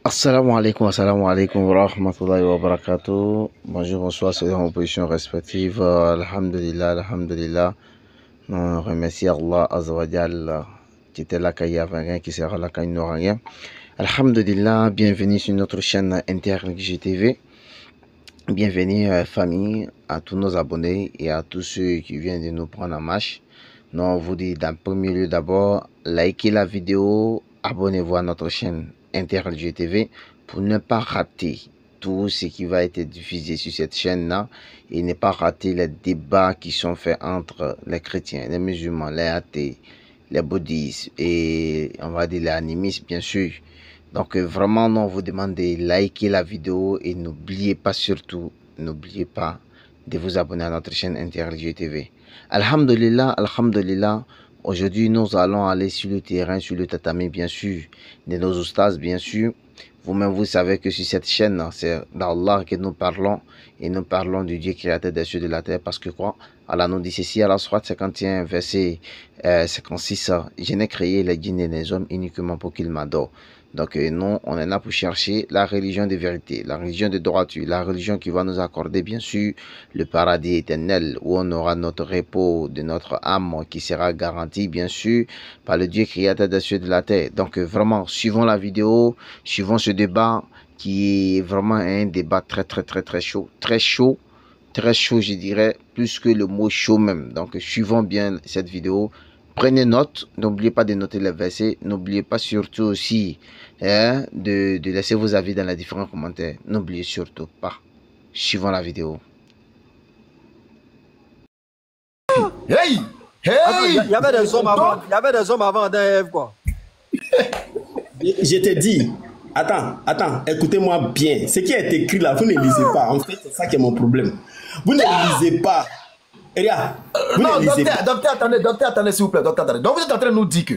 Assalamu alaikum wa rahmatullahi wa barakatuh. Bonjour, bonsoir, c'est en position respective. Alhamdulillah, alhamdulillah. On remercie Allah Azawajal qui était là quand il y avait rien, qui sera là quand il n'y aura rien. Alhamdulillah, bienvenue sur notre chaîne InterReligieux. Bienvenue famille, à tous nos abonnés et à tous ceux qui viennent de nous prendre en marche. Nous on vous dit d'un premier lieu d'abord, likez la vidéo, abonnez-vous à notre chaîne InterReligieux TV pour ne pas rater tout ce qui va être diffusé sur cette chaîne-là et ne pas rater les débats qui sont faits entre les chrétiens, les musulmans, les athées, les bouddhistes et on va dire les animistes bien sûr. Donc vraiment, on vous demande de liker la vidéo et n'oubliez pas surtout, n'oubliez pas de vous abonner à notre chaîne InterReligieux TV. Alhamdulillah, alhamdulillah. Aujourd'hui, nous allons aller sur le terrain, sur le tatami, bien sûr, de nos oustas, bien sûr. Vous-même, vous savez que sur cette chaîne, c'est d'Allah que nous parlons. Et nous parlons du Dieu créateur des cieux et de la terre. Parce que quoi? Allah nous dit ceci à la Sourate 51, verset 56. Je n'ai créé les djinns et les hommes uniquement pour qu'ils m'adorent. Donc nous, on est là pour chercher la religion de vérité, la religion de droiture, la religion qui va nous accorder bien sûr le paradis éternel où on aura notre repos de notre âme qui sera garanti bien sûr par le Dieu créateur des cieux et de la terre. Donc vraiment, suivons la vidéo, suivons ce débat qui est vraiment un débat très chaud, très chaud je dirais, plus que le mot chaud même. Donc suivons bien cette vidéo. Prenez note, n'oubliez pas de noter les versets, n'oubliez pas surtout aussi de laisser vos avis dans les différents commentaires. N'oubliez surtout pas. Suivons la vidéo. Hey! Hey! Il y avait des hommes avant Adam et Ève, quoi. Je te dis, attends, écoutez-moi bien. Ce qui est écrit là, vous ne lisez pas. En fait, c'est ça qui est mon problème. Vous ne lisez pas. Non, docteur, attendez, s'il vous plaît, docteur, attendez. Donc vous êtes en train de nous dire que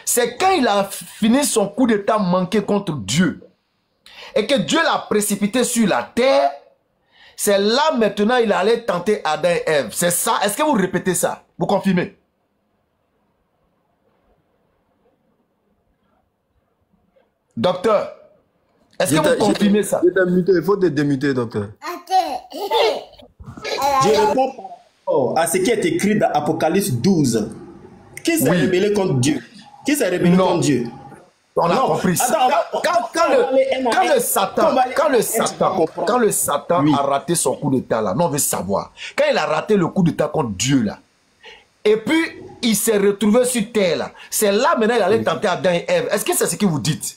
c'est quand il a fini son coup d'état manqué contre Dieu et que Dieu l'a précipité sur la terre, c'est là maintenant il allait tenter Adam et Ève. C'est ça? Est-ce que vous répétez ça? Vous confirmez? Docteur, est-ce que vous confirmez ça? Il faut te démuter, docteur. Je réponds par rapport à ce qui est écrit dans Apocalypse 12. Qui s'est rebellé contre Dieu? Qui s'est rebellé contre Dieu? On a compris ça. Quand le Satan a raté son coup d'état là, nous on veut savoir. Quand il a raté le coup d'état contre Dieu là, et puis il s'est retrouvé sur terre là, c'est là maintenant il allait tenter Adam et Ève. Est-ce que c'est ce que vous dites?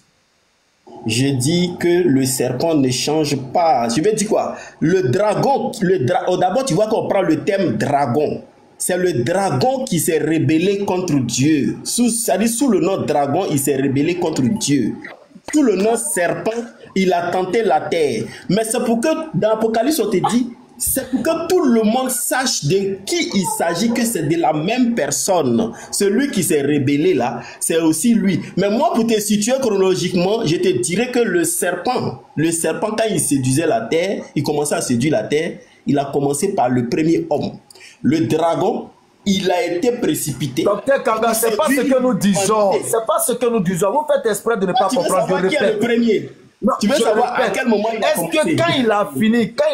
Je dis que le serpent ne change pas. Je veux dire quoi? Le dragon, d'abord tu vois qu'on prend le thème dragon. C'est le dragon qui s'est rebellé contre Dieu. C'est-à-dire sous le nom dragon, il s'est rebellé contre Dieu. Sous le nom serpent, il a tenté la terre. Mais c'est pour que dans l'Apocalypse on te dit, c'est pour que tout le monde sache de qui il s'agit, que c'est de la même personne. Celui qui s'est rebellé là, c'est aussi lui. Mais moi, pour te situer chronologiquement, je te dirais que le serpent, quand il séduisait la terre, il commençait à séduire la terre, il a commencé par le premier homme. Le dragon, il a été précipité. Docteur Kanga, c'est pas ce que nous disons. C'est pas ce que nous disons. Vous faites exprès de ne pas comprendre. Qui est le premier? Non, tu veux savoir à quel moment il a commencé? Est-ce que quand il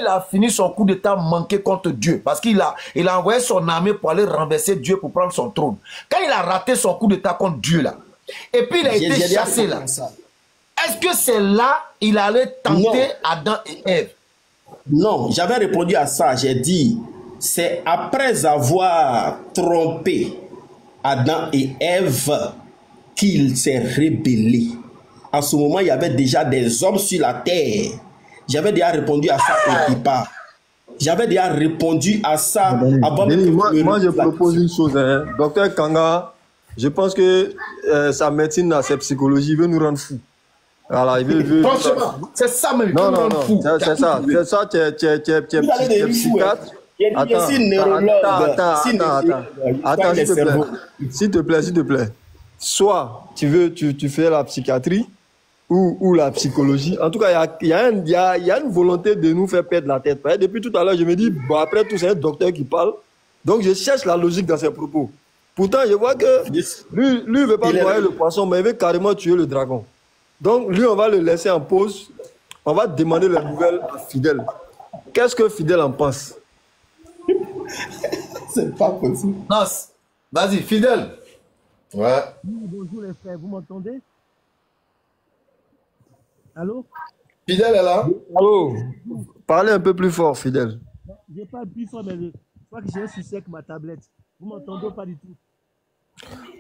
a fini son coup d'état manqué contre Dieu, parce qu'il a envoyé son armée pour aller renverser Dieu pour prendre son trône, quand il a raté son coup d'état contre Dieu là, et puis il a été chassé là, est-ce que c'est là il allait tenter Adam et Ève? Non, j'avais répondu à ça, j'ai dit, c'est après avoir trompé Adam et Ève qu'il s'est rebellé. À ce moment, il y avait déjà des hommes sur la terre. J'avais déjà répondu à ça au départ. J'avais déjà répondu à ça avant de... Moi, je propose une chose. Hein. Docteur Kanga, je pense que sa médecine, sa psychologie, il veut nous rendre fous. Voilà, il veut... Franchement, c'est ça même. Non, c'est ça. C'est ça, tu es psychiatre. Attends, s'il te plaît. Soit tu fais la psychiatrie, ou la psychologie. En tout cas, il y a une volonté de nous faire perdre la tête. Depuis tout à l'heure, je me dis, bon, après tout, c'est un docteur qui parle. Donc, je cherche la logique dans ses propos. Pourtant, je vois que lui ne veut pas noyer le poisson, mais il veut carrément tuer le dragon. Donc, lui, on va le laisser en pause. On va demander les nouvelles à Fidèle. Qu'est-ce que Fidèle en pense? C'est pas possible. Non, vas-y, Fidèle. Ouais. Bonjour les frères, vous m'entendez? Allô? Fidèle est là. Allô? Parlez un peu plus fort, Fidèle. J'ai pas plus fort, mais je crois que j'ai un souci avec ma tablette. Vous m'entendez ou pas du tout?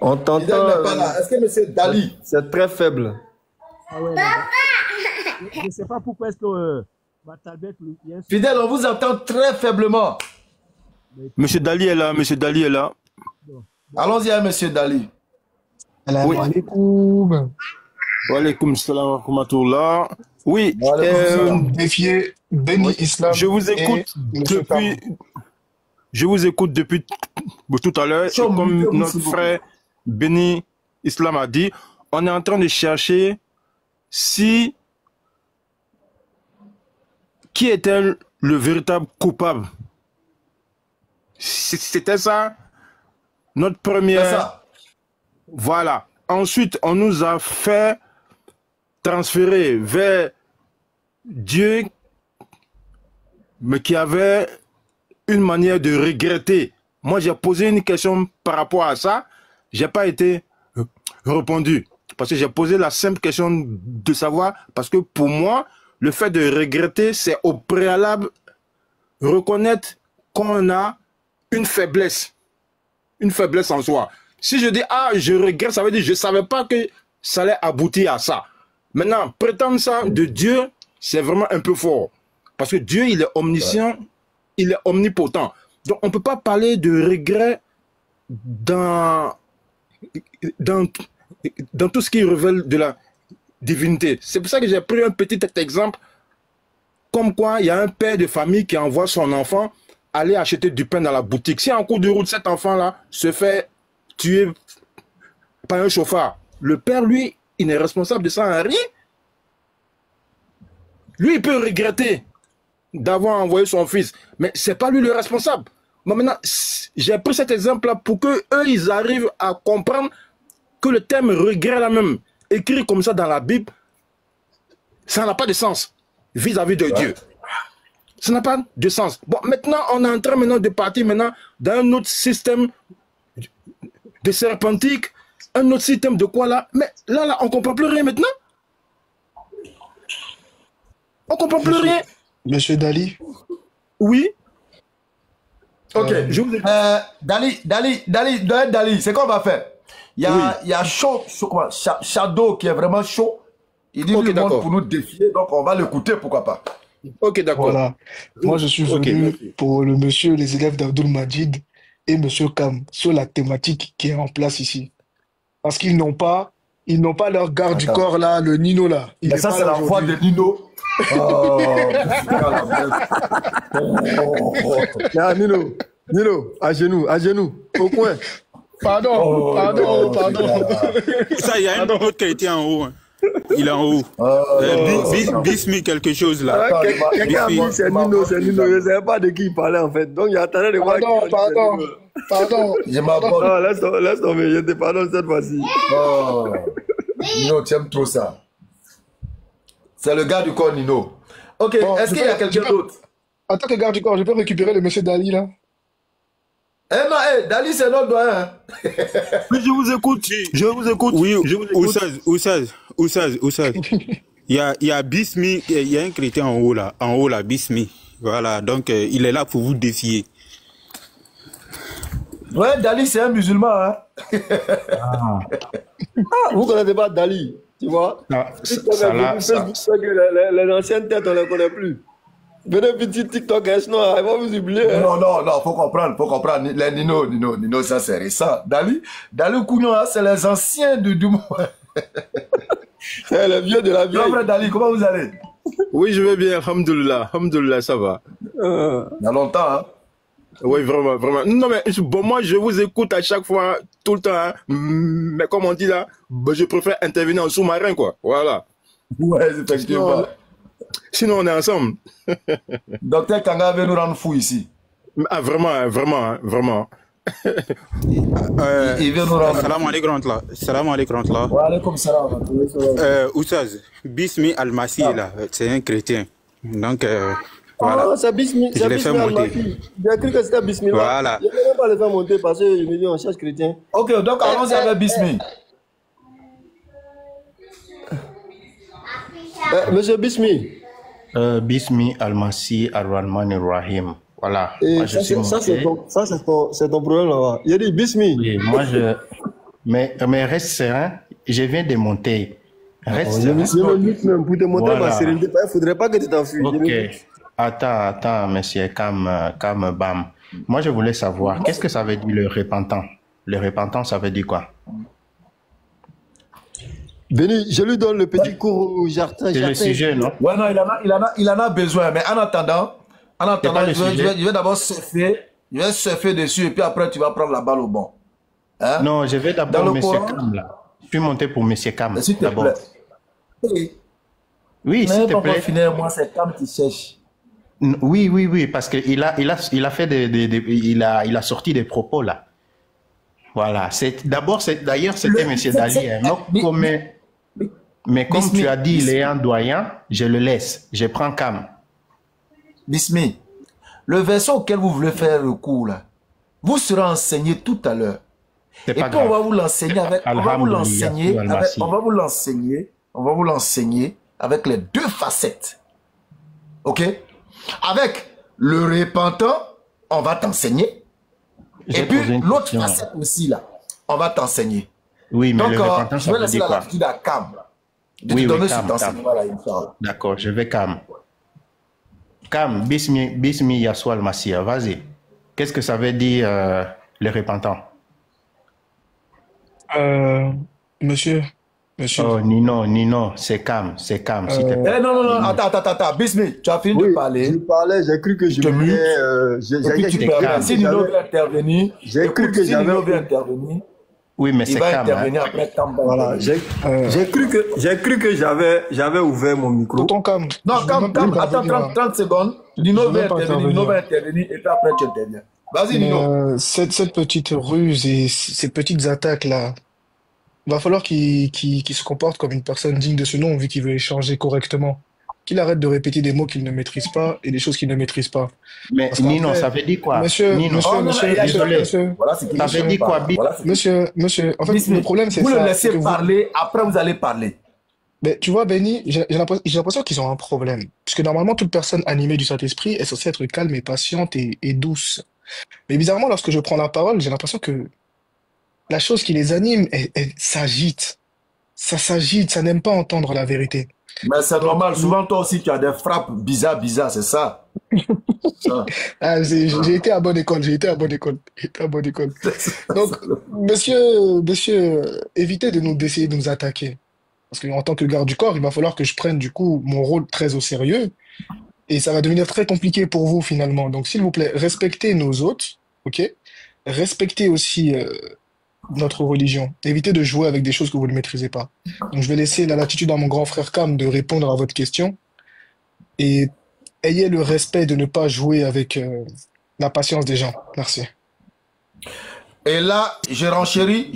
On Fidèle n'est t'entend. pas là. Est-ce que monsieur Dali? C'est très faible. Ah ouais, je ne sais pas pourquoi est-ce que ma tablette... il y a un souci. Fidèle, on vous entend très faiblement. Monsieur Dali est là, monsieur Dali est là. Allons-y à monsieur Dali. Oui. Wa alaykoum salam wa rahmatullah. Oui, Défier Béni Islam. je vous écoute depuis tout à l'heure. Et comme notre frère Béni Islam a dit, on est en train de chercher qui était le véritable coupable. C'était ça notre première. C'est ça. Voilà. Ensuite, on nous a fait transférer vers Dieu, mais qui avait une manière de regretter. Moi, j'ai posé une question par rapport à ça. J'ai pas été répondu. Parce que j'ai posé la simple question de savoir, parce que pour moi, le fait de regretter, c'est au préalable reconnaître qu'on a une faiblesse en soi. Si je dis, ah, je regrette, ça veut dire, je ne savais pas que ça allait aboutir à ça. Maintenant, prétendre ça de Dieu, c'est vraiment un peu fort. Parce que Dieu, il est omniscient, il est omnipotent. Donc, on ne peut pas parler de regret dans tout ce qui révèle de la divinité. C'est pour ça que j'ai pris un petit exemple, comme quoi il y a un père de famille qui envoie son enfant aller acheter du pain dans la boutique. Si en cours de route, cet enfant-là se fait tuer par un chauffard, le père, lui, il n'est responsable de ça en rien. Lui, il peut regretter d'avoir envoyé son fils, mais ce n'est pas lui le responsable. Mais maintenant, j'ai pris cet exemple-là pour qu'eux, ils arrivent à comprendre que le terme regret là même, écrit comme ça dans la Bible, ça n'a pas de sens vis-à-vis de Dieu. Ça n'a pas de sens. Bon, maintenant, on est en train maintenant de partir maintenant dans un autre système de serpentique, un autre système de quoi là. Mais là, on ne comprend plus rien maintenant. On ne comprend plus rien. Monsieur Dali. Oui. Ok. Je vous ai... Dali, c'est qu'on va faire. Il y a Shadow qui est vraiment chaud. Il dit qu'il demande pour nous défier, donc on va l'écouter, pourquoi pas. Ok, d'accord. Voilà. Moi, je suis venu pour le monsieur, les élèves d'Abdul Majid et monsieur Kam sur la thématique qui est en place ici. Parce qu'ils n'ont pas leur garde du corps là, le Nino là. Mais ça, c'est la voix de Nino. Oh, Nino, à genoux, au coin. Pardon. Ça, il y a un autre qui a été en haut. Hein. Il est en haut. Bismi quelque chose là. Quelqu'un a dit c'est Nino. Je ne savais pas de qui il parlait en fait. Donc il attendait de voir. Pardon. Je m'abonne. Non, laisse tomber, je te pardonne cette fois-ci. Oh. Nino, tu aimes trop ça. C'est le gars du corps Nino. Ok, bon, est-ce qu'il y a quelqu'un d'autre? En tant que garde du corps, je peux récupérer le monsieur Dali là? Eh non, Dali c'est notre doyen. Oui, je vous écoute. Oui, Oussaz. Il y a Bismi, il y a un chrétien en haut là, Bismi. Voilà, donc il est là pour vous défier. Ouais, Dali c'est un musulman. Hein? Vous connaissez pas Dali, tu vois? Les anciennes têtes, on ne les connaît plus. Venez petit TikTok, sinon ils vont vous oublier. Non, faut comprendre. Les Nino, ça c'est récent. Dali Kougnon, c'est les anciens du monde. C'est les vieux de la vieille. Non, Dali, comment vous allez? Oui, je vais bien, alhamdoulilah, ça va. Il y a longtemps, hein? Oui, vraiment. Non, mais bon, moi, je vous écoute à chaque fois, tout le temps, hein. Mais comme on dit là, je préfère intervenir en sous-marin, quoi. Voilà. Ouais, effectivement. Sinon, on est ensemble. Docteur Kanga veut nous rendre fous ici. Ah, vraiment. Il vient nous rendre. Salam alaikum rahmatullah. Salam alaikum rahmatullah. Wa alaikum salam. Oustaz, Bismi Al-Masih, là, c'est un chrétien. Donc, voilà. Ah, c'est Bismi. Je l'ai fait monter. J'ai cru que c'était Bismi. Voilà. Je ne vais pas le faire monter parce que je me dis on cherche chrétien. Ok, donc allons-y avec Bismi. Monsieur Bismi. Bismi Al-Masih Ar-Rahman Ar-Rahim. Voilà. Et moi, je suis c'est ton problème là-bas. Il a dit Bismi. Oui, moi je. Mais reste serein, je viens de monter. Reste serein. Je me mute même pour te montrer ma sérénité. Il ne faudrait pas que tu t'enfuis. Ok. Attends, monsieur, calme, bam. Moi, je voulais savoir, qu'est-ce que ça veut dire le repentant? Le repentant, ça veut dire quoi? Benny, je lui donne le petit cours au jardin. C'est le sujet, non? Ouais, non, il en a besoin. Mais en attendant, je vais d'abord surfer dessus et puis après, tu vas prendre la balle au bon. Hein? Non, je vais d'abord monsieur Cam, là. Je suis monté pour monsieur Cam, d'abord. Oui, s'il te plaît. Finir, moi, c'est Cam qui cherche. Oui, parce qu'il a fait il a sorti des propos, là. Voilà. D'ailleurs, c'était monsieur Dali. Mais comme tu as dit, il est un doyen, je le laisse. Je prends Cam. Bismi, le verset auquel vous voulez faire le cours, là, vous serez enseigné tout à l'heure. Et puis on va vous l'enseigner avec les deux facettes. Ok? Avec le repentant, on va t'enseigner. Et puis l'autre facette aussi, là, on va t'enseigner. Oui, mais donc, le repentant, je vais laisser la latitude à Cam. De te donner cet enseignement-là. D'accord, je vais Cam. Cam, Bismi Yassoua Al-Masih, vas-y. Qu'est-ce que ça veut dire le repentant? Monsieur. Oh, Nino, c'est Cam, s'il te plaît. Non, attends, Bismi, tu as fini de parler. Je parlais, j'ai cru que je voulais... Si Nino veut intervenir, j'ai cru que j'avais... intervenir. Oui, mais c'est Cam. Voilà, j'ai cru que j'avais ouvert mon micro. Tonton Cam. Non, Cam, attends 30 secondes. Nino va intervenir et puis après tu interviens. Vas-y, Nino. Cette petite ruse et ces petites attaques-là, il va falloir qu'il se comporte comme une personne digne de ce nom, vu qu'il veut échanger correctement. Qu'il arrête de répéter des mots qu'il ne maîtrise pas et des choses qu'il ne maîtrise pas. Mais Nino, ça veut dire quoi? Monsieur, désolé. Ça veut dire quoi? Monsieur, en fait, le problème, c'est ça. Vous le laissez parler, après vous allez parler. Mais tu vois, Benny, j'ai l'impression qu'ils ont un problème. Parce que normalement, toute personne animée du Saint-Esprit est censée être calme et patiente et douce. Mais bizarrement, lorsque je prends la parole, j'ai l'impression que la chose qui les anime, elle s'agite. Ça s'agite, ça n'aime pas entendre la vérité. Mais c'est normal, souvent toi aussi tu as des frappes bizarres, c'est ça. J'ai été à bonne école, Donc, monsieur, évitez d'essayer de nous attaquer. Parce qu'en tant que garde du corps, il va falloir que je prenne du coup mon rôle très au sérieux. Et ça va devenir très compliqué pour vous finalement. Donc s'il vous plaît, respectez nos hôtes, ok? Respectez aussi notre religion. Évitez de jouer avec des choses que vous ne maîtrisez pas. Donc je vais laisser la latitude à mon grand frère Cam de répondre à votre question. Et ayez le respect de ne pas jouer avec la patience des gens. Merci. Et là, je renchéris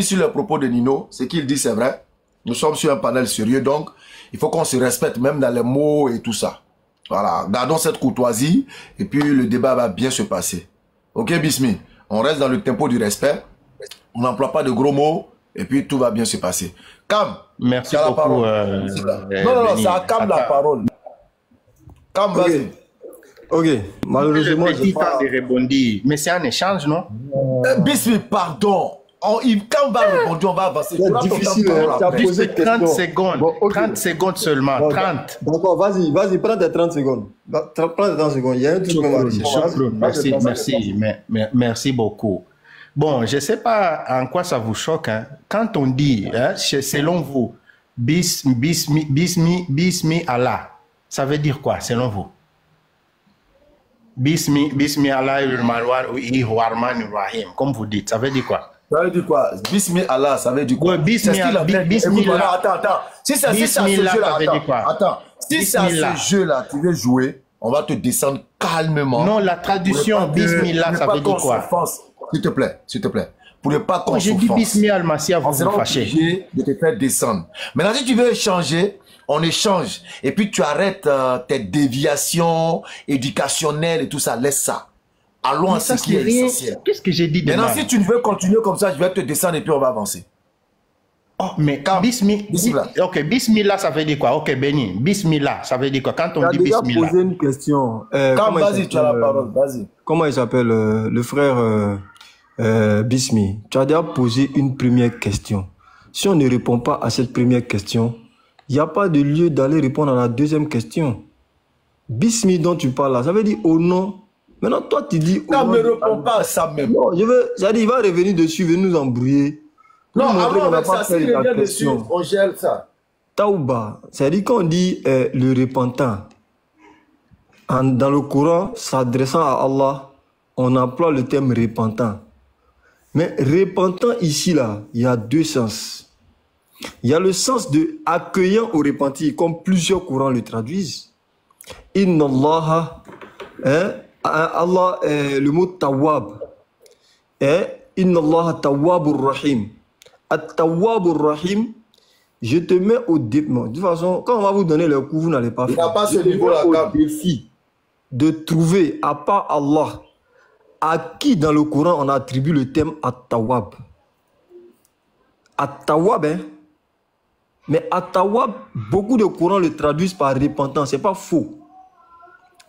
sur le propos de Nino. Ce qu'il dit, c'est vrai. Nous sommes sur un panel sérieux, donc il faut qu'on se respecte même dans les mots et tout ça. Voilà, gardons cette courtoisie et puis le débat va bien se passer. Ok, Bismi, on reste dans le tempo du respect. On n'emploie pas de gros mots et puis tout va bien se passer. Cam, merci beaucoup. Non, c'est à Cam la parole. Cam, vas-y. Ok, malheureusement, je pas de rebondir. Mais c'est un échange, non? Bismi, pardon. Quand on va répondre, on va avancer. C'est difficile, tu as posé 30 secondes. Bon, okay. 30 secondes seulement. Bon, 30. D'accord, vas-y, prends tes 30 secondes. Prends tes 30 secondes. Il y a un truc merci beaucoup. Bon, je ne sais pas en quoi ça vous choque. Hein. Quand on dit, hein, selon vous, Bismi Allah, ça veut dire quoi selon vous? Bismi Allah Rahman Rahim, comme vous dites, ça veut dire quoi? Ça veut dire quoi? Bismi Allah, ça veut dire quoi? Bismillah. Attends. Si c'est à ce jeu-là, tu veux jouer, on va te descendre calmement. Non, la traduction Bismillah, ça veut dire quoi? S'il te plaît, s'il te plaît. Pour ne pas qu'on j'ai dit Bismillah al-Massia, vous vous fâchez. Obligé de te faire descendre. Maintenant, si tu veux échanger, on échange. Et puis tu arrêtes tes déviations éducationnelles et tout ça. Laisse ça. Allons à ce qui est essentiel. Qu'est-ce que j'ai dit de Maintenant, si tu ne veux continuer comme ça, je vais te descendre et puis on va avancer. Oh, mais Bismillah. Ok, Bismillah, ça veut dire quoi? Ok, béni. Bismillah, ça veut dire quoi? Quand on dit Bismillah. Tu as déjà posé une question. Vas-y, tu as la parole. Vas-y. Comment il s'appelle le frère Bismi? Tu as déjà posé une première question. Si on ne répond pas à cette première question, il n'y a pas de lieu d'aller répondre à la deuxième question. Bismi dont tu parles là, ça veut dire au nom. Maintenant, toi, tu dis... Non, ne réponds pas à ça même. Non, ça dit, il va revenir dessus, il va nous embrouiller. Non, avant avec ça, s'il revient dessus, on gèle ça. Taouba, c'est-à-dire quand on dit le repentant, dans le Coran, s'adressant à Allah, on emploie le terme repentant. Mais repentant ici, là, il y a deux sens. Il y a le sens de accueillant au repenti, comme plusieurs courants le traduisent. Inna Allah, Allah, le mot tawab, Inna Allah tawwabur rahim. At-tawwabur rahim, je te mets au défi. De toute façon, quand on va vous donner le coup, vous n'allez pas faire. Il n'y a pas ce niveau-là, au défi de trouver, à part Allah, à qui dans le Coran on attribue le thème At-Tawwab. At-Tawwab, hein? Mais At-Tawwab, beaucoup de Corans le traduisent par repentant, c'est pas faux.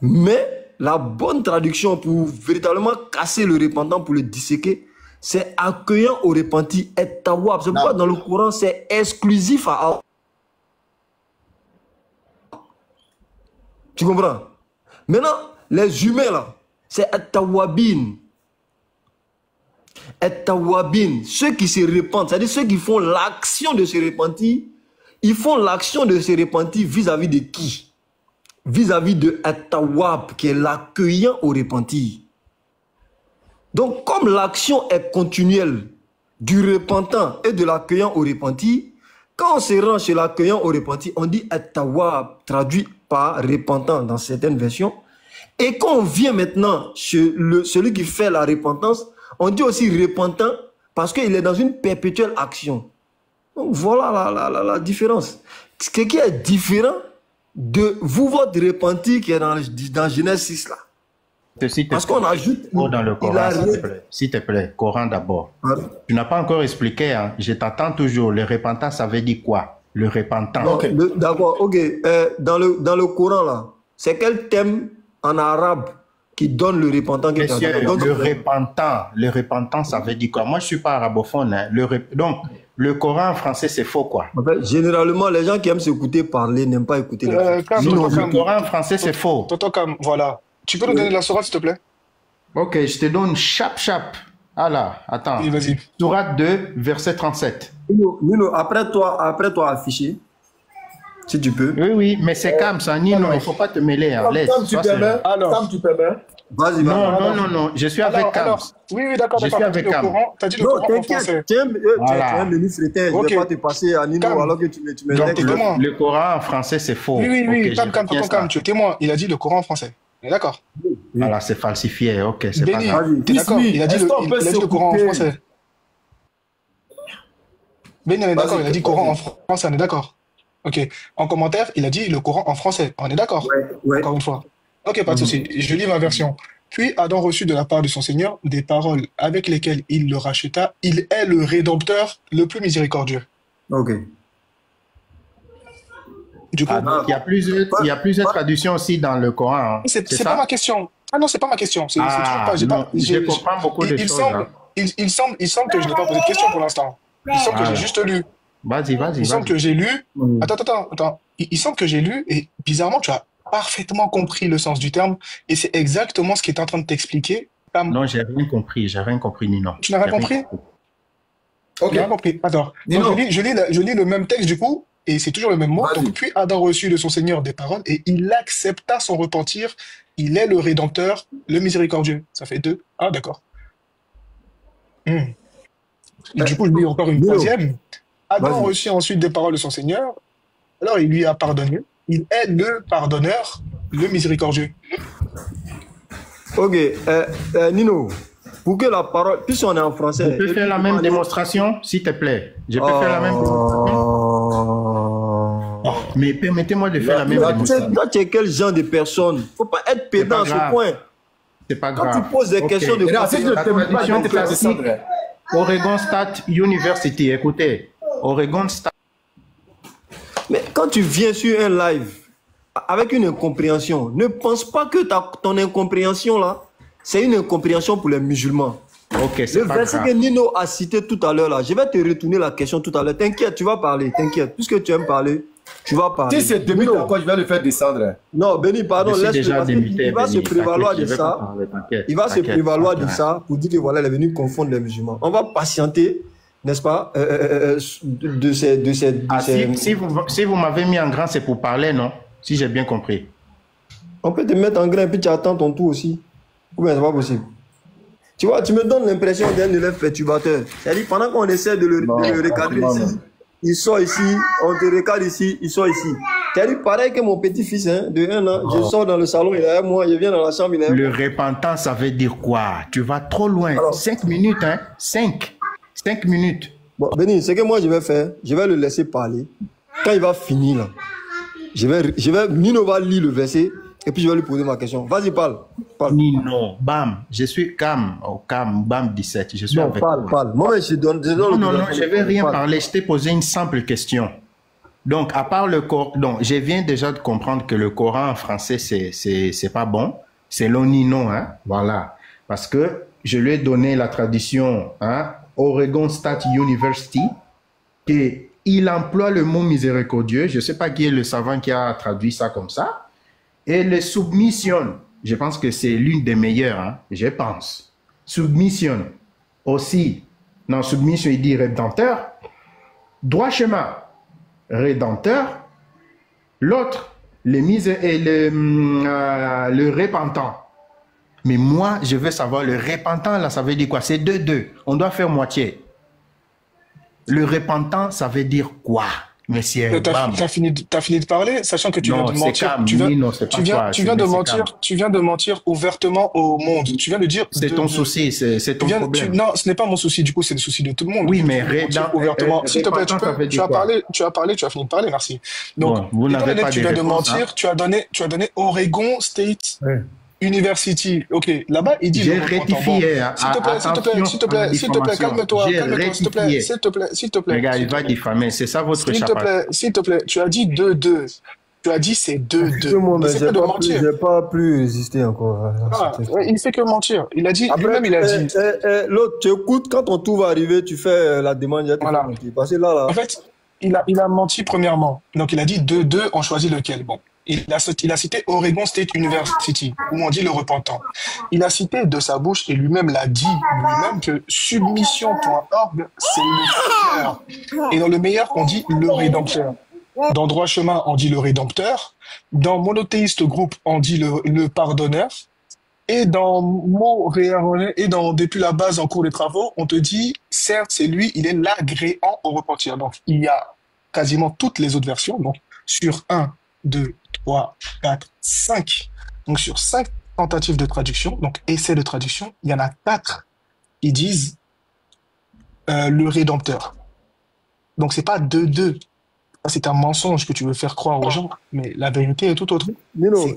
Mais la bonne traduction pour véritablement casser le repentant, pour le disséquer, c'est accueillant au repenti, At-Tawwab. C'est pourquoi dans le Coran, c'est exclusif à Allah. Tu comprends? Maintenant, les humains là, c'est At-Tawwabin. At-Tawwabin, ceux qui se repentent, c'est-à-dire ceux qui font l'action de se repentir, ils font l'action de se repentir vis-à-vis de qui? Vis-à-vis de At-Tawwab, qui est l'accueillant au repentir. Donc, comme l'action est continuelle du repentant et de l'accueillant au repentir, quand on se rend chez l'accueillant au repentir, on dit At-Tawwab, traduit par repentant dans certaines versions. Et quand on vient maintenant chez celui qui fait la repentance, on dit aussi repentant parce qu'il est dans une perpétuelle action. Donc voilà la différence. Ce qui est différent de vous, votre repenti qui est dans Genèse 6 là. Parce qu'on ajoute... dans le Coran, s'il te plaît, Coran d'abord. Ouais. Tu n'as pas encore expliqué, hein? Je t'attends toujours. Le repentant, ça veut dire quoi? Le repentant. Okay. D'accord, ok. Dans le Coran là, c'est quel thème en arabe qui donne le repentant? Monsieur, le repentant, ça veut dire quoi? Moi, je ne suis pas arabophone. Hein. Donc, le Coran en français, c'est faux, quoi. En fait, généralement, les gens qui aiment s'écouter parler n'aiment pas écouter le Coran en français, c'est faux. Voilà. Tu peux nous donner la sourate, s'il te plaît? Ok, je te donne chap. Ah là, attends. Oui, vas-y. Sourate 2, verset 37. Nino, après toi afficher, si tu peux. Oui, mais c'est comme ça, Nino, il ne faut pas te mêler. Hein. Comme tu permets. Vas-y, non, je suis avec Cam. Oui, d'accord. Je suis avec Cam. Tu as dit le Coran en français. Tu es un ministre éteint, je ne vais pas te passer à Nino alors que tu me le Coran en français, c'est faux. Oui, Cam, tu es témoin. Il a dit le Coran en français. On est d'accord? Voilà, c'est falsifié, ok, c'est pas grave. T'es d'accord? Il a dit le Coran en français. Béni, on est d'accord, il a dit Coran en français, on est d'accord? Ok. En commentaire, il a dit le Coran en français, on est d'accord? Ouais. Encore une fois. Ok, pas de souci. Je lis ma version. Puis Adam reçut de la part de son Seigneur des paroles avec lesquelles il le racheta. Il est le Rédempteur le plus miséricordieux. Ok. Du coup, il y a plusieurs traductions aussi dans le Coran. Hein. C'est pas ma question. Ah non, c'est pas ma question. Je comprends beaucoup de choses. Il semble que je n'ai pas posé de question pour l'instant. Il semble que j'ai juste lu. Vas-y. Il semble que j'ai lu. Attends. Il semble que j'ai lu et bizarrement, tu as parfaitement compris le sens du terme et c'est exactement ce qui est en train de t'expliquer. Non, j'ai rien compris, Nino. Tu n'as rien compris? Ok. J'ai rien compris. Attends. Je lis le même texte du coup. Et c'est toujours le même mot. Donc, puis Adam reçut de son Seigneur des paroles et il accepta son repentir. Il est le Rédempteur, le miséricordieux. Ça fait 2. Ah, d'accord. Du coup, je lis encore une troisième. Adam reçut ensuite des paroles de son Seigneur. Alors, il lui a pardonné. Il est le pardonneur, le miséricordieux. Ok, Nino, pour que la parole, puisqu'on est en français... Je peux faire la même démonstration, s'il te plaît. Je peux faire la même démonstration. Mais permettez-moi de faire la même démonstration. Toi, tu es quel genre de personne? Il ne faut pas être pédant à ce point. C'est pas grave. Quand tu poses des questions de... Oregon State University, écoutez. Oregon State... Mais quand tu viens sur un live avec une incompréhension, ne pense pas que ton incompréhension là, c'est une incompréhension pour les musulmans. Ok, c'est le verset que Nino a cité tout à l'heure là, je vais te retourner la question tout à l'heure. T'inquiète, tu vas parler, t'inquiète. Puisque tu aimes parler, tu vas parler. Si c'est début quoi, je vais le faire descendre. Non, Béni, pardon, il va se prévaloir de ça. Il va se prévaloir de ça pour dire que voilà, il est venu confondre les musulmans. On va patienter, n'est-ce pas, Si vous m'avez mis en grand, c'est pour parler, non? Si j'ai bien compris. On peut te mettre en grand et puis tu attends ton tour aussi. Ou bien c'est pas possible. Tu vois, tu me donnes l'impression d'un élève perturbateur. C'est-à-dire, pendant qu'on essaie de le recadrer ici, il sort ici, on te recadre ici, il sort ici. C'est-à-dire, pareil que mon petit-fils de 1 an, je sors dans le salon, il est avec moi, je viens dans la chambre, il est avec moi. Le repentant, ça veut dire quoi? Tu vas trop loin. Alors, 5 minutes, hein? 5 minutes. Bon, Béni, ce que moi je vais faire, je vais le laisser parler. Quand il va finir, là, Nino va lire le verset et puis je vais lui poser ma question. Vas-y, parle. Nino, bam, je suis Cam, bam 17, je suis non, avec parle. Moi, je donne non, je vais rien parler, je t'ai posé une simple question. Donc, à part le Coran, donc, je viens déjà de comprendre que le Coran en français, c'est pas bon. C'est l'Onino, hein, voilà. Parce que je lui ai donné la tradition, hein, Oregon State University, et il emploie le mot miséricordieux. Je ne sais pas qui est le savant qui a traduit ça comme ça. Et le submission, je pense que c'est l'une des meilleures, hein, je pense. Submission aussi. Non, submission, il dit rédempteur. Droit chemin, rédempteur. L'autre, le repentant. Mais moi, je veux savoir, le repentant, là, ça veut dire quoi? C'est 2-2. On doit faire moitié. Le repentant, ça veut dire quoi, monsieur? T'as fini de parler, sachant que tu viens de mentir. Tu viens de mentir ouvertement au monde. Tu viens de dire. C'est ton souci, c'est ton problème. Non, ce n'est pas mon souci. Du coup, c'est le souci de tout le monde. Oui, mais ouvertement. S'il te plaît, tu as parlé, tu as fini de parler. Merci. Donc, vous n'avez pas tu viens de mentir. Tu as donné Oregon State. University, ok, là-bas il dit. J'ai rectifié. S'il te plaît, calme-toi, s'il te plaît. Regarde, il va diffamer, c'est ça votre chapeau. S'il te plaît, tu as dit 2-2. Tu as dit c'est 2-2. Je n'ai pas pu résister encore. Il ne fait que mentir. Il a dit, lui-même il a dit. L'autre, tu écoutes, quand ton tour va arriver, tu fais la demande. Voilà. Parce que là. En fait, il a menti premièrement. Donc il a dit 2-2, on choisit lequel. Bon. Il a cité Oregon State University, où on dit le repentant. Il a cité de sa bouche, et lui-même l'a dit, que submission.org, c'est le meilleur. Et dans le meilleur, on dit le rédempteur. Dans Droit Chemin, on dit le rédempteur. Dans Monothéiste Group, on dit le pardonneur. Et dans Mots réarrangés, et depuis la base en cours des travaux, on te dit, certes, c'est lui, il est l'agréant au repentir. Donc, il y a quasiment toutes les autres versions. Donc, sur 1, 2, 3, 4, 5. Donc, sur 5 tentatives de traduction, donc essais de traduction, il y en a 4 qui disent le rédempteur. Donc, c'est pas 2-2. Ça, c'est un mensonge que tu veux faire croire aux gens, mais la vérité est tout autre. Nino,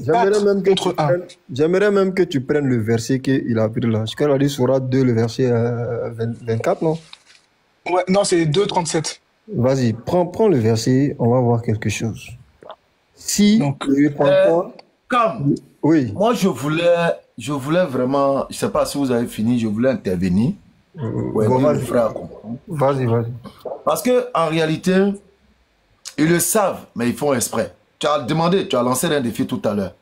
j'aimerais même que tu prennes le verset qu'il a pris là. Je crois qu'il a dit Sourate 2, le verset 24, non? Ouais, non, c'est 2,37. Vas-y, prends le verset, on va voir quelque chose. Si comme oui. Moi je voulais vraiment, je sais pas si vous avez fini, je voulais intervenir. Vas-y. Parce que en réalité, ils le savent, mais ils font exprès. Tu as lancé un défi tout à l'heure.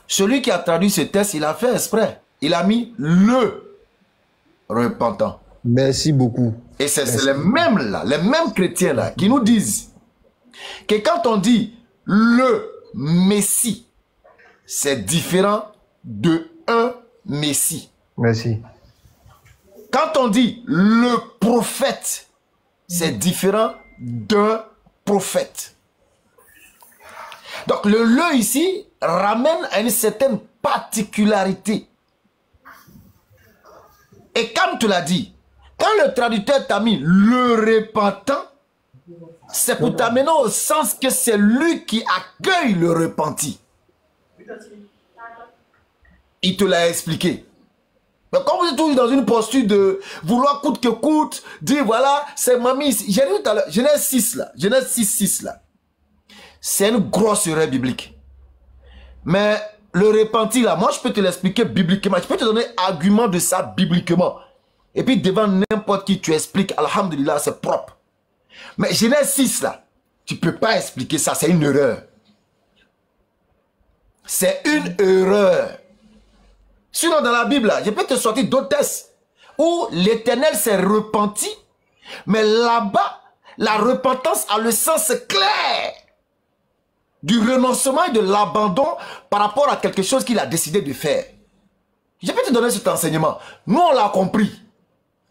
Celui qui a traduit ce texte, il a fait exprès. Il a mis le repentant. Merci beaucoup. Et c'est les mêmes chrétiens là, qui nous disent que quand on dit le Messie, c'est différent de un Messie. Merci. Quand on dit le prophète, c'est différent d'un prophète. Donc le ici, ramène à une certaine particularité. Et comme tu l'as dit, quand le traducteur t'a mis le repentant, c'est pour t'amener au sens que c'est lui qui accueille le repenti. Il te l'a expliqué. Mais quand vous êtes toujours dans une posture de vouloir coûte que coûte, dire voilà, c'est mamie. J'ai dit tout à l'heure, Genèse 6 là, Genèse 6 là. C'est une grosse erreur biblique. Mais le repenti là, moi je peux te l'expliquer bibliquement. Je peux te donner argument de ça bibliquement. Et puis devant n'importe qui tu expliques, alhamdulillah, c'est propre. Mais Genèse 6 là, tu ne peux pas expliquer ça, c'est une erreur. C'est une erreur. Sinon dans la Bible là, je peux te sortir d'autres textes où l'Éternel s'est repenti, mais là-bas, la repentance a le sens clair du renoncement et de l'abandon par rapport à quelque chose qu'il a décidé de faire. Je peux te donner cet enseignement. Nous, on l'a compris.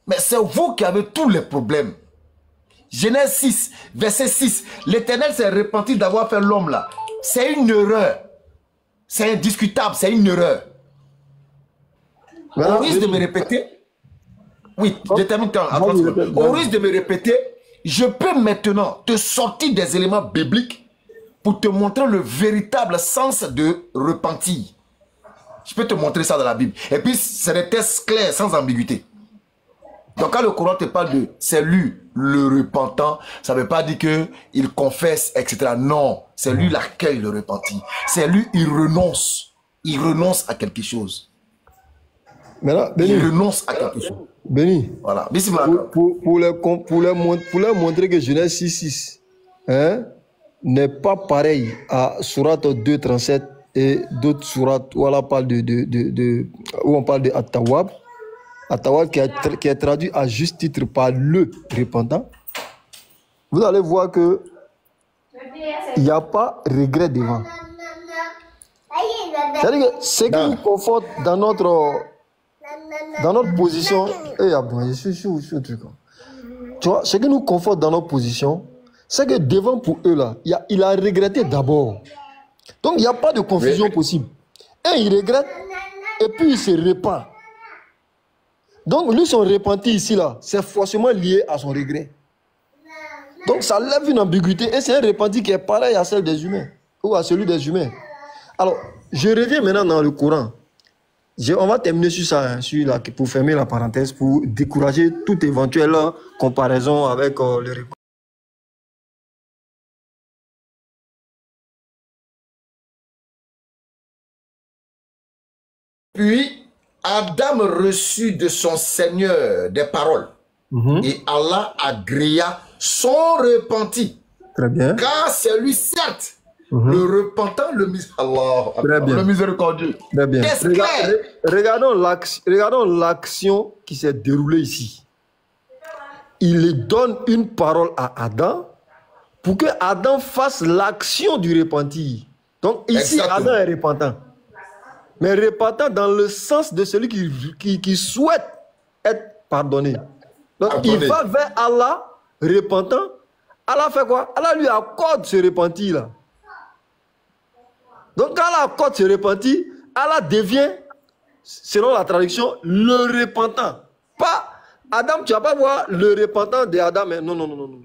Mais c'est vous qui avez tous les problèmes. Genèse 6, verset 6. L'Éternel s'est repenti d'avoir fait l'homme là. C'est une erreur. C'est indiscutable, c'est une erreur. Au risque de me répéter, oui, je termine quand, au risque de me répéter, je peux maintenant te sortir des éléments bibliques pour te montrer le véritable sens de repentir. Je peux te montrer ça dans la Bible. Et puis, c'est des textes clairs, sans ambiguïté. Donc, quand le Coran te parle de c'est lui le repentant, ça ne veut pas dire qu'il confesse, etc. Non, c'est lui l'accueil, le repenti. C'est lui, il renonce. Il renonce à quelque chose. Maintenant, Béni, il renonce à quelque chose. Béni, voilà. Pour leur montrer que Genèse 6.6 hein, n'est pas pareil à Sourate 2.37 et d'autres sourates où on parle où on parle de At-Tawwab. At-Tawwab qui est traduit à juste titre par le repentant. Vous allez voir que il n'y a pas regret devant. C'est-à-dire que ce qui nous conforte dans notre position, tu vois, ce qui nous conforte dans notre position, c'est que devant pour eux là, il a regretté d'abord. Donc il n'y a pas de confusion possible. Et il regrette, et puis il se repent. Donc lui, son repenti ici là, c'est forcément lié à son regret. Donc ça lève une ambiguïté, et c'est un repenti qui est pareil à celle des humains, ou à celui des humains. Alors, je reviens maintenant dans le Coran. On va terminer sur ça, hein, pour fermer la parenthèse, pour décourager toute éventuelle comparaison avec le record. Puis, Adam reçut de son Seigneur des paroles. Et Allah agrégea son repenti. Très bien. Car c'est lui, certes, le repentant, le miséricordieux. Très bien. Regardons l'action qui s'est déroulée ici. Il donne une parole à Adam pour que Adam fasse l'action du repenti. Donc ici, exactement. Adam est repentant. Mais repentant dans le sens de celui qui souhaite être pardonné. Donc il va vers Allah, repentant. Allah fait quoi? Allah lui accorde ce repenti là. Donc quand Allah accorde ce repenti, Allah devient, selon la traduction, le repentant. Pas Adam, tu ne vas pas voir le repentant de Adam. Mais non.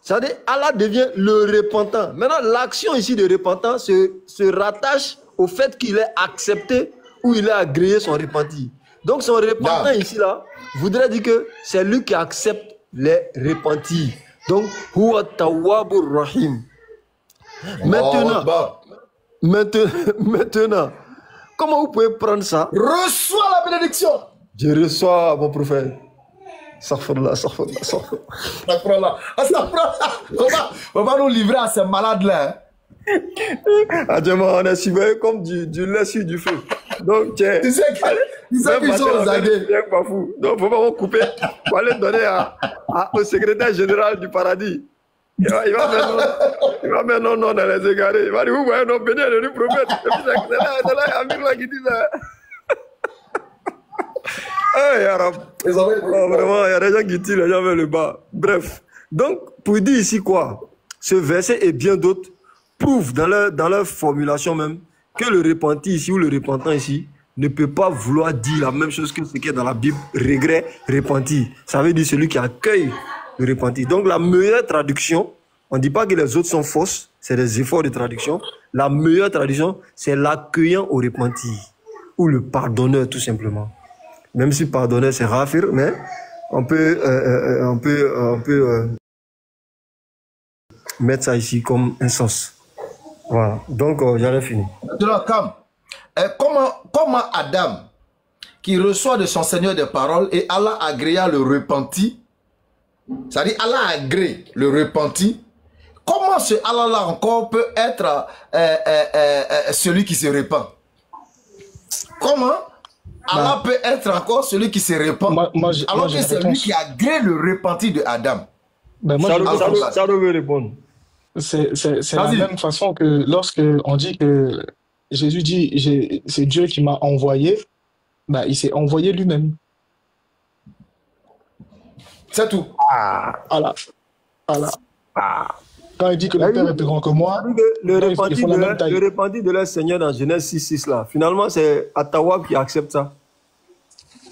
C'est-à-dire, Allah devient le repentant. Maintenant, l'action ici de repentant se rattache au fait qu'il ait accepté ou il a agréé son repenti. Donc son repentant ici là voudrait dire que c'est lui qui accepte les repentis. Donc, Huwa Tawwabur Rahim. Maintenant, comment vous pouvez prendre ça? Reçois la bénédiction. Je reçois mon prophète. Astaghfirullah. On va nous livrer à ces malades-là. Adjama, on est surveillé comme du lait sur du feu. Donc, tiens. Tu sais qu'ils sont aux aguets. Donc, faut pas couper. Il faut aller donner au secrétaire général du paradis. Il va mettre non dans les égarés. Il va dire, vous voyez, non, béni le prophète. Et puis, c'est là, Amir là qui dit ça. Vraiment, il y a des gens qui tirent les gens vers le bas. Bref. Donc, pour dire ici quoi? Ce verset et bien d'autres prouvent dans leur formulation même que le repenti ici ou le repentant ici ne peut pas vouloir dire la même chose que ce qui est dans la Bible, regret, repenti. Ça veut dire celui qui accueille le repenti. Donc la meilleure traduction, on ne dit pas que les autres sont fausses, c'est des efforts de traduction. La meilleure traduction, c'est l'accueillant au repenti ou le pardonneur tout simplement. Même si pardonneur c'est rafir, mais on peut mettre ça ici comme un sens. Voilà, donc j'en ai fini. Maintenant, comment Adam, qui reçoit de son Seigneur des paroles, et Allah agréa le repenti, c'est-à-dire Allah agrée le repenti, comment ce Allah-là encore peut être celui qui se répand? Comment Allah peut être encore celui qui se répand alors que c'est lui qui agrée le repenti de Adam? Ça devait répondre. C'est la même façon que lorsque on dit que Jésus dit c'est Dieu qui m'a envoyé, bah, il s'est envoyé lui-même. C'est tout. Voilà. Quand il dit que le Père est plus grand que moi, le repenti de leur Seigneur dans Genèse 6:6 là, finalement c'est Atawab qui accepte ça.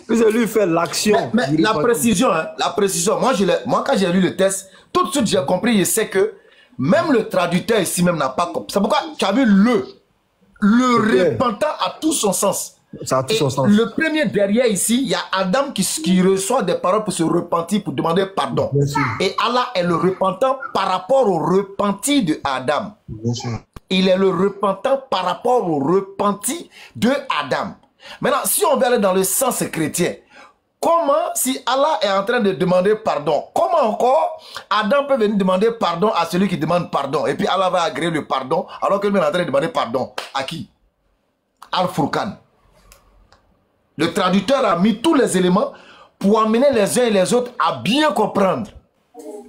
Puis lui fait l'action. Mais la précision, moi quand j'ai lu le texte, tout de suite j'ai compris, je sais que même le traducteur ici même n'a pas compris. C'est pourquoi tu as vu le repentant a tout son sens. Ça a tout son sens. Le premier derrière ici, il y a Adam qui reçoit des paroles pour se repentir, pour demander pardon. Et Allah est le repentant par rapport au repenti de Adam. Il est le repentant par rapport au repenti de Adam. Maintenant, si on veut aller dans le sens chrétien, comment, si Allah est en train de demander pardon, comment encore Adam peut venir demander pardon à celui qui demande pardon, et puis Allah va agréer le pardon, alors que lui est en train de demander pardon à qui? Al-Furqan. Le traducteur a mis tous les éléments pour amener les uns et les autres à bien comprendre.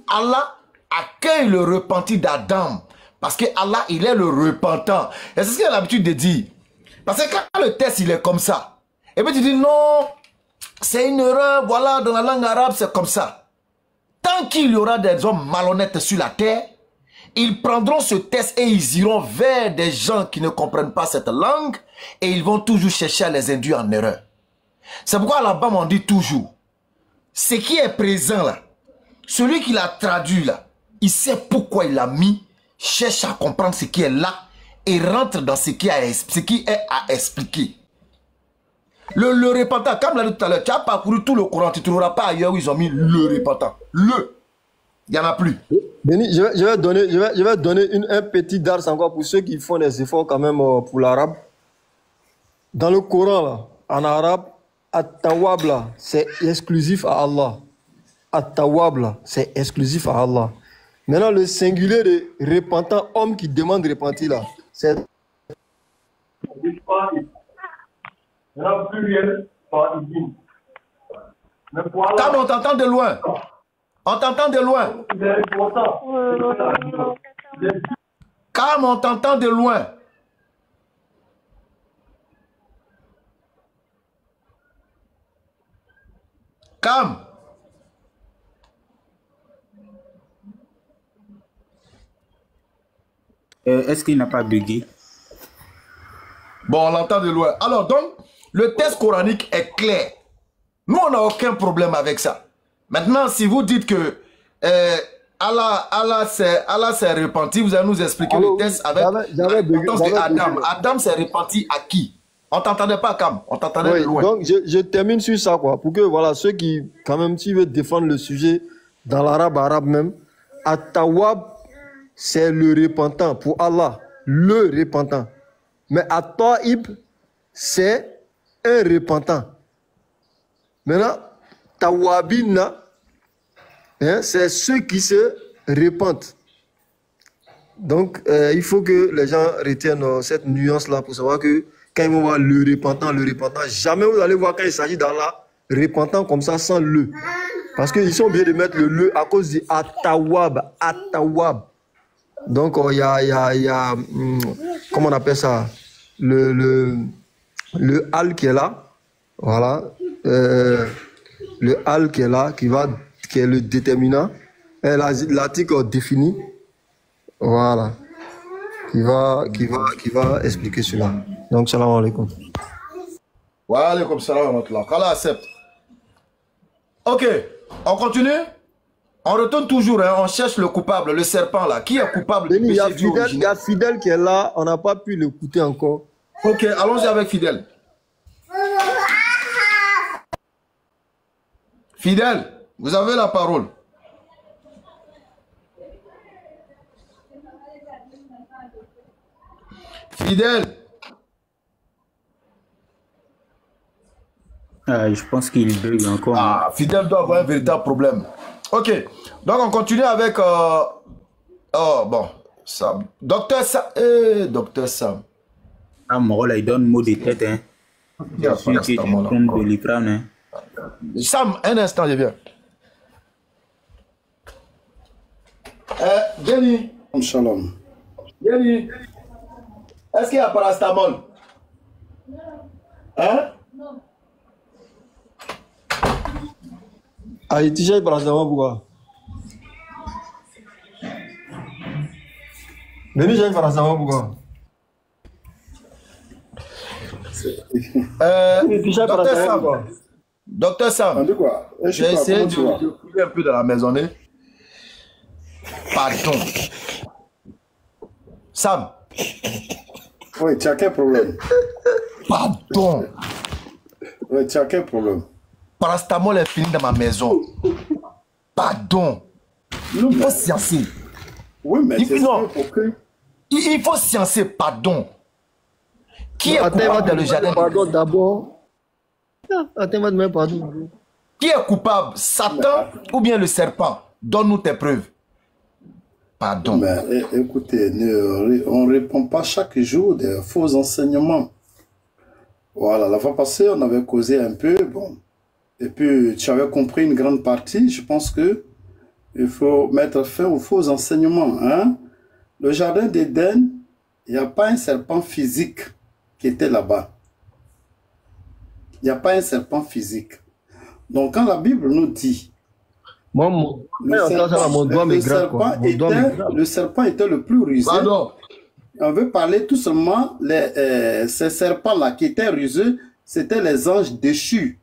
Allah accueille le repenti d'Adam, parce que Allah, il est le repentant. Et c'est ce qu'il a l'habitude de dire. Parce que quand le texte, il est comme ça, et puis tu dis non, c'est une erreur, voilà, dans la langue arabe, c'est comme ça. Tant qu'il y aura des hommes malhonnêtes sur la terre, ils prendront ce texte et ils iront vers des gens qui ne comprennent pas cette langue et ils vont toujours chercher à les induire en erreur. C'est pourquoi là-bas, on dit toujours, ce qui est présent là, celui qui l'a traduit là, il sait pourquoi il l'a mis, cherche à comprendre ce qui est là et rentre dans ce qui est à expliquer. Le repentant, comme l'a dit tout à l'heure, tu as parcouru tout le Coran, tu ne trouveras pas ailleurs où ils ont mis le repentant. Il n'y en a plus. Béni, je vais donner un petit dars encore pour ceux qui font des efforts quand même pour l'arabe. Dans le Coran, là, en arabe, At-Tawwab, là, c'est exclusif à Allah. At-Tawwab, là, c'est exclusif à Allah. Maintenant, le singulier de repentant, homme qui demande de repentir, là, c'est... Quand on t'entend de loin. On t'entend de loin. Quand on t'entend de loin. Cam. Est-ce qu'il n'a pas bugué? Bon, on l'entend de loin. Alors donc, le texte coranique est clair. Nous, on n'a aucun problème avec ça. Maintenant, si vous dites que Allah s'est repenti, vous allez nous expliquer le texte avec la repentance de Adam. Adam s'est repenti à qui? On t'entendait pas, Cam. On t'entendait de loin. Donc, je termine sur ça, quoi. Pour que, voilà, ceux qui, quand même, s'ils veulent défendre le sujet dans l'arabe même, At-Tawwab, c'est le repentant pour Allah. Le repentant. Mais At-Ta'ib, c'est un repentant. Maintenant, Tawabina, hein, c'est ceux qui se repentent. Donc, il faut que les gens retiennent cette nuance-là pour savoir que quand ils vont voir le repentant, jamais vous allez voir quand il s'agit d'Allah, repentant comme ça sans le. Parce qu'ils sont obligés de mettre le à cause du Atawab. Donc, il y a comment on appelle ça? Le al qui est là. Voilà. Le al qui est là, qui est le déterminant. Et l'article défini. Voilà. qui va expliquer cela. Donc, salam alaikum. Wa alaikum salam wa rahmatullah. Qu'Allah accepte. Ok, on continue. On retourne toujours, hein, on cherche le coupable, le serpent là. Qui est coupable du péché originel? Il y a Fidèle qui est là, on n'a pas pu l'écouter encore. Ok, allons-y avec Fidèle. Fidèle, vous avez la parole. Fidèle. Je pense qu'il bug encore. Ah, Fidèle doit avoir un véritable problème. Ok, donc on continue avec... Oh, bon, Sam. Docteur Sam. Docteur Sam. Ah, mon là, il donne mot de tête, hein. Je suis qui est en train de les prendre, hein. Sam, un instant, je viens. Jenny. Shalom. Jenny. Est-ce qu'il y a parastamol? Hein? Non. Ah, il t-shirt parastamol pourquoi? Benny, j'ai parastamol pourquoi? Docteur Sam. Docteur Sam. J'ai essayé de fouiller un peu dans la maisonnée. Pardon. Sam. Oui, tu as quel problème? Pardon. Oui, tu as quel problème? Parastamol est fini dans ma maison. Pardon. Il faut sciencer. Oui, mais il faut sciencer, pardon. Qui est coupable dans le jardin? Pardon d'abord. Attends-moi de pardon. Qui est coupable? Satan ou bien le serpent? Donne-nous tes preuves. Pardon. Mais, écoutez, on ne répond pas chaque jour des faux enseignements. Voilà, la fois passée, on avait causé un peu, bon. Et puis, tu avais compris une grande partie. Je pense que il faut mettre fin aux faux enseignements. Hein? Le jardin d'Éden, il n'y a pas un serpent physique qui était là-bas. Il n'y a pas un serpent physique. Donc, quand la Bible nous dit le serpent était le plus rusé. Pardon. On veut parler tout seulement, ces serpents-là qui étaient rusés, c'était les anges déchus.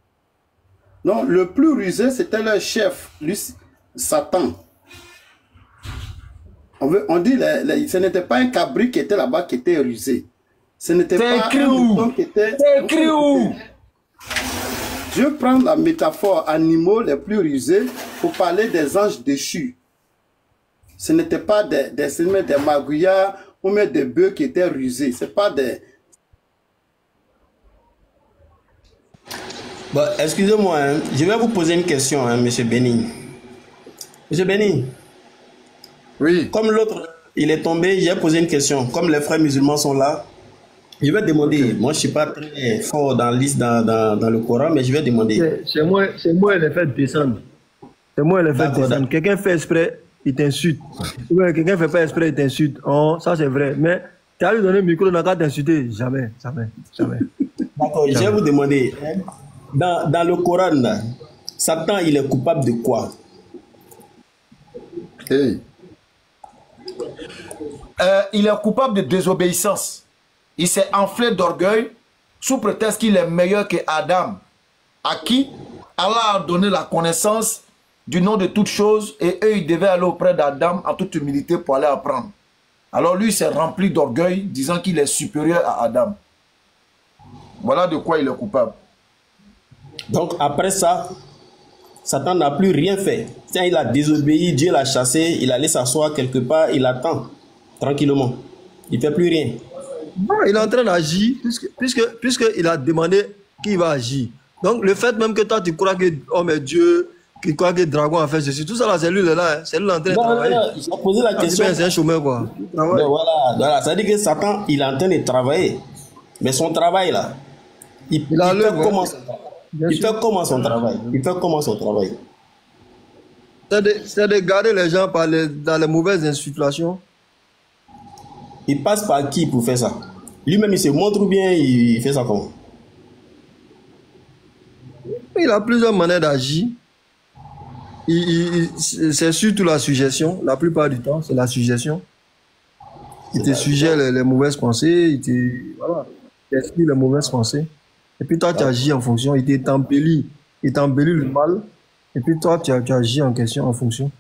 Non, le plus rusé, c'était leur chef, lui, Satan. On dit, ce n'était pas un cabri qui était là-bas qui était rusé. Ce n'était pas un mouton qui était... C'est écrit où? Je prends la métaphore animaux les plus rusés pour parler des anges déchus. Ce n'était pas des magouillards ou même des bœufs qui étaient rusés. Ce n'est pas des... Bon, excusez-moi, hein. Je vais vous poser une question, hein, M. Benny. M. Benny. Oui. Comme l'autre, il est tombé, j'ai posé une question. Comme les frères musulmans sont là, je vais demander. Moi, je ne suis pas très fort dans le Coran, mais je vais demander. C'est moi, il est fait descendre. C'est moi, il est fait descendre. Quelqu'un fait exprès, il t'insulte. Ou bien quelqu'un ne fait pas exprès, il t'insulte. Oh, ça, c'est vrai. Mais tu as lui donné le micro, on n'a qu'à t'insulter. Jamais. D'accord, je vais vous demander. Dans le Coran, là, Satan, il est coupable de quoi? Hey. Il est coupable de désobéissance. Il s'est enflé d'orgueil sous prétexte qu'il est meilleur que Adam, à qui Allah a donné la connaissance du nom de toutes choses, et eux, ils devaient aller auprès d'Adam en toute humilité pour aller apprendre. Alors lui, il s'est rempli d'orgueil, disant qu'il est supérieur à Adam. Voilà de quoi il est coupable. Donc après ça, Satan n'a plus rien fait. Tiens, il a désobéi, Dieu l'a chassé, il allait s'asseoir quelque part, il attend tranquillement. Il ne fait plus rien. Non, il est en train d'agir, puisqu'il a demandé qui va agir. Donc le fait même que toi tu crois que homme est Dieu, tu crois que dragon a fait ceci, tout ça là, c'est lui là, c'est lui en train de travailler. Non, il a posé la question. C'est un chômeur quoi. Voilà, ça veut dire que Satan, il est en train de travailler. Mais son travail là, il fait comment son travail? Il fait comment son travail? C'est de garder les gens dans les mauvaises situations. Il passe par qui pour faire ça? Lui-même, il se montre ou bien il fait ça comment? Il a plusieurs manières d'agir. C'est surtout la suggestion. La plupart du temps, c'est la suggestion. Il te suggère les mauvaises pensées, voilà, il t'explique les mauvaises pensées. Et puis toi, tu agis en fonction, il t'embellit le mal. Et puis toi, tu agis en question, en fonction.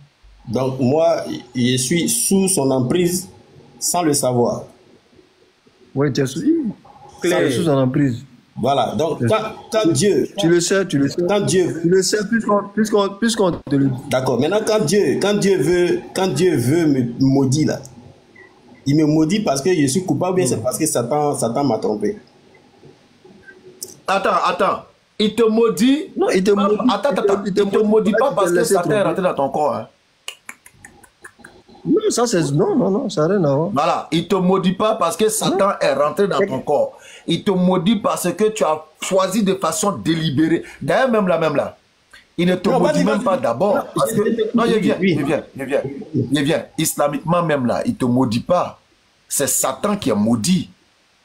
Donc moi, je suis sous son emprise sans le savoir. Oui, tu es sous son emprise. Voilà, donc quand Dieu... Tu le sais. Quand Dieu... Tu le sais puisqu'on te le dit. D'accord, maintenant quand Dieu veut me maudire là, il me maudit parce que je suis coupable, bien c'est parce que Satan m'a trompé. Attends. Il te maudit. Non, il te maudit. Attends. Il te maudit pas parce que Satan est rentré dans ton corps. Hein. Non, ça c'est. Non, ça n'a rien à voir. Voilà, il te maudit pas parce que Satan est rentré dans ton corps. Il te maudit parce que tu as choisi de façon délibérée. D'ailleurs, même là. Il ne te maudit même pas d'abord. Non, je viens. Islamiquement, même là, il ne te maudit pas. C'est Satan qui est maudit.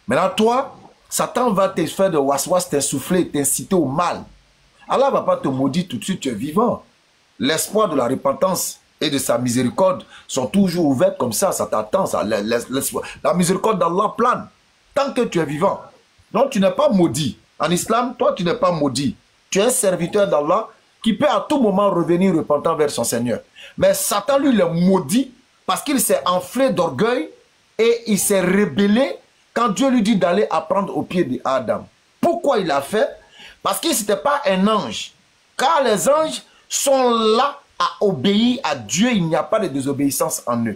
Maintenant, toi, Satan va te faire de waswas, t'insuffler, t'inciter au mal. Allah ne va pas te maudire tout de suite, tu es vivant. L'espoir de la repentance et de sa miséricorde sont toujours ouvertes comme ça t'attend. La miséricorde d'Allah plane tant que tu es vivant. Donc, tu n'es pas maudit. En islam, toi, tu n'es pas maudit. Tu es un serviteur d'Allah qui peut à tout moment revenir repentant vers son Seigneur. Mais Satan, lui, il est maudit parce qu'il s'est enflé d'orgueil et il s'est rébellé quand Dieu lui dit d'aller apprendre au pied d'Adam. Pourquoi il l'a fait? Parce qu'il n'était pas un ange. Car les anges sont là à obéir à Dieu, il n'y a pas de désobéissance en eux.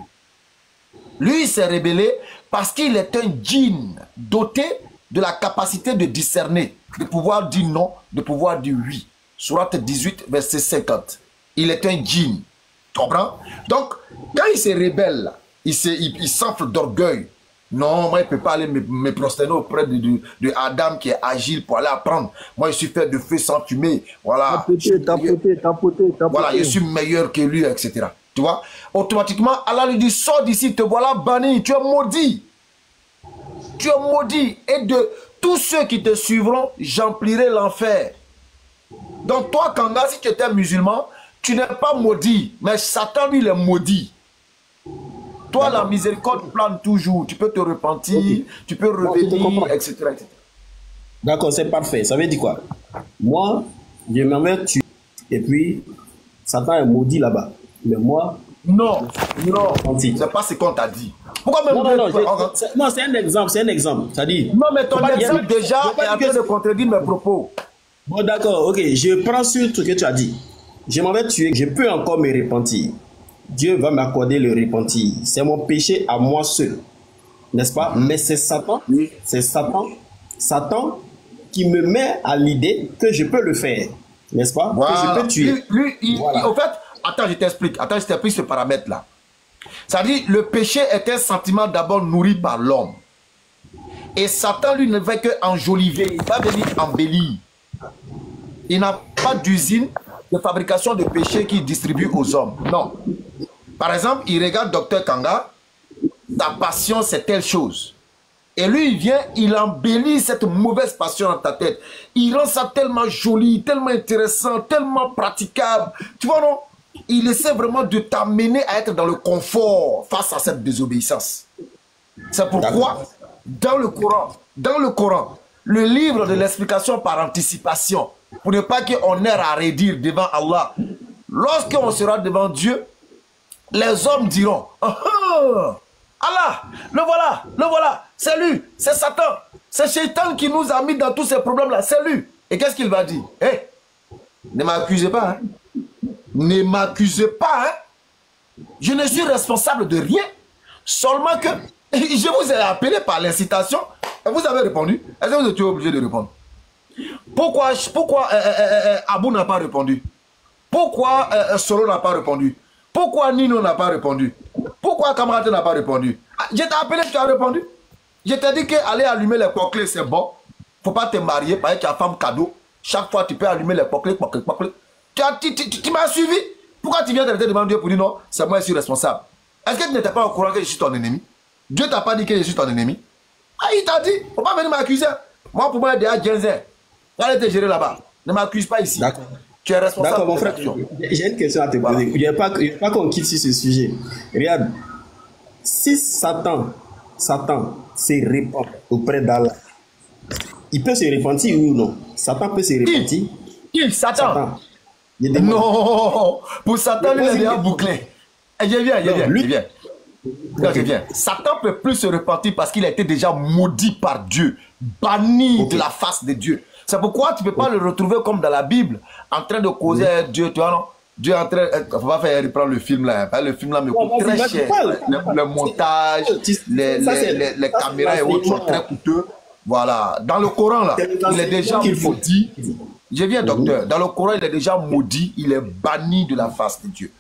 Lui, il s'est rébellé parce qu'il est un djinn doté de la capacité de discerner, de pouvoir dire non, de pouvoir dire oui. Sourate 18, verset 50. Il est un djinn. Tu comprends? Donc, quand il se rébelle, il s'enfle d'orgueil. Non, moi, je ne peux pas aller me prosterner auprès de Adam qui est agile pour aller apprendre. Moi, je suis fait de feu sans fumer. Voilà. Tapoter. Voilà, je suis meilleur que lui, etc. Tu vois? Automatiquement, Allah lui dit, sors d'ici, te voilà banni, tu es maudit. Tu es maudit. Et de tous ceux qui te suivront, j'emplirai l'enfer. Donc toi, Kanga, si tu étais musulman, tu n'es pas maudit. Mais Satan, lui, il est maudit. Toi, la miséricorde plane toujours. Tu peux te repentir, tu peux revenir, etc. D'accord, c'est parfait. Ça veut dire quoi? Moi, je m'avais tué. Et puis, Satan est maudit là-bas. Mais moi... Non, c'est pas ce qu'on t'a dit. Pourquoi même... Non, c'est un exemple, Ça dit... Non, mais ton exemple déjà est en train de contredire mes propos. Bon, d'accord, ok. Je prends sur ce que tu as dit. Je m'avais tué, je peux encore me repentir. Dieu va m'accorder le repentir. C'est mon péché à moi seul. N'est-ce pas? Mais c'est Satan. C'est Satan qui me met à l'idée que je peux le faire. N'est-ce pas? Voilà. Que je peux tuer. Voilà. Au fait, attends, je t'explique ce paramètre-là. Ça dit, le péché est un sentiment d'abord nourri par l'homme. Et Satan, lui, ne fait que enjoliver. Il va venir embellir. Il n'a pas d'usine de fabrication de péché qu'il distribue aux hommes. Non. Par exemple, il regarde Dr Kanga, ta passion c'est telle chose. Et lui, il vient, il embellit cette mauvaise passion dans ta tête. Il rend ça tellement joli, tellement intéressant, tellement praticable. Tu vois, non? Il essaie vraiment de t'amener à être dans le confort face à cette désobéissance. C'est pourquoi, dans le Coran, le livre de l'explication par anticipation, pour ne pas qu'on ait à redire devant Allah, lorsqu'on sera devant Dieu, les hommes diront, Allah, le voilà, c'est lui, c'est Satan, c'est Shaitan qui nous a mis dans tous ces problèmes-là, c'est lui. Et qu'est-ce qu'il va dire? Ne m'accusez pas, hein. Ne m'accusez pas, hein. Je ne suis responsable de rien, seulement que je vous ai appelé par l'incitation, et vous avez répondu. Est-ce que vous étiez obligé de répondre? Pourquoi Abou n'a pas répondu? Pourquoi Solo n'a pas répondu? Pourquoi Nino n'a pas répondu? Pourquoi Camarade n'a pas répondu? Je t'ai appelé, tu as répondu. Je t'ai dit qu'aller allumer les poclés, c'est bon. Faut pas te marier parce que tu as femme cadeau. Chaque fois, tu peux allumer les poclés. Tu m'as suivi. Pourquoi tu viens de devant Dieu pour dire non, c'est moi qui suis responsable? Est-ce que tu n'étais pas au courant que je suis ton ennemi? Dieu t'a pas dit que je suis ton ennemi? Il t'a dit, faut pas venir m'accuser. Moi, pour moi, il y a Genzer. Allez te gérer là-bas. Ne m'accuse pas ici. D'accord. Tu es responsable. D'accord, mon frère. J'ai une question à te poser. Il n'y a pas qu'on quitte sur ce sujet. Regarde, si Satan Satan se répand auprès d'Allah, il peut se repentir ou non? Satan peut se repentir? Qui? Satan. Non, pour Satan, il est déjà bouclé. Je viens. Satan ne peut plus se repentir parce qu'il a été déjà maudit par Dieu, banni de la face de Dieu. C'est pourquoi tu ne peux pas le retrouver comme dans la Bible, en train de causer Dieu, tu vois, non? Dieu est en train... Il ne faut pas faire reprendre le film là. Le film là me coûte très cher. Le montage, les caméras et autres sont très coûteux. Voilà. Dans le Coran là, il est déjà maudit. Je viens, docteur. Dans le Coran, il est déjà maudit. Il est banni de la face de Dieu.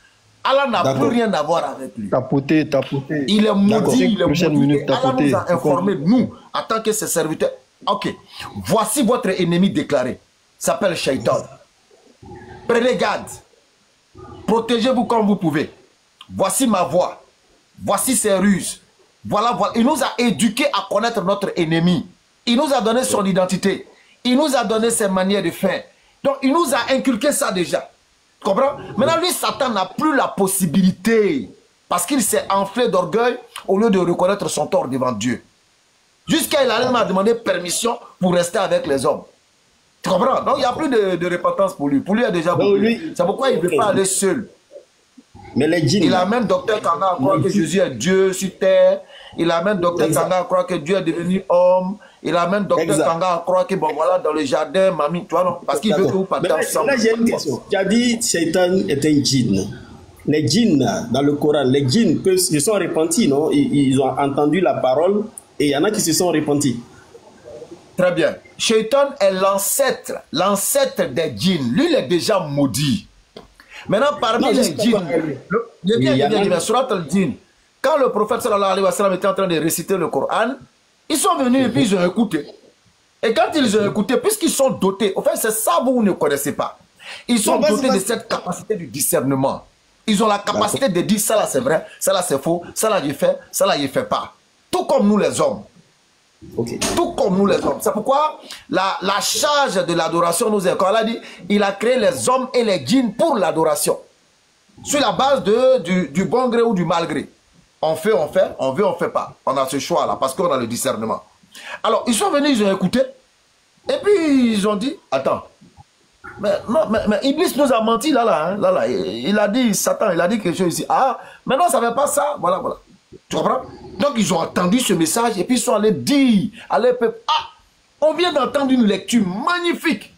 Allah n'a plus rien à voir avec lui. Tapoté. Il est maudit. Il est maudit. Allah nous a informé, nous, en tant que ses serviteurs. Ok. Voici votre ennemi déclaré. Il s'appelle Shaitan. Prenez garde. Protégez-vous comme vous pouvez. Voici ma voix. Voici ses ruses. Voilà. Il nous a éduqués à connaître notre ennemi. Il nous a donné son identité. Il nous a donné ses manières de faire. Donc, il nous a inculqué ça déjà. Tu comprends? Maintenant, lui, Satan n'a plus la possibilité. Parce qu'il s'est enflé d'orgueil au lieu de reconnaître son tort devant Dieu. Jusqu'à il allait m'a demandé permission pour rester avec les hommes. Tu comprends? Donc, il n'y a plus de repentance pour lui. Pour lui, il a déjà beaucoup. C'est pourquoi il ne veut pas aller seul. Mais les djinns... Il amène Docteur Kanga à croire que Jésus est Dieu sur terre. Il amène Docteur Kanga à croire que Dieu est devenu homme. Il amène Docteur Kanga à croire que, bon, voilà, dans le jardin, mamie, tu vois, non? Parce qu'il veut que vous partez ensemble. Là, j'ai une question. Tu as dit Satan est un djinn. Les djinns, dans le Coran, les djinns se sont repentis, non? Ils ont entendu la parole et il y en a qui se sont repentis. Très bien. Shaitan est l'ancêtre des djinns. Lui, il est déjà maudit. Maintenant, parmi les djinns, quand le prophète sallallahu alayhi wa sallam était en train de réciter le Coran, ils sont venus et puis ils ont écouté. Et quand ils ont écouté, puisqu'ils sont dotés, en fait, c'est ça que vous ne connaissez pas. Ils sont dotés de cette capacité du discernement. Ils ont la capacité de dire ça là c'est vrai, ça là c'est faux, ça là je fais, ça là je fais pas. Tout comme nous les hommes. Tout comme nous les hommes. C'est pourquoi la charge de l'adoration nous est, quand elle a dit, il a créé les hommes et les djinns pour l'adoration. Sur la base du bon gré ou du mal gré. On fait, on fait, on veut, on fait pas. On a ce choix là parce qu'on a le discernement. Alors ils sont venus, ils ont écouté. Et puis ils ont dit, attends. Mais Iblis nous a menti là. Il a dit, Satan, il a dit quelque chose ici. Ah, mais non, ça ne fait pas ça. Voilà. Tu comprends? Donc ils ont entendu ce message et puis ils sont allés dire à leur peuple, ah, on vient d'entendre une lecture magnifique.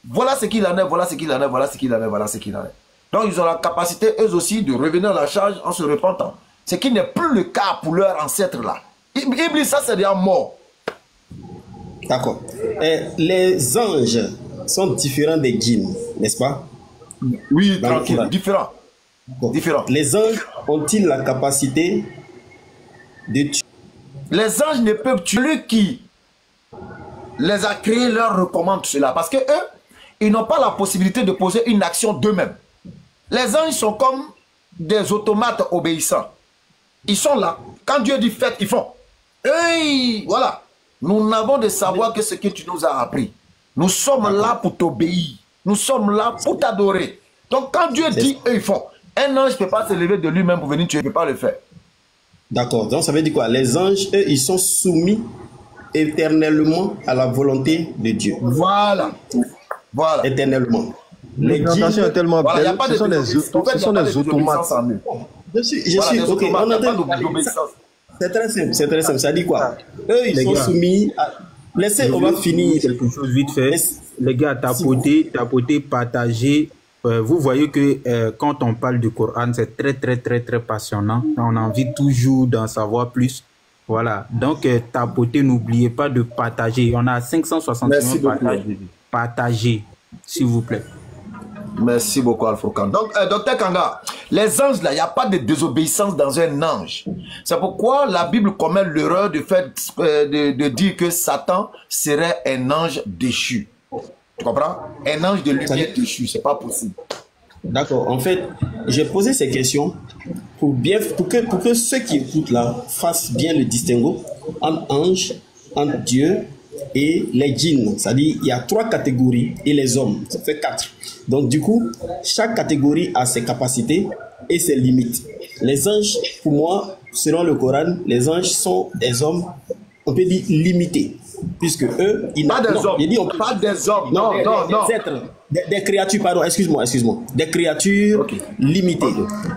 Voilà ce qu'il en est, voilà ce qu'il en est, voilà ce qu'il en est, voilà ce qu'il en est. Donc ils ont la capacité eux aussi de revenir à la charge en se repentant. Ce qui n'est plus le cas pour leurs ancêtres là. Iblis, ça c'est déjà mort. D'accord. Les anges sont différents des djinns, n'est-ce pas? Oui, tranquille, différents. Les anges ont-ils la capacité de tuer? Les anges ne peuvent tuer. Celui qui les a créés leur recommande cela. Parce que eux, ils n'ont pas la possibilité de poser une action d'eux-mêmes. Les anges sont comme des automates obéissants. Ils sont là. Quand Dieu dit faites, ils font. Et voilà. Nous n'avons de savoir que ce que tu nous as appris. Nous sommes là pour t'obéir. Nous sommes là pour t'adorer. Donc quand Dieu dit, eux ils font. Un ange ne peut pas se lever de lui-même pour venir tuer. Il ne peut pas le faire. D'accord. Donc ça veut dire quoi? Les anges, eux, ils sont soumis éternellement à la volonté de Dieu. Voilà. Éternellement. Les djinns sont tellement belles. Ce sont des automates. Je suis. Ok. C'est très simple. Ça dit quoi? Eux, ils sont soumis à... Laissez, on va finir. Quelque chose vite fait. Les gars, tapoter, partager. Vous voyez que quand on parle du Coran, c'est très passionnant. On a envie toujours d'en savoir plus. Voilà. Donc, tapoter, n'oubliez pas de partager. On a 561 partages. Partagez, s'il vous plaît. Merci beaucoup, Alfoukan. Donc, docteur Kanga, les anges, là, il n'y a pas de désobéissance dans un ange. C'est pourquoi la Bible commet l'erreur de dire que Satan serait un ange déchu. Tu comprends? Un ange de lumière déchu, c'est pas possible. D'accord. En fait, j'ai posé ces questions pour que ceux qui écoutent là fassent bien le distinguo entre ange, entre Dieu et les djinns. C'est-à-dire, il y a 3 catégories et les hommes. Ça fait 4. Donc, du coup, chaque catégorie a ses capacités et ses limites. Les anges, pour moi, selon le Coran, les anges sont des hommes, on peut dire limités. Puisque eux, ils pas des non, hommes. Dit, pas des hommes. Non, des êtres, des créatures, pardon, excuse-moi. Des créatures limitées.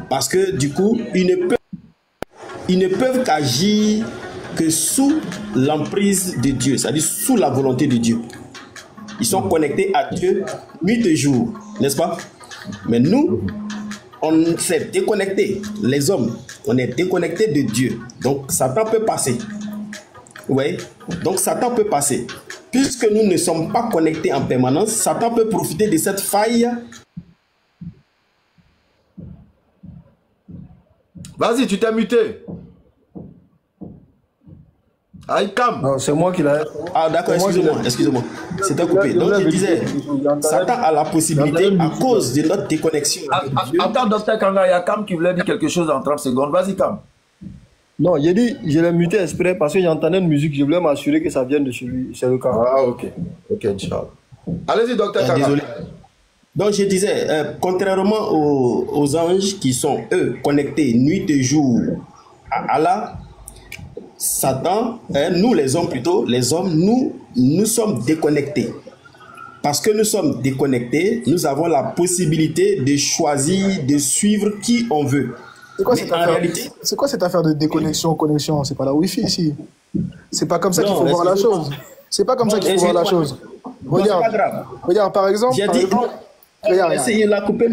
Parce que du coup, ils ne peuvent qu'agir que sous l'emprise de Dieu, c'est-à-dire sous la volonté de Dieu. Ils sont connectés à Dieu nuit et jour, n'est-ce pas? Mais nous, on s'est déconnectés, les hommes, on est déconnectés de Dieu. Donc Satan peut passer. Oui, donc Satan peut passer. Puisque nous ne sommes pas connectés en permanence, Satan peut profiter de cette faille. Vas-y, tu t'es muté. Aïkam. Non, c'est moi qui l'ai. Ah d'accord, excusez-moi. C'était coupé. Donc je disais, Satan a la possibilité, à cause de notre déconnexion. Attends, docteur Kanga, il y a Kam qui voulait dire quelque chose en 30 secondes. Vas-y, Kam. Non, j'ai dit, je l'ai muté exprès parce que j'entendais une musique, je voulais m'assurer que ça vienne de chez lui. C'est le cas. Ah, ok. Ok, Inch'Allah. Allez-y, docteur Kanga. Désolé. Donc je disais, contrairement aux anges qui sont, eux, connectés nuit et jour à Allah, Satan, nous les hommes plutôt, nous sommes déconnectés. Parce que nous sommes déconnectés, nous avons la possibilité de choisir, de suivre qui on veut. C'est quoi cette affaire de déconnexion, connexion? C'est pas la Wi-Fi ici. C'est pas comme ça qu'il faut voir la chose. C'est pas comme ça qu'il faut voir la chose. Regarde, par exemple. Regarde. Il a coupé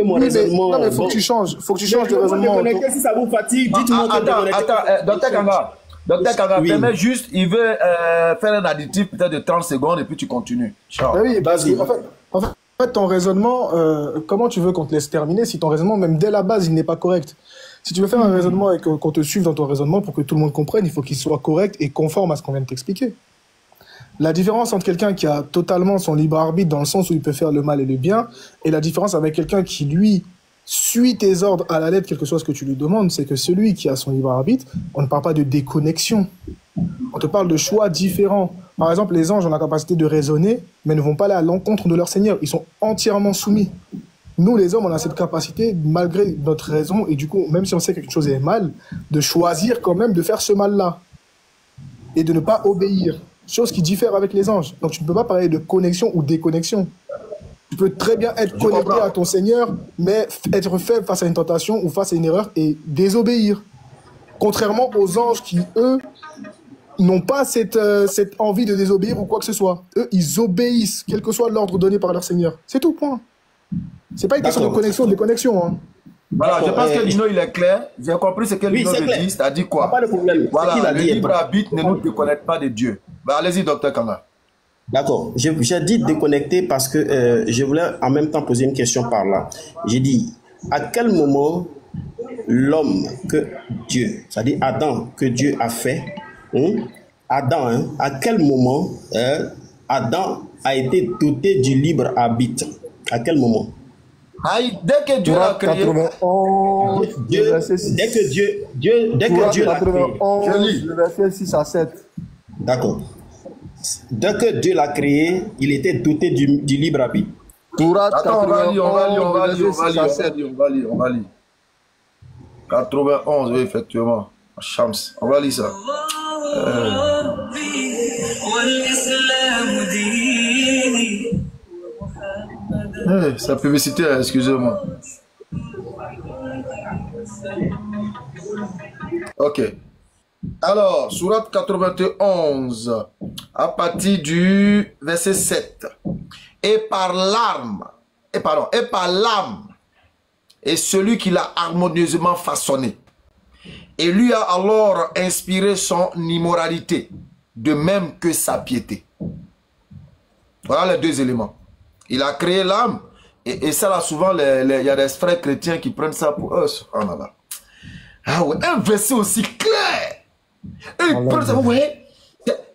mon raisonnement. Non, mais faut que tu changes. Faut que tu changes de raisonnement. Si ça vous fatigue, dites-moi que Attends, docteur Kanga, permets juste, il veut faire un additif peut-être de 30 secondes et puis tu continues. Oui, en fait, ton raisonnement, comment tu veux qu'on te laisse terminer si ton raisonnement, même dès la base, il n'est pas correct? Si tu veux faire un raisonnement et qu'on te suive dans ton raisonnement pour que tout le monde comprenne, il faut qu'il soit correct et conforme à ce qu'on vient de t'expliquer. La différence entre quelqu'un qui a totalement son libre arbitre dans le sens où il peut faire le mal et le bien, et la différence avec quelqu'un qui, lui, suit tes ordres à la lettre, quel que soit ce que tu lui demandes, c'est que celui qui a son libre arbitre, on ne parle pas de déconnexion. On te parle de choix différents. Par exemple, les anges ont la capacité de raisonner, mais ne vont pas aller à l'encontre de leur Seigneur. Ils sont entièrement soumis. Nous, les hommes, on a cette capacité, malgré notre raison, et du coup, même si on sait que quelque chose est mal, de choisir quand même de faire ce mal-là. Et de ne pas obéir. Chose qui diffère avec les anges. Donc, tu ne peux pas parler de connexion ou déconnexion. Tu peux très bien être connecté à ton Seigneur, mais être faible face à une tentation ou face à une erreur et désobéir. Contrairement aux anges qui, eux, n'ont pas cette envie de désobéir ou quoi que ce soit. Eux, ils obéissent, quel que soit l'ordre donné par leur Seigneur. C'est tout, point. C'est pas une question de connexion ou de déconnexion. Hein. Voilà, je pense que Lino, il est clair. J'ai compris ce que Lino veut dire, c'est-à-dire quoi? Pas de problème. Voilà, le libre arbitre ne nous déconnecte pas de Dieu. Bah, allez-y, docteur Kanga. D'accord. J'ai dit déconnecté parce que je voulais en même temps poser une question par là. J'ai dit, à quel moment l'homme que Dieu, c'est-à-dire Adam, que Dieu a fait, Adam, à quel moment Adam a été doté du libre arbitre? À quel moment? Dès que Dieu l'a créé, dès que Dieu l'a créé, le verset 6 à 7. D'accord. Dès que Dieu l'a créé, il était doté du libre arbitre. Attends, on va lire. 91, oui, effectivement. Shams, on va lire ça. C'est la publicité, excusez-moi. Ok. Alors, sourate 91, à partir du verset 7. Et par l'âme, et celui qui l'a harmonieusement façonné. Et lui a alors inspiré son immoralité, de même que sa piété. Voilà les deux éléments. Il a créé l'âme, et ça là, souvent, il y a des frères chrétiens qui prennent ça pour eux. Oh là là. Ah ouais, un verset aussi clair. Et vous voyez,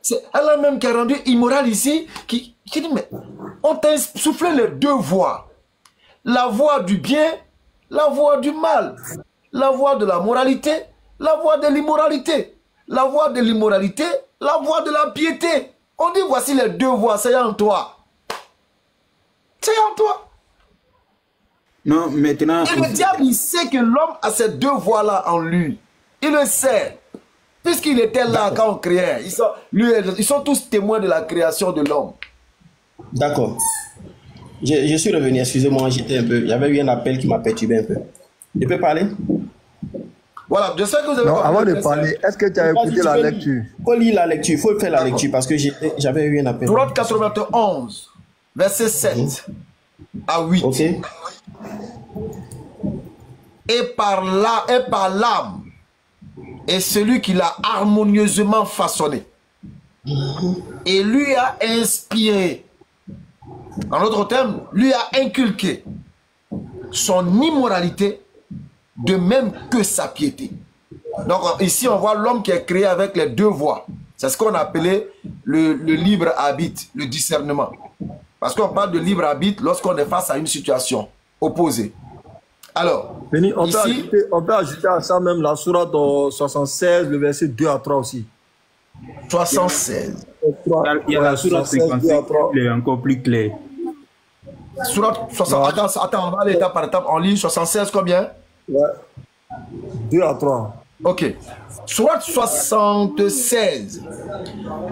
c'est Allah même qui a rendu immoral ici, qui dit, mais on t'a soufflé les deux voies. La voie du bien, la voie du mal. La voie de la moralité, la voie de l'immoralité. La voie de l'immoralité, la voie de la piété. On dit, voici les deux voies, c'est en toi. C'est en toi. Non, maintenant... Et le diable, il sait que l'homme a ces deux voies-là en lui. Il le sait. Puisqu'il était là quand on créait. Ils sont tous témoins de la création de l'homme. D'accord. Je suis revenu, excusez-moi, j'avais eu un appel qui m'a perturbé un peu. Je peux parler? Voilà, je sais que vous avez... Non, avant de parler, est-ce que tu as écouté la lecture? Il faut lire la lecture, il faut faire la lecture parce que j'avais eu un appel. Sourate 91, verset 7 à 8. Ok. Et par l'âme, et celui qui l'a harmonieusement façonné, et lui a inspiré, en d'autres termes, lui a inculqué son immoralité, de même que sa piété. Donc ici on voit l'homme qui est créé avec les deux voies. C'est ce qu'on appelait le libre arbitre, le discernement. Parce qu'on parle de libre arbitre lorsqu'on est face à une situation opposée. Alors, ici, on peut ajouter à ça même la sourate 76, le verset 2 à 3 aussi. 76. Il y a la sourate 55 qui est encore plus clair. Sourate 76. Attends, on va aller étape par étape. On lit 76 combien? Ouais. 2 à 3. Ok. Sourate 76.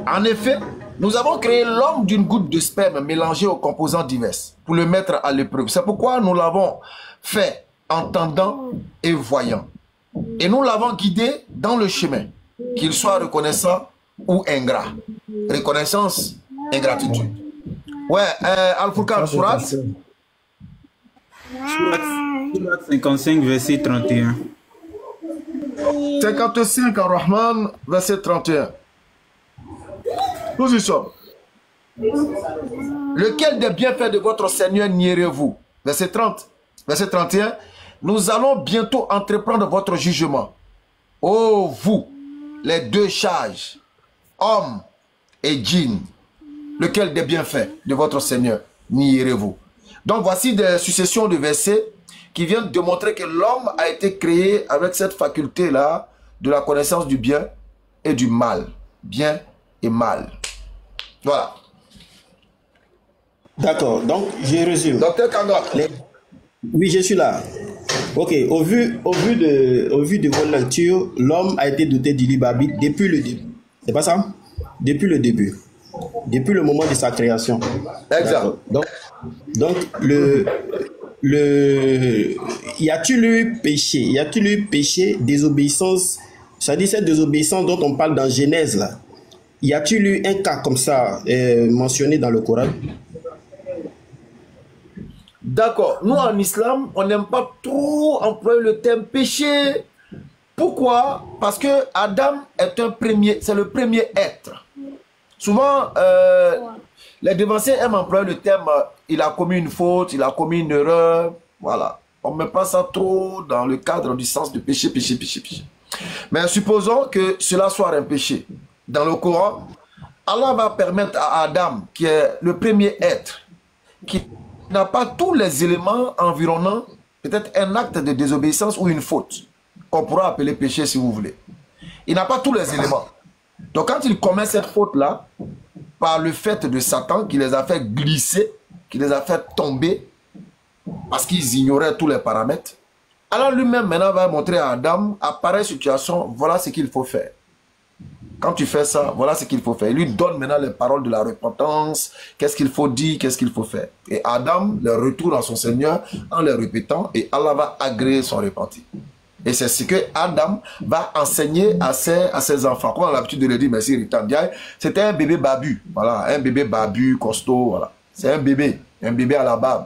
En effet, nous avons créé l'homme d'une goutte de sperme mélangée aux composants divers pour le mettre à l'épreuve. C'est pourquoi nous l'avons fait entendant et voyant. Et nous l'avons guidé dans le chemin, qu'il soit reconnaissant ou ingrat. Reconnaissance, ingratitude. Ouais, Al-Furqan, sourate 55, verset 31. 55, Ar-Rahman, verset 31. Nous y sommes. Lequel des bienfaits de votre Seigneur nierez-vous? Verset 30. Verset 31. Nous allons bientôt entreprendre votre jugement. Ô vous, les deux charges, hommes et djinns, lequel des bienfaits de votre Seigneur nierez-vous? Donc voici des successions de versets qui viennent démontrer que l'homme a été créé avec cette faculté-là de la connaissance du bien et du mal. Bien et mal. Voilà. D'accord, donc je résume. Docteur Kangok. Oui, je suis là. Ok, au vu de votre lecture, l'homme a été doté du libre arbitre depuis le début. C'est pas ça? Depuis le début. Depuis le moment de sa création. Exact. Donc y a-t-il eu péché? Y a-t-il eu péché, désobéissance? C'est-à-dire cette désobéissance dont on parle dans Genèse là. Y a-t-il eu un cas comme ça mentionné dans le Coran? D'accord. Nous, en islam, on n'aime pas trop employer le terme péché. Pourquoi? Parce que Adam est c'est le premier être. Souvent, les dévanciers aiment employer le terme il a commis une faute, il a commis une erreur. Voilà. On ne met pas ça trop dans le cadre du sens de péché, péché, péché, péché. Mais supposons que cela soit un péché. Dans le Coran, Allah va permettre à Adam, qui est le premier être, qui n'a pas tous les éléments environnants, peut-être un acte de désobéissance ou une faute, qu'on pourra appeler péché si vous voulez. Il n'a pas tous les éléments. Donc quand il commet cette faute-là, par le fait de Satan qui les a fait glisser, qui les a fait tomber, parce qu'ils ignoraient tous les paramètres, alors lui-même maintenant va montrer à Adam, à pareille situation, voilà ce qu'il faut faire. Quand tu fais ça, voilà ce qu'il faut faire. Il lui donne maintenant les paroles de la repentance, qu'est-ce qu'il faut dire, qu'est-ce qu'il faut faire. Et Adam le retourne à son Seigneur en le répétant et Allah va agréer son repentir. Et c'est ce que Adam va enseigner à ses enfants. Comme on a l'habitude de le dire, merci Ritan Diaye, c'était un bébé babu. Voilà, un bébé babu, costaud, voilà. C'est un bébé à la barbe,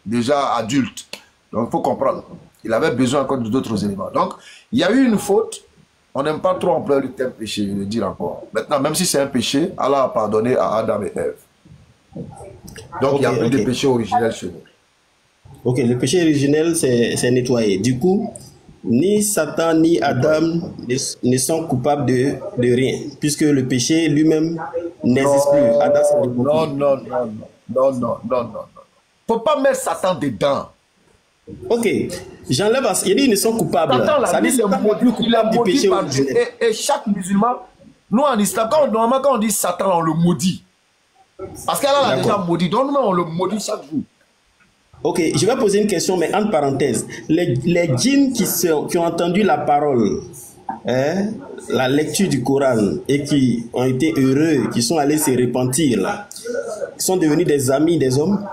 déjà adulte. Donc il faut comprendre. Il avait besoin encore d'autres éléments. Donc, il y a eu une faute. On n'aime pas trop employer le terme péché, je le dire encore. Maintenant, même si c'est un péché, Allah a pardonné à Adam et Ève. Donc, il n'y a plus de péché originel chez nous. Ok, le péché originel, c'est nettoyé. Du coup, ni Satan ni Adam ne sont coupables de rien, puisque le péché lui-même n'existe plus. Non. Faut pas mettre Satan dedans. Ok, j'enlève. Il dit ils ne sont coupables. Satan, ça dit c'est plus coupable du péché originel. Et chaque musulman, nous en islam, normalement quand on dit Satan, on le maudit. Parce qu'Allah l'a déjà maudit. Donc nous, on le maudit chaque jour. Ok, je vais poser une question, mais entre parenthèses. Les djinns qui ont entendu la parole, la lecture du Coran et qui ont été heureux, qui sont allés se repentir, là, sont devenus des amis des hommes?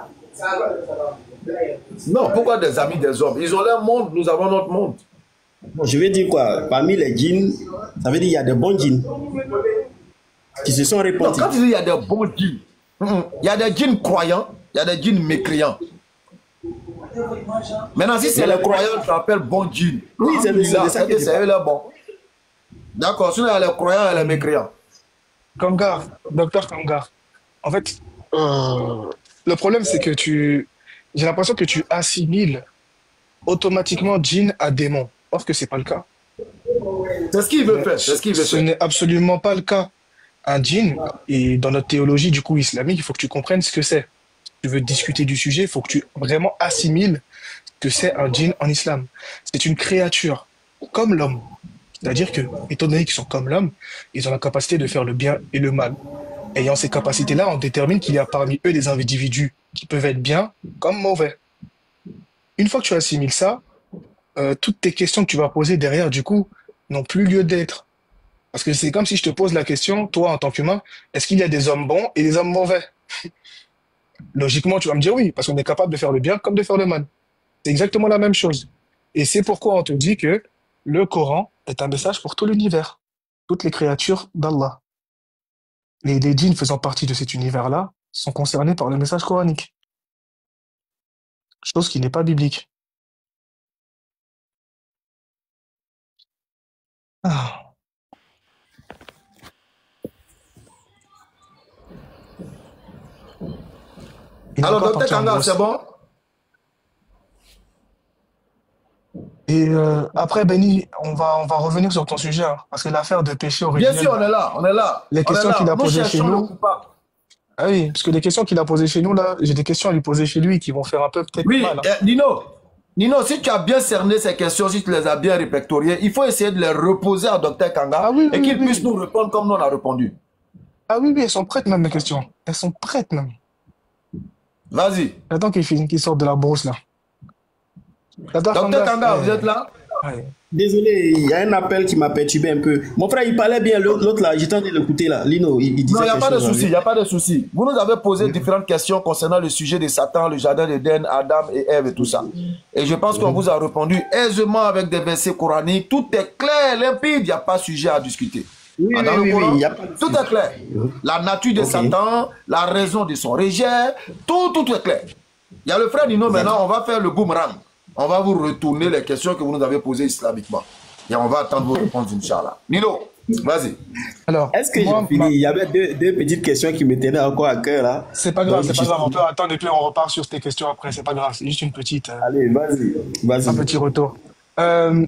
Non, pourquoi des amis des hommes? Ils ont leur monde, nous avons notre monde. Je veux dire quoi? Parmi les djinns, ça veut dire qu'il y a des bons djinns qui se sont repentis. Non, quand tu dis il y a des bons djinns, il y a des djinns croyants, il y a des djinns mécréants. Maintenant, si c'est les croyants, tu appelles bon djinn. Oui, c'est ça que c'est eux les bons. D'accord, sinon il y a les croyants et les mécréants. Kangar, docteur Kangar. En fait, le problème, c'est que j'ai l'impression que tu assimiles automatiquement djinn à démon. Or que c'est pas le cas. C'est ce qu'il veut faire. Ce n'est absolument pas le cas. Un djinn, et dans notre théologie du coup islamique, il faut que tu comprennes ce que c'est. Si tu veux discuter du sujet, il faut que tu vraiment assimiles que c'est un djinn en islam. C'est une créature comme l'homme. C'est-à-dire que, étant donné qu'ils sont comme l'homme, ils ont la capacité de faire le bien et le mal. Ayant ces capacités-là, on détermine qu'il y a parmi eux des individus qui peuvent être bien comme mauvais. Une fois que tu assimiles ça, toutes tes questions que tu vas poser derrière, du coup, n'ont plus lieu d'être. Parce que c'est comme si je te pose la question, toi, en tant qu'humain, est-ce qu'il y a des hommes bons et des hommes mauvais? Logiquement, tu vas me dire oui, parce qu'on est capable de faire le bien comme de faire le mal. C'est exactement la même chose. Et c'est pourquoi on te dit que le Coran est un message pour tout l'univers, toutes les créatures d'Allah. Et les djinns faisant partie de cet univers-là sont concernés par le message coranique. Chose qui n'est pas biblique. Ah. Alors, docteur Kangar, c'est bon? Et après, Benny, on va revenir sur ton sujet, hein, parce que l'affaire de péché originel... Bien sûr, on est là. Les questions qu'il a posées chez nous... Ah oui, parce que les questions qu'il a posées chez nous, là, j'ai des questions à lui poser chez lui qui vont faire un peu peut-être mal. Oui, Nino, si tu as bien cerné ces questions, si tu les as bien répertoriées, il faut essayer de les reposer à docteur Kangar et qu'il puisse nous répondre comme nous on a répondu. Ah oui, elles sont prêtes même, les questions. Elles sont prêtes même. Vas-y. J'attends qu'il sorte de la brousse, là. Docteur Kangar, vous êtes là? Ouais. Désolé, il y a un appel qui m'a perturbé un peu. Mon frère, il parlait bien, l'autre là, j'étais en train de l'écouter là. Lino, il disait. Non, il n'y a pas de souci, il n'y a pas de souci. Vous nous avez posé différentes questions concernant le sujet de Satan, le jardin d'Éden, Adam et Ève et tout ça. Et je pense qu'on vous a répondu aisément avec des versets coraniques. Tout est clair, limpide, il n'y a pas de sujet à discuter. Oui, tout est clair. La nature de Satan, la raison de son rejet, tout est clair. Il y a le frère Nino maintenant, on va faire le boomerang. On va vous retourner les questions que vous nous avez posées islamiquement. Et on va attendre vos réponses, Inch'Allah. Nino, vas-y. Alors, est-ce que j'ai fini? Il y avait deux petites questions qui me tenaient encore à cœur là. C'est pas grave, c'est pas grave. On peut attendre et puis on repart sur tes questions après. C'est pas grave, c'est juste une petite. Allez, vas-y. Un petit retour.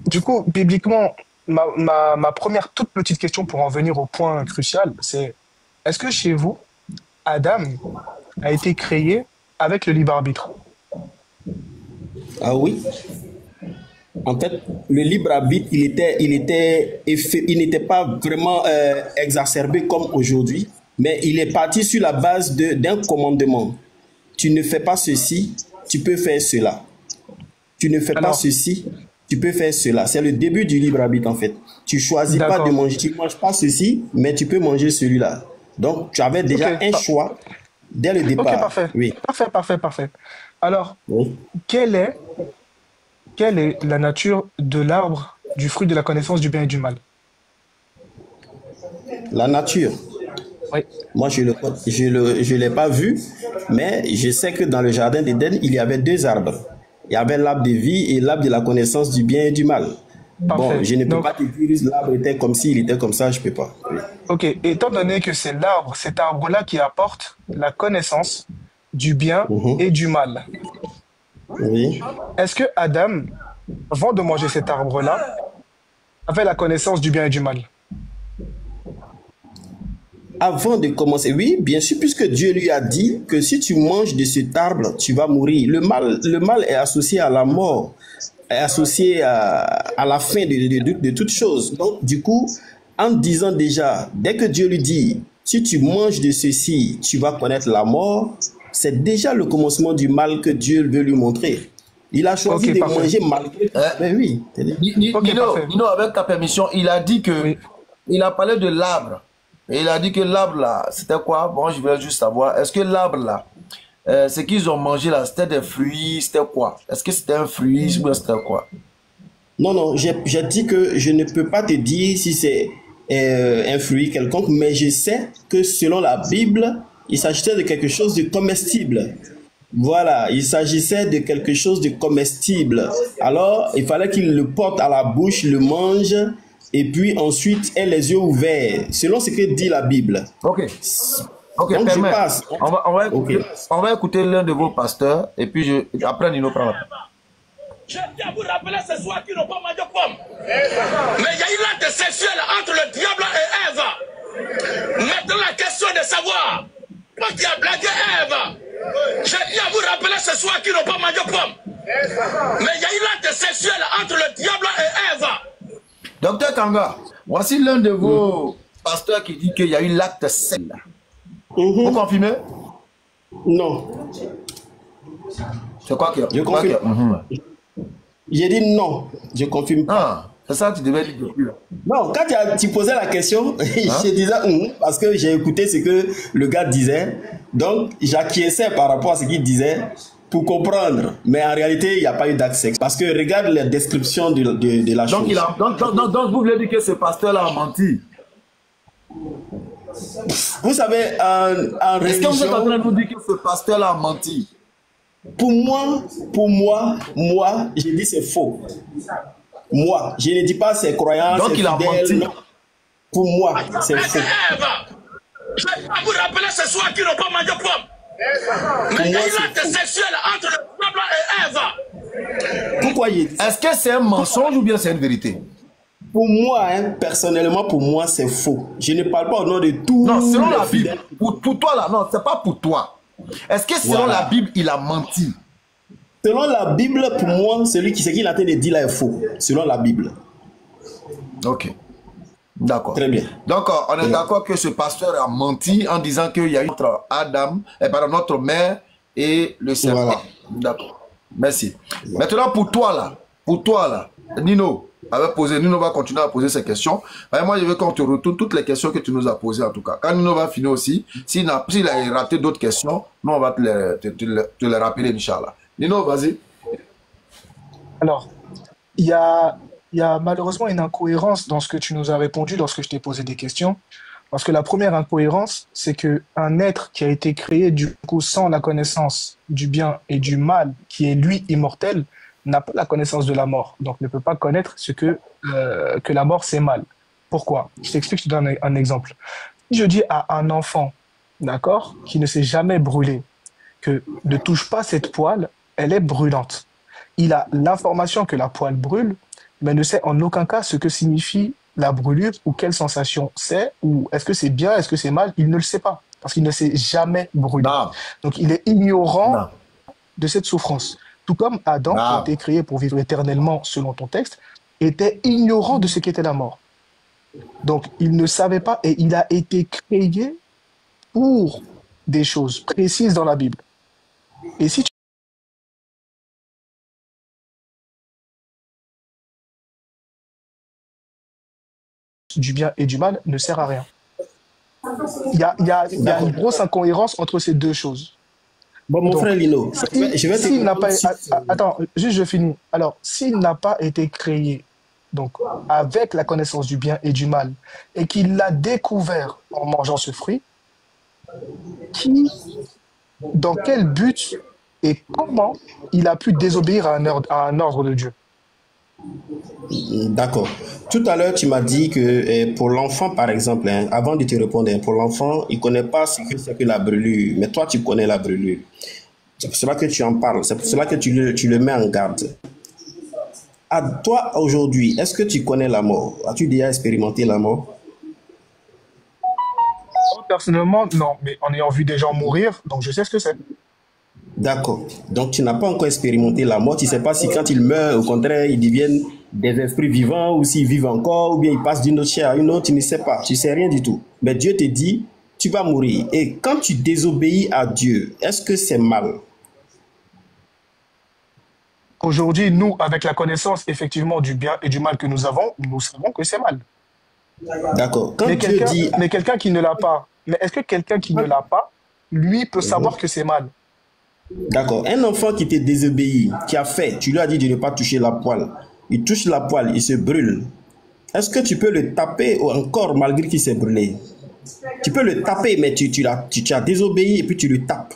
Du coup, bibliquement, ma première toute petite question pour en venir au point crucial, c'est est-ce que chez vous, Adam a été créé avec le libre arbitre? Ah oui. En fait, le libre arbitre, il n'était pas vraiment exacerbé comme aujourd'hui, mais il est parti sur la base d'un commandement. Tu ne fais pas ceci, tu peux faire cela. Tu ne fais pas ceci, tu peux faire cela. C'est le début du libre arbitre en fait. Tu choisis pas de manger, tu ne manges pas ceci, mais tu peux manger celui-là. Donc, tu avais déjà un choix dès le départ. Ok, parfait. Oui. Parfait. Alors, quelle est la nature de l'arbre du fruit de la connaissance du bien et du mal? La nature. Oui. Moi, je ne l'ai pas vu, mais je sais que dans le jardin d'Éden, il y avait deux arbres. Il y avait l'arbre de vie et l'arbre de la connaissance du bien et du mal. Parfait. Bon, je ne peux pas te dire l'arbre était comme ci, il était comme ça, je ne peux pas. Oui. Ok, étant donné que c'est cet arbre-là qui apporte la connaissance du bien et du mal. Oui. Est-ce que Adam, avant de manger cet arbre-là, avait la connaissance du bien et du mal? Avant de commencer, oui, bien sûr, puisque Dieu lui a dit que si tu manges de cet arbre, tu vas mourir. Le mal est associé à la mort, est associé à la fin de toute chose. Donc, du coup, en disant déjà, dès que Dieu lui dit, si tu manges de ceci, tu vas connaître la mort, c'est déjà le commencement du mal que Dieu veut lui montrer. Il a choisi de manger malgré tout. Ben oui. Nino, avec ta permission, il a dit que... Il a parlé de l'arbre. Et il a dit que l'arbre là, c'était quoi? Bon, je voulais juste savoir. Est-ce que l'arbre là, ce qu'ils ont mangé là, c'était des fruits, c'était quoi? Est-ce que c'était un fruit ou c'était quoi? Non, j'ai dit que je ne peux pas te dire si c'est un fruit quelconque, mais je sais que selon la Bible, il s'agissait de quelque chose de comestible. Voilà, il s'agissait de quelque chose de comestible. Alors, il fallait qu'il le porte à la bouche, le mange, et puis ensuite ait les yeux ouverts, selon ce que dit la Bible. Ok, donc permets. je passe. On va écouter l'un de vos pasteurs, et puis après Nino prend la parole. Je tiens à vous rappeler ce soir qu'ils n'ont pas mangé de pommes. Mais il y a eu l'acte sexuel entre le diable et Ève. Maintenant, la question est de savoir, toi qui as blagué Ève, je tiens à vous rappeler ce soir qu'ils n'ont pas mangé de pommes. Mais il y a eu l'acte sexuel entre le diable et Ève. Docteur Kanga, voici l'un de vos pasteurs qui dit qu'il y a eu l'acte sexuel. Vous confirmez? Non. C'est quoi que... Je confirme. J'ai dit non, je confirme pas. C'est ça que tu devais dire. Non, quand tu posais la question, je disais parce que j'ai écouté ce que le gars disait. Donc, j'acquiesçais par rapport à ce qu'il disait pour comprendre. Mais en réalité, il n'y a pas eu d'acte sexuel. Parce que regarde la description de la chose. Donc, vous voulez dire que ce pasteur-là a menti? Vous savez, en est-ce que vous êtes en train de nous dire que ce pasteur-là a menti? Pour moi, je dis c'est faux. Moi, je ne dis pas c'est croyant. Donc il a menti. Pour moi, c'est faux. Je vais vous rappeler ce soir qu'ils n'ont pas mangé de pommes. Mais il y a eu l'acte sexuel entre le diable et Ève. Pourquoi il dit? Est-ce que c'est un mensonge ou bien c'est une vérité? Pour moi, personnellement, pour moi, c'est faux. Je ne parle pas au nom de tout. Non, selon la Bible. Pour toi là, non, c'est pas pour toi. Est-ce que selon la Bible, il a menti? Selon la Bible, pour moi, ce qu'il a en train de dire là est faux. Selon la Bible. Ok. D'accord. Très bien. Donc, on est d'accord que ce pasteur a menti en disant qu'il y a eu notre mère et le serpent. Voilà. D'accord. Merci. Maintenant, pour toi là, Nino va continuer à poser ces questions. Moi, je veux qu'on te retourne toutes les questions que tu nous as posées en tout cas. Quand Nino va finir aussi, s'il a raté d'autres questions, nous on va te les rappeler, Inch'Allah. Nino, vas-y. Alors, il y a malheureusement une incohérence dans ce que tu nous as répondu lorsque je t'ai posé des questions. Parce que la première incohérence, c'est qu'un être qui a été créé du coup sans la connaissance du bien et du mal, qui est lui immortel, n'a pas la connaissance de la mort, donc ne peut pas connaître ce que la mort c'est mal. Pourquoi? Je t'explique, je te donne un exemple. Si je dis à un enfant, d'accord, qui ne s'est jamais brûlé, que ne touche pas cette poêle, elle est brûlante. Il a l'information que la poêle brûle, mais ne sait en aucun cas ce que signifie la brûlure ou quelle sensation c'est, ou est-ce que c'est bien, est-ce que c'est mal, il ne le sait pas, parce qu'il ne s'est jamais brûlé. Non. Donc il est ignorant de cette souffrance. Tout comme Adam, qui a été créé pour vivre éternellement selon ton texte, était ignorant de ce qu'était la mort. Donc, il ne savait pas et il a été créé pour des choses précises dans la Bible. Et si du bien et du mal ne sert à rien. Il y a une grosse incohérence entre ces deux choses. Bon, mon frère Lino, attends, juste je finis. Alors, s'il n'a pas été créé donc, avec la connaissance du bien et du mal, et qu'il l'a découvert en mangeant ce fruit, dans quel but et comment il a pu désobéir à un ordre de Dieu? D'accord. Tout à l'heure, tu m'as dit que pour l'enfant, par exemple, avant de te répondre, pour l'enfant, il ne connaît pas ce que c'est que la brûlure. Mais toi, tu connais la brûlure. C'est pour cela que tu en parles. C'est pour cela que tu le mets en garde. À toi, aujourd'hui, est-ce que tu connais la mort? As-tu déjà expérimenté la mort? Personnellement, non. Mais en ayant vu des gens mourir, donc je sais ce que c'est. D'accord. Donc, tu n'as pas encore expérimenté la mort. Tu ne sais pas si quand ils meurent, au contraire, ils deviennent des esprits vivants ou s'ils vivent encore ou bien ils passent d'une autre chair à une autre. Tu ne sais pas. Tu ne sais rien du tout. Mais Dieu te dit, tu vas mourir. Et quand tu désobéis à Dieu, est-ce que c'est mal? Aujourd'hui, nous, avec la connaissance effectivement du bien et du mal que nous avons, nous savons que c'est mal. D'accord. Mais quelqu'un qui ne l'a pas, mais est-ce que quelqu'un qui ne l'a pas, lui, peut savoir que c'est mal? D'accord. Un enfant qui te désobéit, qui a fait, tu lui as dit de ne pas toucher la poêle. Il touche la poêle, il se brûle. Est-ce que tu peux le taper encore malgré qu'il s'est brûlé? Tu peux le taper, mais tu as désobéi et puis tu le tapes.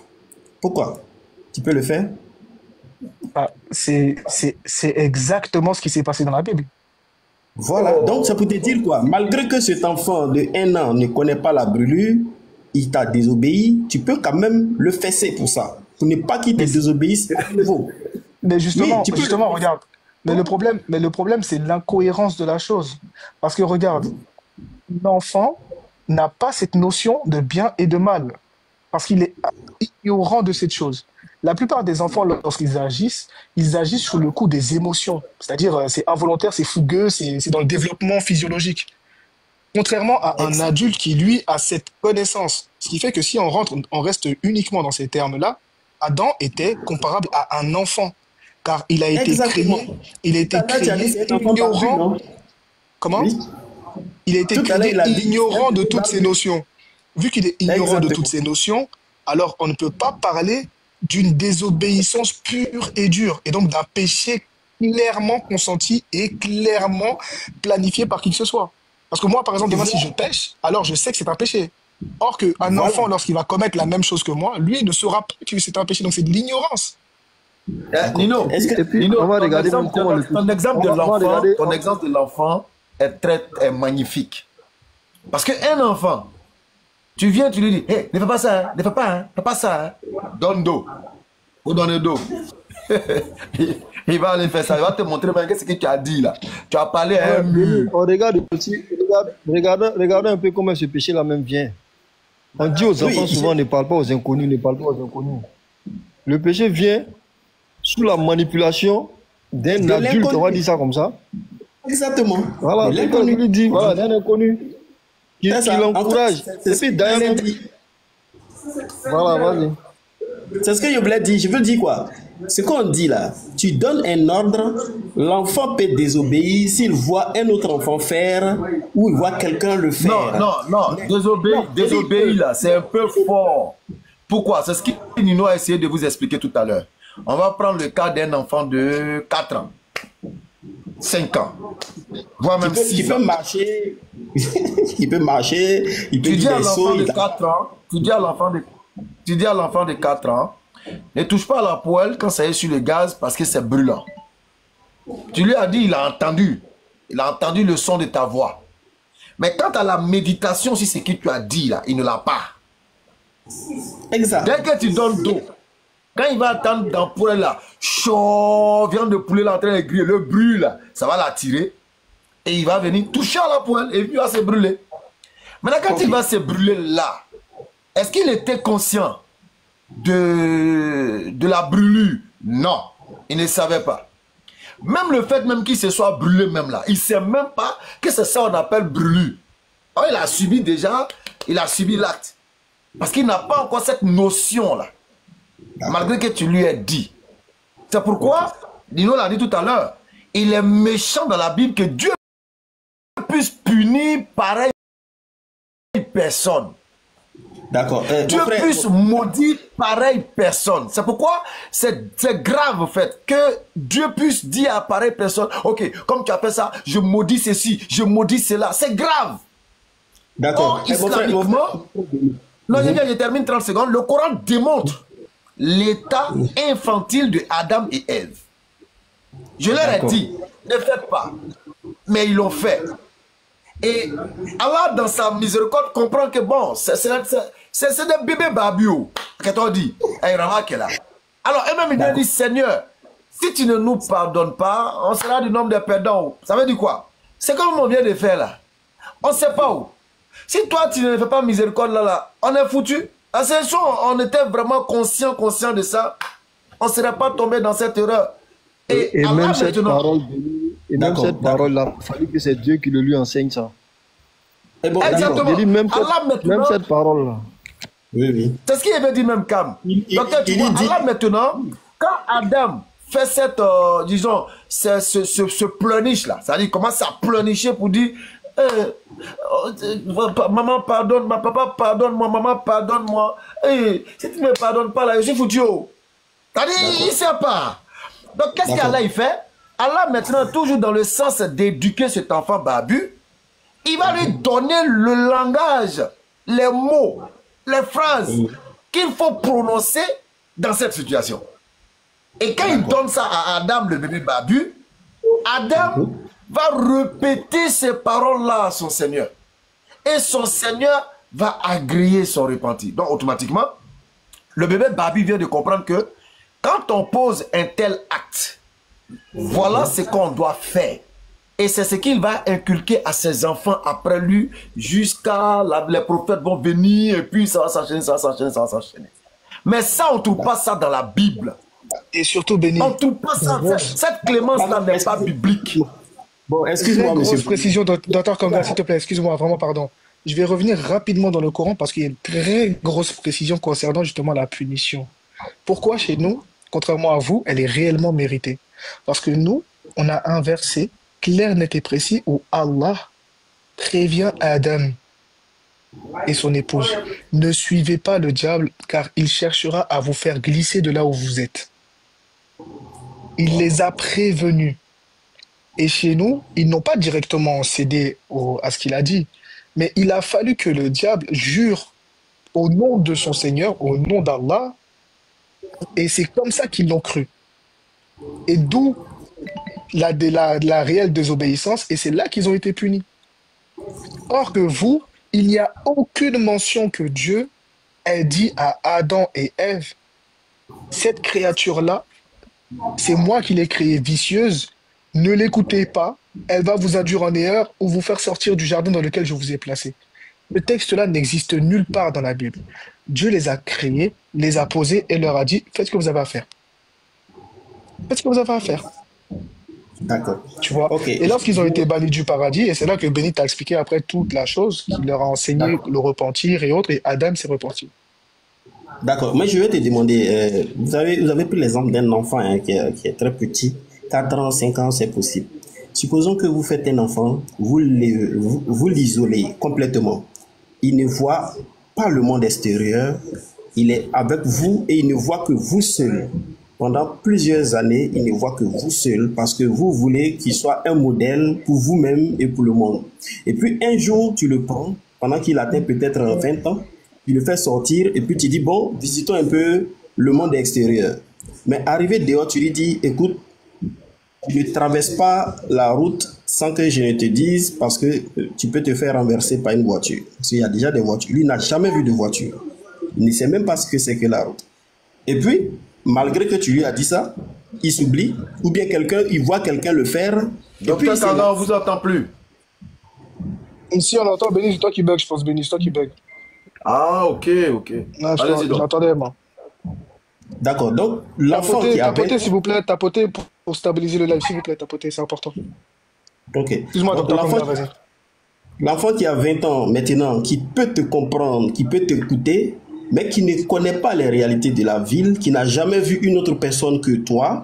Pourquoi? Tu peux le faire? C'est exactement ce qui s'est passé dans la Bible. Voilà, donc ça peut te dire quoi? Malgré que cet enfant de 1 an ne connaît pas la brûlure, il t'a désobéi, tu peux quand même le fesser pour ça. Pour ne pas qu'il te désobéisse à nouveau. Mais justement, regarde. Mais le problème, c'est l'incohérence de la chose. Parce que regarde, l'enfant n'a pas cette notion de bien et de mal. Parce qu'il est ignorant de cette chose. La plupart des enfants, lorsqu'ils agissent, ils agissent sous le coup des émotions. C'est-à-dire, c'est involontaire, c'est fougueux, c'est dans le développement physiologique. Contrairement à un adulte qui, lui, a cette connaissance. Ce qui fait que si on reste uniquement dans ces termes-là, Adam était comparable à un enfant. Car il a été créé ignorant. Comment? Il a été créé ignorant de toutes ces notions. Vu qu'il est ignorant de toutes ces notions, alors on ne peut pas parler d'une désobéissance pure et dure, et donc d'un péché clairement consenti et clairement planifié par qui que ce soit. Parce que moi, par exemple, demain, si je pêche, alors je sais que c'est un péché. Or qu'un enfant, lorsqu'il va commettre la même chose que moi, lui, ne saura pas que c'est un péché, donc c'est de l'ignorance. Nino, on va regarder ton exemple de l'enfant est magnifique. Parce qu'un enfant, tu viens, tu lui dis, hey, ne fais pas ça, ne fais pas ça. Donne d'eau. Ou donne d'eau. Il va aller faire ça. Il va te montrer qu'est-ce que tu as dit là. Tu as parlé à un mur. On regarde aussi, regardez un peu comment ce péché-là même vient. On dit aux enfants souvent, ne parle pas aux inconnus, ne parle pas aux inconnus. Le péché vient sous la manipulation d'un adulte, on va dire ça comme ça. Exactement. Voilà, l'inconnu lui dit, voilà, d'un inconnu qui l'encourage. Et puis d'ailleurs, voilà, vas-y. C'est ce que je voulais dire. Je veux dire quoi? Ce qu'on dit là, tu donnes un ordre, l'enfant peut désobéir s'il voit un autre enfant faire ou il voit quelqu'un le faire. Non, désobéir là, c'est un peu fort. Pourquoi? C'est ce que Nino a essayé de vous expliquer tout à l'heure. On va prendre le cas d'un enfant de 4 ans, 5 ans, voire même 6 ans. Il peut marcher, il peut marcher, il peut dire des sauts. Tu dis à l'enfant de 4 ans, ne touche pas à la poêle quand ça est sur le gaz parce que c'est brûlant. Tu lui as dit, il a entendu le son de ta voix. Mais quant à la méditation sur ce que tu as dit là, il ne l'a pas. Exact. Dès que tu donnes d'eau, quand il va attendre dans le poêle là, chaud, viande de poulet là en train de griller, le bruit là, ça va l'attirer. Et il va venir toucher à la poêle et puis il va se brûler. Maintenant quand il va se brûler là, est-ce qu'il était conscient de la brûlure? Non, il ne savait pas. Même le fait même qu'il se soit brûlé même là, il ne sait même pas que c'est ça qu'on appelle brûlure. Alors, il a subi déjà, il a subi l'acte. Parce qu'il n'a pas encore cette notion là. Malgré que tu lui aies dit. C'est pourquoi, Nino l'a dit tout à l'heure, il est méchant dans la Bible que Dieu puisse punir pareille personne. D'accord. Dieu puisse maudire pareille personne. C'est pourquoi c'est grave en fait que Dieu puisse dire à pareille personne, ok, comme tu as fait ça, je maudis ceci, je maudis cela. C'est grave. D'accord. Islamiquement, non, je termine 30 secondes. Le Coran démontre l'état infantile de Adam et Ève. Je leur ai dit, ne faites pas. Mais ils l'ont fait. Et Allah, dans sa miséricorde, comprend que bon, c'est des bébés babio. Qu'est-ce qu'on dit? Alors, eux-mêmes, ils disent, Seigneur, si tu ne nous pardonnes pas, on sera du nombre de perdants. Ça veut dire quoi? C'est comme on vient de faire là. On ne sait pas où. Si toi, tu ne fais pas miséricorde là, on est foutu. À ce jour, on était vraiment conscient de ça. On ne serait pas tombé dans cette erreur. Et même cette parole-là, il fallait que c'est Dieu qui le lui enseigne ça. Bon, exactement. Même cette parole-là. Oui. C'est ce qu'il avait dit même Cam. Donc, tu vois, Allah maintenant, quand Adam fait cette, disons, ce pleurniche là. C'est-à-dire, il commence à pleurnicher pour dire, maman pardonne-moi, papa pardonne-moi, maman pardonne-moi. Si tu ne me pardonnes pas là, je suis foutu. C'est-à-dire, il ne sait pas. Donc, qu'est-ce qu'Allah il fait? Allah maintenant, toujours dans le sens d'éduquer cet enfant Babu, il va lui donner le langage, les mots, les phrases qu'il faut prononcer dans cette situation. Et quand il donne ça à Adam, le bébé Babu, Adam va répéter ces paroles-là à son Seigneur. Et son Seigneur va agréer son repenti. Donc automatiquement, le bébé Babu vient de comprendre que quand on pose un tel acte, voilà ce qu'on doit faire. Et c'est ce qu'il va inculquer à ses enfants après lui, jusqu'à les prophètes vont venir, et puis ça va s'enchaîner, ça va s'enchaîner, ça va s'enchaîner. Mais ça, on ne trouve pas ça dans la Bible. Et surtout, Béni. On ne trouve pas ça. Cette clémence-là n'est pas biblique. Bon, excuse-moi, monsieur. Grosse précision, Dr Kanga, s'il te plaît, excuse-moi, vraiment, pardon. Je vais revenir rapidement dans le Coran parce qu'il y a une très grosse précision concernant justement la punition. Pourquoi chez nous, contrairement à vous, elle est réellement méritée? Parce que nous, on a un verset clair, net et précis où Allah prévient Adam et son épouse. Ne suivez pas le diable car il cherchera à vous faire glisser de là où vous êtes. Il les a prévenus. Et chez nous, ils n'ont pas directement cédé à ce qu'il a dit. Mais il a fallu que le diable jure au nom de son Seigneur, au nom d'Allah. Et c'est comme ça qu'ils l'ont cru. Et d'où la réelle désobéissance. Et c'est là qu'ils ont été punis. Or que vous, il n'y a aucune mention que Dieu ait dit à Adam et Ève, cette créature-là, c'est moi qui l'ai créée vicieuse, ne l'écoutez pas, elle va vous induire en erreur ou vous faire sortir du jardin dans lequel je vous ai placé. Le texte-là n'existe nulle part dans la Bible. Dieu les a créés, les a posés et leur a dit, faites ce que vous avez à faire. Faites ce que vous avez à faire. D'accord. Tu vois. Okay. Et lorsqu'ils ont été bannis du paradis, et c'est là que Béni t'a expliqué après toute la chose, qu'il leur a enseigné le repentir et autres, et Adam s'est repenti. D'accord. Mais je vais te demander, vous avez pris l'exemple d'un enfant hein, qui est très petit, 4 ans, 5 ans, c'est possible. Supposons que vous faites un enfant, vous l'isolez complètement. Il ne voit pas le monde extérieur, il est avec vous et il ne voit que vous seul. Pendant plusieurs années, il ne voit que vous seul parce que vous voulez qu'il soit un modèle pour vous-même et pour le monde. Et puis un jour, tu le prends, pendant qu'il atteint peut-être 20 ans, tu le fais sortir et puis tu dis, bon, visitons un peu le monde extérieur. Mais arrivé dehors, tu lui dis, écoute, tu ne traverses pas la route sans que je ne te dise parce que tu peux te faire renverser par une voiture. Parce qu'il y a déjà des voitures. Lui n'a jamais vu de voiture. Il ne sait même pas ce que c'est que la route. Et puis, malgré que tu lui as dit ça, il s'oublie, ou bien il voit quelqu'un le faire. Docteur Kanga, on ne vous entend plus. Ici, on entend Béni, c'est toi qui bug, je pense, Béni, c'est toi qui bug. Ah, ok. Allez-y, j'entendais, moi. D'accord, donc l'enfant qui avait... Tapotez, s'il vous plaît, tapotez pour stabiliser le live, s'il vous plaît, tapotez, c'est important. Ok. Excuse-moi, docteur Kanga, vas-y. L'enfant qui a 20 ans maintenant, qui peut te comprendre, qui peut t'écouter, mais qui ne connaît pas les réalités de la ville, qui n'a jamais vu une autre personne que toi,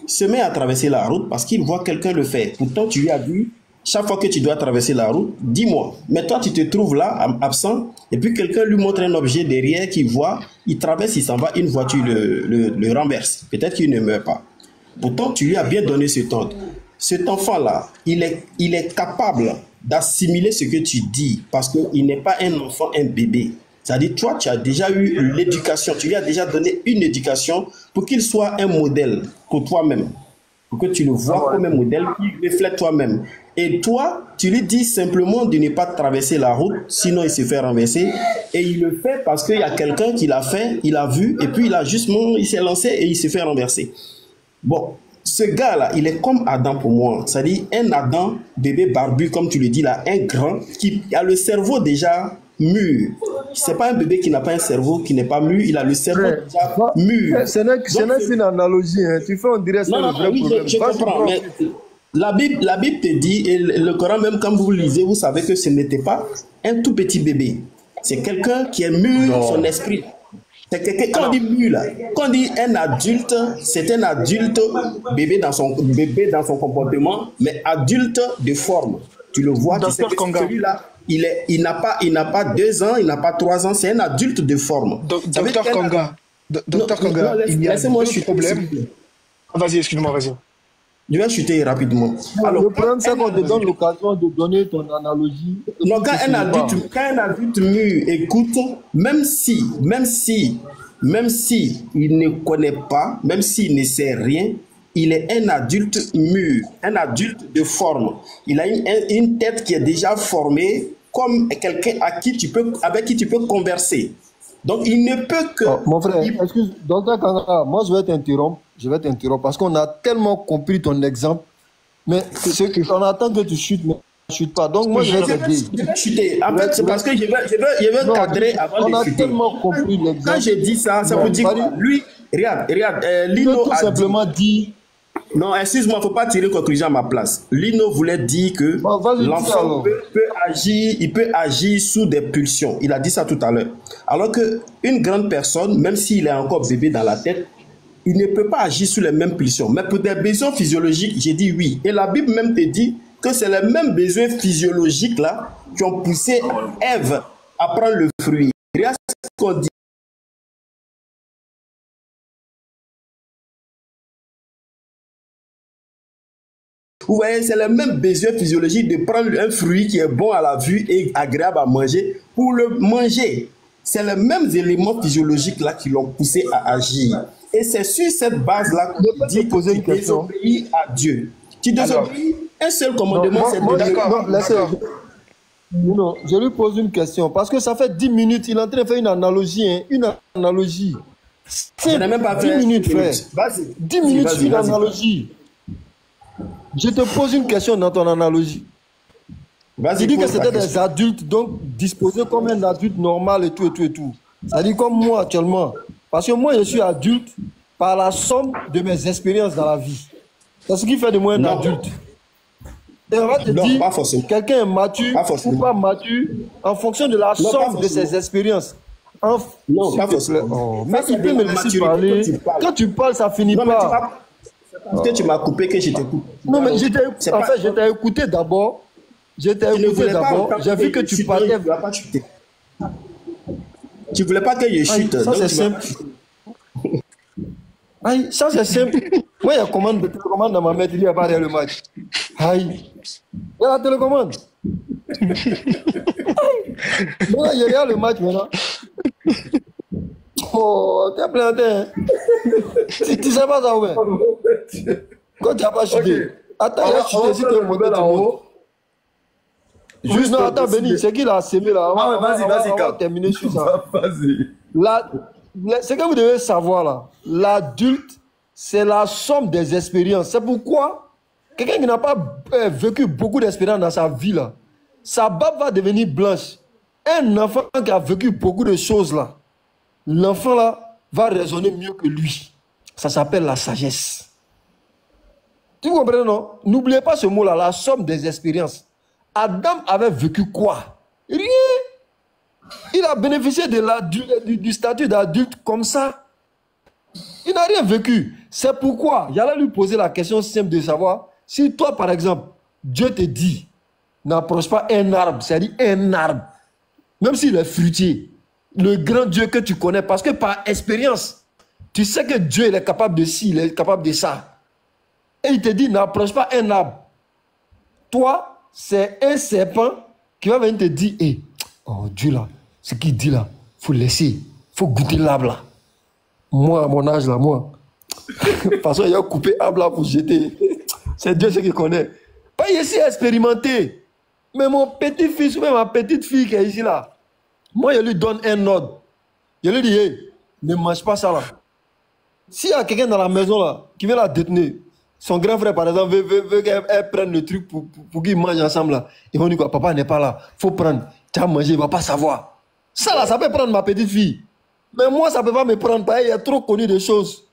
se met à traverser la route parce qu'il voit quelqu'un le faire. Pourtant, tu lui as dit, chaque fois que tu dois traverser la route, dis-moi. Mais toi, tu te trouves là, absent, et puis quelqu'un lui montre un objet derrière qu'il voit, il traverse, il s'en va, une voiture le renverse. Peut-être qu'il ne meurt pas. Pourtant, tu lui as bien donné cet ordre. Cet enfant-là, il est capable d'assimiler ce que tu dis parce qu'il n'est pas un enfant, un bébé. C'est-à-dire, toi, tu as déjà eu l'éducation, tu lui as déjà donné une éducation pour qu'il soit un modèle pour toi-même, pour que tu le vois comme un modèle qui reflète toi-même. Et toi, tu lui dis simplement de ne pas traverser la route, sinon il se fait renverser. Et il le fait parce qu'il y a quelqu'un qui l'a fait, il a vu, et puis il s'est lancé et il se fait renverser. Bon, ce gars-là, il est comme Adam pour moi. C'est-à-dire un Adam, bébé barbu, comme tu le dis là, un grand, qui a le cerveau déjà mûr. C'est pas un bébé qui n'a pas un cerveau, qui n'est pas mûr, il a le cerveau déjà mûr. Ce n'est qu'une analogie, hein. Tu fais on dirait c'est le vrai problème. Je comprends, mais la Bible te dit, et le Coran même quand vous lisez, vous savez que ce n'était pas un tout petit bébé. C'est quelqu'un qui est mûr son esprit. Quand on dit mûr, là, quand on dit un adulte, c'est un adulte bébé dans son comportement, mais adulte de forme. Tu le vois, tu sais que celui-là, il n'a pas 2 ans, il n'a pas 3 ans, c'est un adulte de forme. Docteur Kanga, laissez-moi chuter. Problème. Vas-y, excuse-moi, vas-y. Je vais chuter rapidement. Alors, le problème, c'est qu'on te donne l'occasion de donner ton analogie. Non, quand un adulte mûr écoute, même si il ne connaît pas, même s'il ne sait rien, il est un adulte mûr, un adulte de forme. Il a une tête qui est déjà formée, comme quelqu'un avec qui tu peux converser. Donc, il ne peut que... Oh, mon frère, excuse, docteur Kanga, moi je vais t'interrompre parce qu'on a tellement compris ton exemple, mais on attend que tu chutes, mais tu ne chutes pas. Donc, moi je vais t'aider. Je vais chuter. En fait, c'est parce que je veux cadrer avant de chuter. On a tellement compris l'exemple. Quand je dis ça, ça vous dit quoi? Lui, regarde, Lino a simplement dit... Non, excuse-moi, il ne faut pas tirer conclusion à ma place. Lino voulait dire que l'enfant peut agir sous des pulsions. Il a dit ça tout à l'heure. Alors qu'une grande personne, même s'il est encore bébé dans la tête, il ne peut pas agir sous les mêmes pulsions. Mais pour des besoins physiologiques, j'ai dit oui. Et la Bible même te dit que c'est les mêmes besoins physiologiques là qui ont poussé Ève à prendre le fruit. Regarde ce qu'on dit. Vous voyez, c'est le même besoin physiologique de prendre un fruit qui est bon à la vue et agréable à manger pour le manger. C'est les mêmes éléments physiologiques là qui l'ont poussé à agir. Et c'est sur cette base-là qu'on dit que tu désobéis à Dieu. Tu désobéis, un seul commandement, c'est de... Non, je lui pose une question. Parce que ça fait 10 minutes, il est en train de faire une analogie. Hein, une analogie. Je n'ai même pas fait 10 minutes, frère. 10 minutes, vas-y, une analogie. Je te pose une question dans ton analogie. Tu dis que c'était des adultes, donc disposés comme un adulte normal et tout. Ça dit comme moi actuellement. Parce que moi, je suis adulte par la somme de mes expériences dans la vie. C'est ce qui fait de moi un adulte. Et on va te dire, quelqu'un est mature ou pas mature en fonction de la somme de ses expériences. Non, pas forcément. Oh, mais il peut me laisser parler. Quand tu parles, ça finit pas. Parce que tu m'as coupé que je t'écoute. Non, mais je t'ai écouté d'abord. J'ai vu que tu parlais. Tu voulais pas que je chute. Ça, c'est simple. Aïe, ça, c'est simple. Moi, il y a une télécommande dans ma main, il n'y a pas le match. Aïe. Il y a la télécommande. Moi, il y a le match maintenant. Oh, t'es planté. Hein? Tu sais pas ça, ouais. Quand tu n'as pas chuté. Attends, il a chuté, si tu es monté, tu montes. Juste, non, attends, Benny, c'est qui l'a sémé là? Vas-y, on va terminer sur ça. Ce que vous devez savoir là, l'adulte, c'est la somme des expériences. C'est pourquoi quelqu'un qui n'a pas vécu beaucoup d'expériences dans sa vie là, sa barbe va devenir blanche. Un enfant qui a vécu beaucoup de choses là, l'enfant là va raisonner mieux que lui. Ça s'appelle la sagesse. Tu comprends, non? N'oubliez pas ce mot-là, la somme des expériences. Adam avait vécu quoi? Rien. Il a bénéficié du statut d'adulte comme ça. Il n'a rien vécu. C'est pourquoi j'allais lui poser la question simple de savoir si toi, par exemple, Dieu te dit, n'approche pas un arbre, c'est-à-dire un arbre, même s'il est fruitier, le grand Dieu que tu connais, parce que par expérience, tu sais que Dieu il est capable de ci, il est capable de ça. Et il te dit, n'approche pas un arbre. Toi, c'est un serpent qui va venir te dire, hey, oh Dieu là, ce qu'il dit là, il faut laisser, il faut goûter l'arbre là. Moi, à mon âge là, moi, de toute façon, il a coupé l'arbre là pour jeter. C'est Dieu ce qu'il connaît. Pas ici expérimenté. Mais mon petit-fils ou même ma petite-fille qui est ici là, moi, je lui donne un ordre. Je lui dis, hey, ne mange pas ça là. S'il y a quelqu'un dans la maison là qui veut la détenir, son grand frère par exemple veut qu'elle prenne le truc pour qu'ils mangent ensemble là. Ils vont dire quoi, papa n'est pas là, il faut prendre. Tu as mangé, il ne va pas savoir. Ça là, ça peut prendre ma petite fille. Mais moi, ça ne peut pas me prendre. Il a trop connu des choses.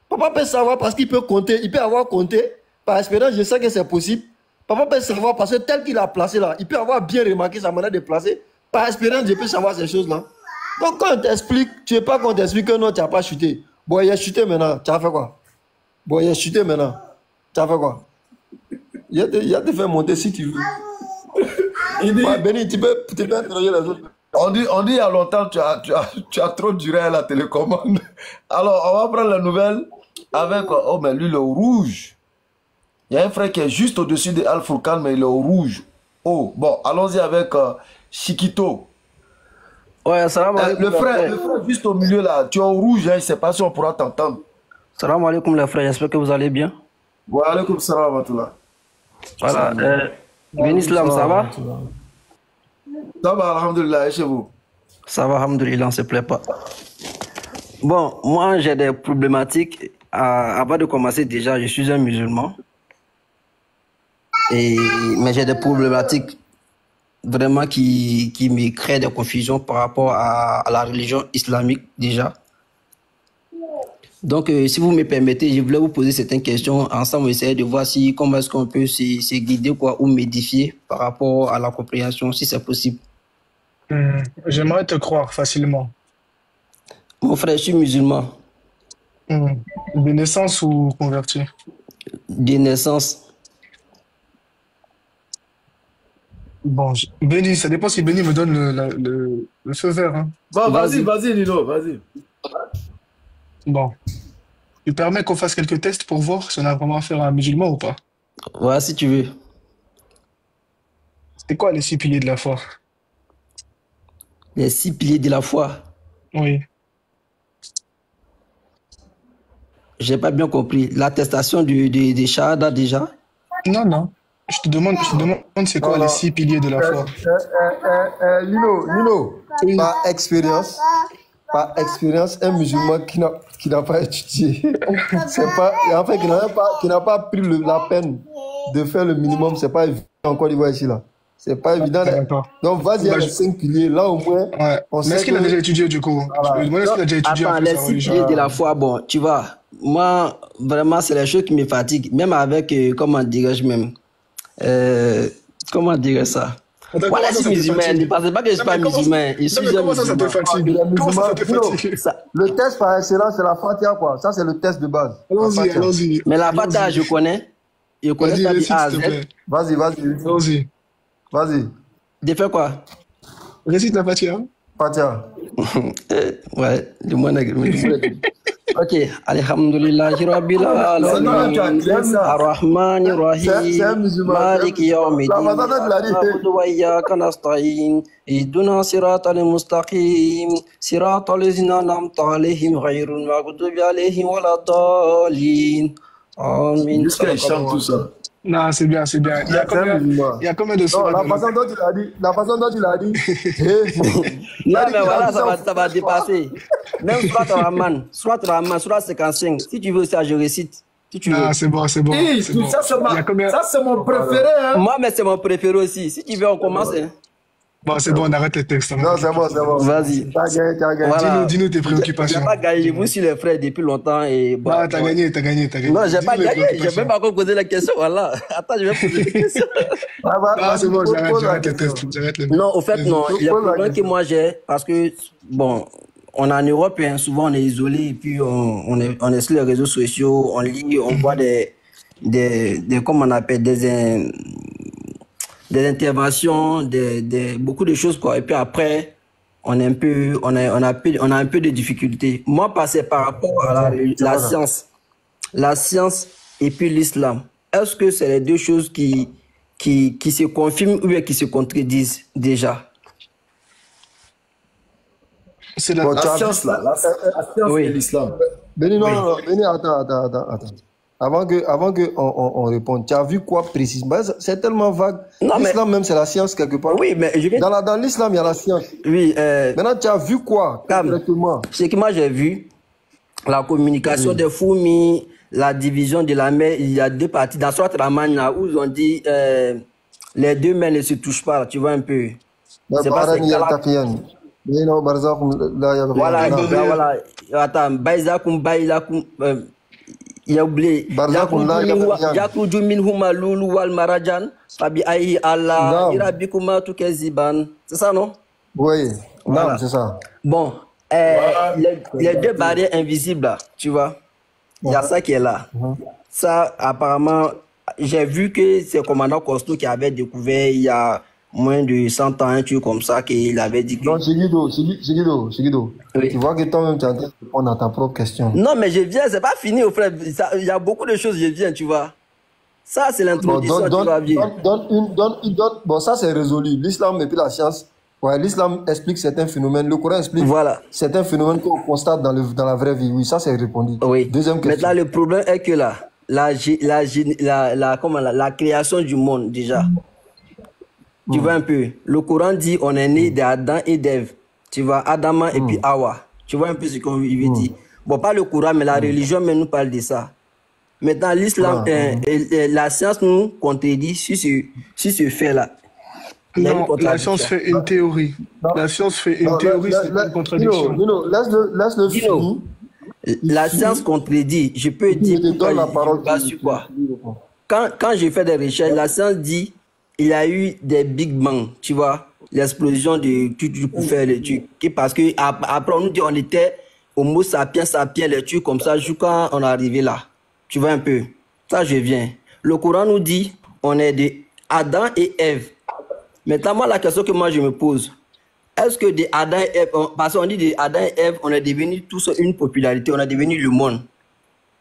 Papa peut savoir parce qu'il peut compter. Il peut avoir compté. Par expérience, je sais que c'est possible. Papa peut savoir parce que tel qu'il a placé là, il peut avoir bien remarqué sa manière de placer. Par expérience, je peux savoir ces choses-là. Donc quand on t'explique, tu n'es pas qu'on t'explique que non, tu n'as pas chuté. Bon, il a chuté maintenant, tu as fait quoi? Bon, il a chuté maintenant, tu as fait quoi? Il y a te faire monter si tu veux. Il dit, Béni, tu peux interroger les autres. On dit il y a longtemps, tu as trop duré à la télécommande. Alors, on va prendre la nouvelle avec, oh, mais lui, le rouge. Il y a un frère qui est juste au-dessus de Al Furqan, mais il est au rouge. Oh, bon, allons-y avec Chiquito. Ouais, salam alaikum. Le frère juste au milieu là, tu es au rouge, hein, je ne sais pas si on pourra t'entendre. Salam alaikum les frères, j'espère que vous allez bien. Wa alaikum salam wa rahmatullah. Voilà, Béni Islam, ça va? Ça va, alhamdoulilah, et chez vous? Ça va, alhamdoulilah, on ne se plaît pas. Bon, moi j'ai des problématiques. Avant de commencer déjà, je suis un musulman. Mais j'ai des problématiques vraiment qui me créent des confusions par rapport à la religion islamique déjà. Donc, si vous me permettez, je voulais vous poser certaines questions. Ensemble, essayer de voir comment est-ce qu'on peut se guider ou modifier par rapport à la compréhension, si c'est possible. J'aimerais te croire facilement. Mon frère, je suis musulman. De naissance ou converti? De naissance. Bon, Béni, ça dépend si Béni me donne le feu vert. Hein. Bon, vas-y, Nino, vas-y. Bon. Tu permets qu'on fasse quelques tests pour voir si on a vraiment affaire à un musulman ou pas? Ouais, si tu veux. C'est quoi les 6 piliers de la foi? Les 6 piliers de la foi? Oui. J'ai pas bien compris. L'attestation des Shahada déjà? Non. Je te demande c'est quoi les 6 piliers de la foi? Nino, par expérience, un musulman qui n'a pas étudié, en fait, qui n'a pas pris la peine de faire le minimum, c'est pas évident en Côte d'Ivoire ici là. C'est pas évident. Donc vas-y à les 5 piliers, là au moins. Ouais. Mais est-ce qu'il a déjà étudié du coup? Voilà. Est-ce qu'il a déjà étudié? Attends, les 6 piliers de la foi, bon, tu vois, moi, vraiment, c'est les choses qui me fatiguent, même avec, comment dirais-je même, comment dire ça? Voilà, je suis musulman. Ne pensez pas que je ne suis pas musulman. Comment ça te fatigue? Le test par excellence, c'est la Fatiha, quoi. Ça, c'est le test de base. Allons-y. Mais la Fatiha, je connais. Je connais ça du A à Z. Vas-y. De faire quoi? Récite la Fatiha. Ouais, du moins. Ok, alhamdulillahi rabbil alamin, ar-rahmanir rahim, maliki yawmiddin, na'budu wa iyyaka nasta'in, ihdina siratal mustaqim, siratal ladzina an'amta alaihim ghayril maghdubi alaihim waladdallin. Amin. Jusqu'à il chante tout ça. Non, c'est bien. Il y a combien de sourates? La façon dont tu l'as dit. Non, mais voilà, ça va dépasser. Même Surat Rahman, Surat 55. Si tu veux ça, je récite. Si tu veux. C'est bon. Ça, c'est mon préféré. Hein? Moi, mais c'est mon préféré aussi. Si tu veux, on commence. Hein? Bon, c'est bon, on arrête les textes. Non, c'est bon. Vas-y. T'as gagné. Voilà. Dis-nous tes préoccupations. Je n'ai pas gagné. Vous suis les frères depuis longtemps. Et bon, t'as gagné. Non, je n'ai pas gagné. Je ne vais pas encore poser la question. Voilà. Attends, je vais poser la question. C'est bon, j'arrête les tests. Non, au fait, non. Le problème que moi j'ai, parce que, bon, on est en Europe, hein, souvent on est isolé, et puis on est sur les réseaux sociaux, on lit, on voit des comment on appelle, des interventions, beaucoup de choses, quoi. Et puis après, on a un peu de difficultés. Moi, c'est par rapport à la science. La science et puis l'islam. Est-ce que c'est les deux choses qui se confirment ou bien qui se contredisent déjà? C'est la science, là. La science et l'islam. Béni, non, attends. Avant que on réponde, tu as vu quoi précisément? C'est tellement vague. L'islam même, c'est la science quelque part. Oui, mais dans l'islam, il y a la science. Oui. Maintenant, tu as vu quoi exactement? Ce que moi j'ai vu, la communication des fourmis, la division de la mer, il y a deux parties. Dans Surat Rahman, où ils ont dit les deux mers ne se touchent pas, tu vois un peu. C'est pas voilà. Attends, il a oublié. Yakuju minhuma lulu wal marajan fabi ayi Allah irabikuma tukeziban. C'est ça, non? Oui. Voilà. C'est ça. Bon, les deux barrières invisibles, là, tu vois, il y a ça qui est là. Ça, apparemment, j'ai vu que c'est le commandant Costo qui avait découvert il y a moins de 100 ans, un truc comme ça, qu'il avait dit que... Non, Seguido. Oui. Tu vois que toi-même, tu es en train de répondre à ta propre question. Non, mais je viens, c'est pas fini, au frère. Il y a beaucoup de choses, je viens, tu vois. Ça, c'est l'introduction, tu vas bien. Bon, ça, c'est résolu. L'islam et puis la science. Ouais, l'islam explique certains phénomènes. Le Coran explique certains phénomènes qu'on constate dans la vraie vie. Oui, ça, c'est répondu. Oui. Deuxième question. Maintenant, le problème est que là, la création du monde, déjà. Tu vois un peu, le Coran dit on est né d'Adam et d'Ève. Tu vois, Adam et puis Hawa. Tu vois un peu ce qu'on veut dire. Bon, pas le Coran, mais la religion même nous parle de ça. Maintenant, l'islam, la science nous contredit sur ce fait-là. Non, la science fait une théorie. La science fait une théorie, c'est pas une contradiction. Laisse-le finir. La science contredit. Je peux dire pourquoi. Quand j'ai fait des recherches, la science dit il y a eu des Big Bang, tu vois, l'explosion de tout pour faire les trucs. Parce que après on nous dit on était Homo sapiens, les trucs comme ça, jusqu'à on est arrivé là. Tu vois un peu. Ça, je viens. Le Coran nous dit on est de Adam et Ève. Maintenant, moi, la question que moi je me pose, est-ce que de Adam et Ève, parce qu'on dit de Adam et Ève, on est devenu tous une popularité, on est devenu le monde.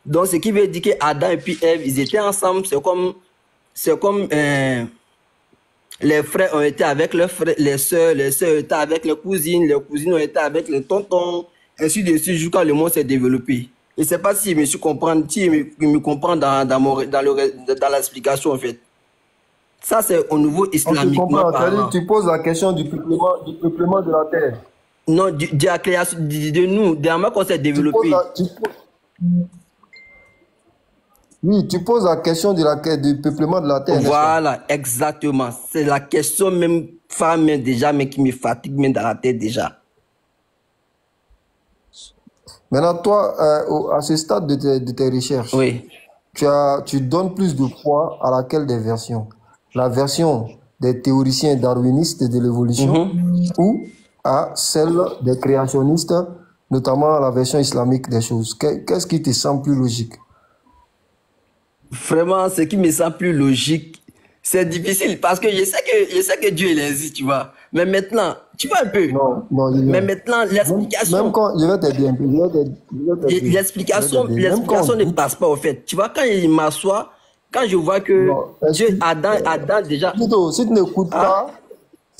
Donc, ce qui veut dire que Adam et puis Ève, ils étaient ensemble, c'est comme les frères ont été avec leurs frères, les sœurs étaient avec les cousines ont été avec les tontons, ainsi de suite, jusqu'à le monde s'est développé. Je ne sais pas si il me comprend dans l'explication, en fait. Ça, c'est au niveau islamique. Tu poses la question du peuplement de la terre. Non, de la création, de nous, de la manière qu'on s'est développé. Oui, tu poses la question du peuplement de la terre. Voilà, exactement. C'est la question même, déjà, mais qui me fatigue même dans la tête déjà. Maintenant, toi, à ce stade de tes recherches, tu donnes plus de poids à laquelle des versions? La version des théoriciens darwinistes de l'évolution ou à celle des créationnistes, notamment la version islamique des choses? Qu'est-ce qui te semble plus logique? Vraiment, ce qui me semble plus logique, c'est difficile parce que je sais que Dieu il existe, tu vois. Mais maintenant, tu vois un peu. Mais maintenant, l'explication. Même quand je vais te dire, l'explication ne passe pas au fait. Tu vois, quand il m'assoit, quand je vois que Dieu, Adam déjà. Si tu n'écoutes pas,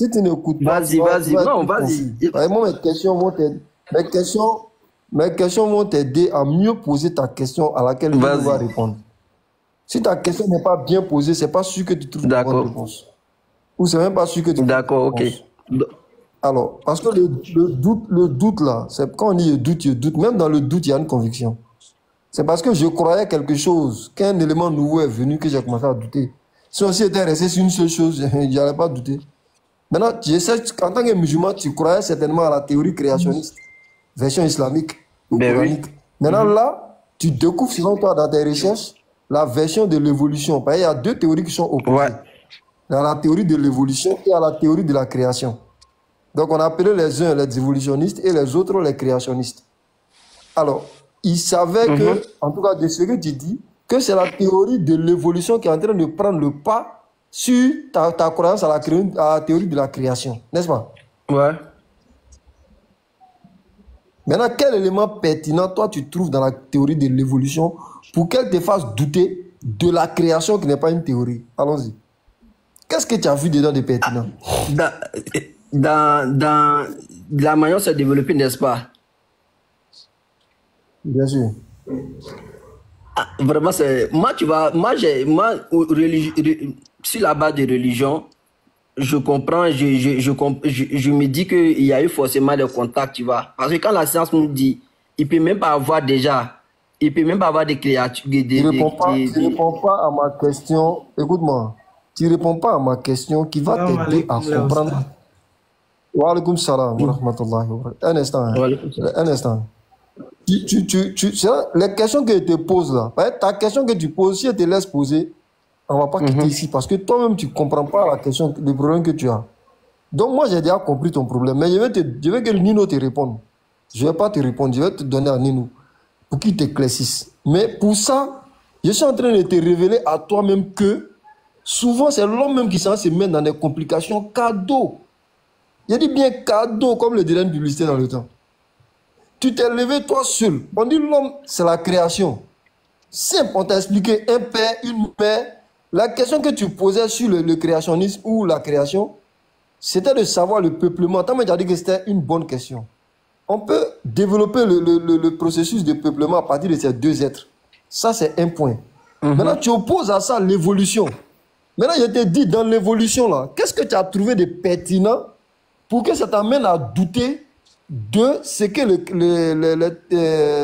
vas-y. Non, vas-y. Moi, mes questions vont t'aider à mieux poser ta question à laquelle tu vas répondre. Si ta question n'est pas bien posée, c'est pas sûr que tu trouves la bonne réponse. Ou c'est même pas sûr que tu trouves la bonne réponse. Alors, parce que le doute là, c'est quand on dit le doute, même dans le doute, il y a une conviction. C'est parce que je croyais quelque chose, qu'un élément nouveau est venu, que j'ai commencé à douter. Si on était resté sur une seule chose, je n'allais pas douter. Maintenant, en tant que musulman, tu croyais certainement à la théorie créationniste, version islamique ou coranique. Maintenant, là, tu découvres selon toi dans tes recherches la version de l'évolution. Il y a deux théories qui sont opposées. Il y a la théorie de l'évolution et il y a la théorie de la création. Donc, on appelait les uns les évolutionnistes et les autres les créationnistes. Alors, ils savaient que, en tout cas, de ce que tu dis, que c'est la théorie de l'évolution qui est en train de prendre le pas sur ta croyance à la théorie de la création. N'est-ce pas? Ouais. Maintenant, quel élément pertinent, toi, tu trouves dans la théorie de l'évolution pour qu'elle te fasse douter de la création qui n'est pas une théorie? Allons-y. Qu'est-ce que tu as vu dedans de pertinent? Dans la manière de se développer, n'est-ce pas? Bien sûr. Vraiment, c'est... Moi, tu vois, sur la base de religion, je comprends, je me dis qu'il y a eu forcément des contacts, tu vois. Parce que quand la science nous dit, il ne peut même pas avoir des créatures. Tu ne réponds pas à ma question. Écoute-moi. Tu ne réponds pas à ma question qui va t'aider à comprendre. Wa alaykoum salam wa rahmatullahi wa barakatuh. Un instant. Les questions que je te pose là, ta question que tu poses, si je te laisse poser, on ne va pas quitter ici parce que toi-même tu ne comprends pas la question, le problème que tu as. Donc moi, j'ai déjà compris ton problème. Mais je vais que Nino te réponde. Je ne vais pas te répondre, je vais te donner à Nino pour qu'il t'éclaircisse. Mais pour ça, je suis en train de te révéler à toi-même que souvent, c'est l'homme même qui se met dans des complications cadeaux. Je dis bien cadeau, comme le dirait une publicité dans le temps. Tu t'es levé toi seul. On dit l'homme, c'est la création. Simple, on t'a expliqué un père, une mère. La question que tu posais sur le créationnisme ou la création, c'était de savoir le peuplement. Tant que tu as dit que c'était une bonne question. On peut développer le processus de peuplement à partir de ces deux êtres. Ça, c'est un point. Maintenant, tu opposes à ça l'évolution. Maintenant, je te dis, dans l'évolution, là, qu'est-ce que tu as trouvé de pertinent pour que ça t'amène à douter de ce que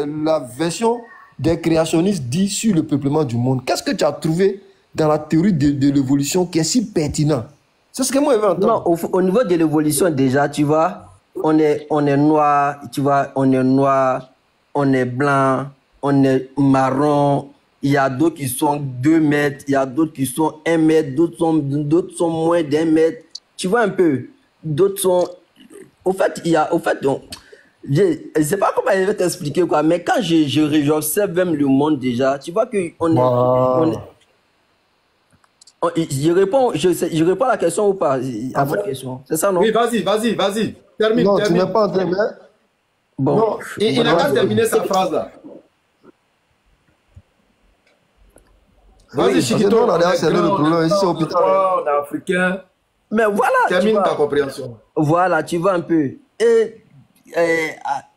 la version des créationnistes dit sur le peuplement du monde? Qu'est-ce que tu as trouvé dans la théorie de l'évolution qui est si pertinent? C'est ce que moi je veux entendre. Non, au niveau de l'évolution, déjà, tu vois, on est noir, tu vois, on est noir, on est blanc, on est marron. Il y a d'autres qui sont 2 mètres, il y a d'autres qui sont 1 mètre, d'autres sont moins d'1 mètre. Tu vois un peu? D'autres sont... Au fait, donc, je ne sais pas comment je vais t'expliquer, quoi, mais quand j'observe même le monde déjà, tu vois qu'on est... Je réponds à la question ou pas? À votre question. C'est ça, non? Oui, vas-y. Termine. Non, tu n'es pas en train de... Bon. Non, il n'a pas terminé sa phrase là. Vas-y, Chiquito. On a le problème ici, c'est hôpital. On est africain. Mais voilà. Termine ta compréhension. Voilà, tu vois un peu. Et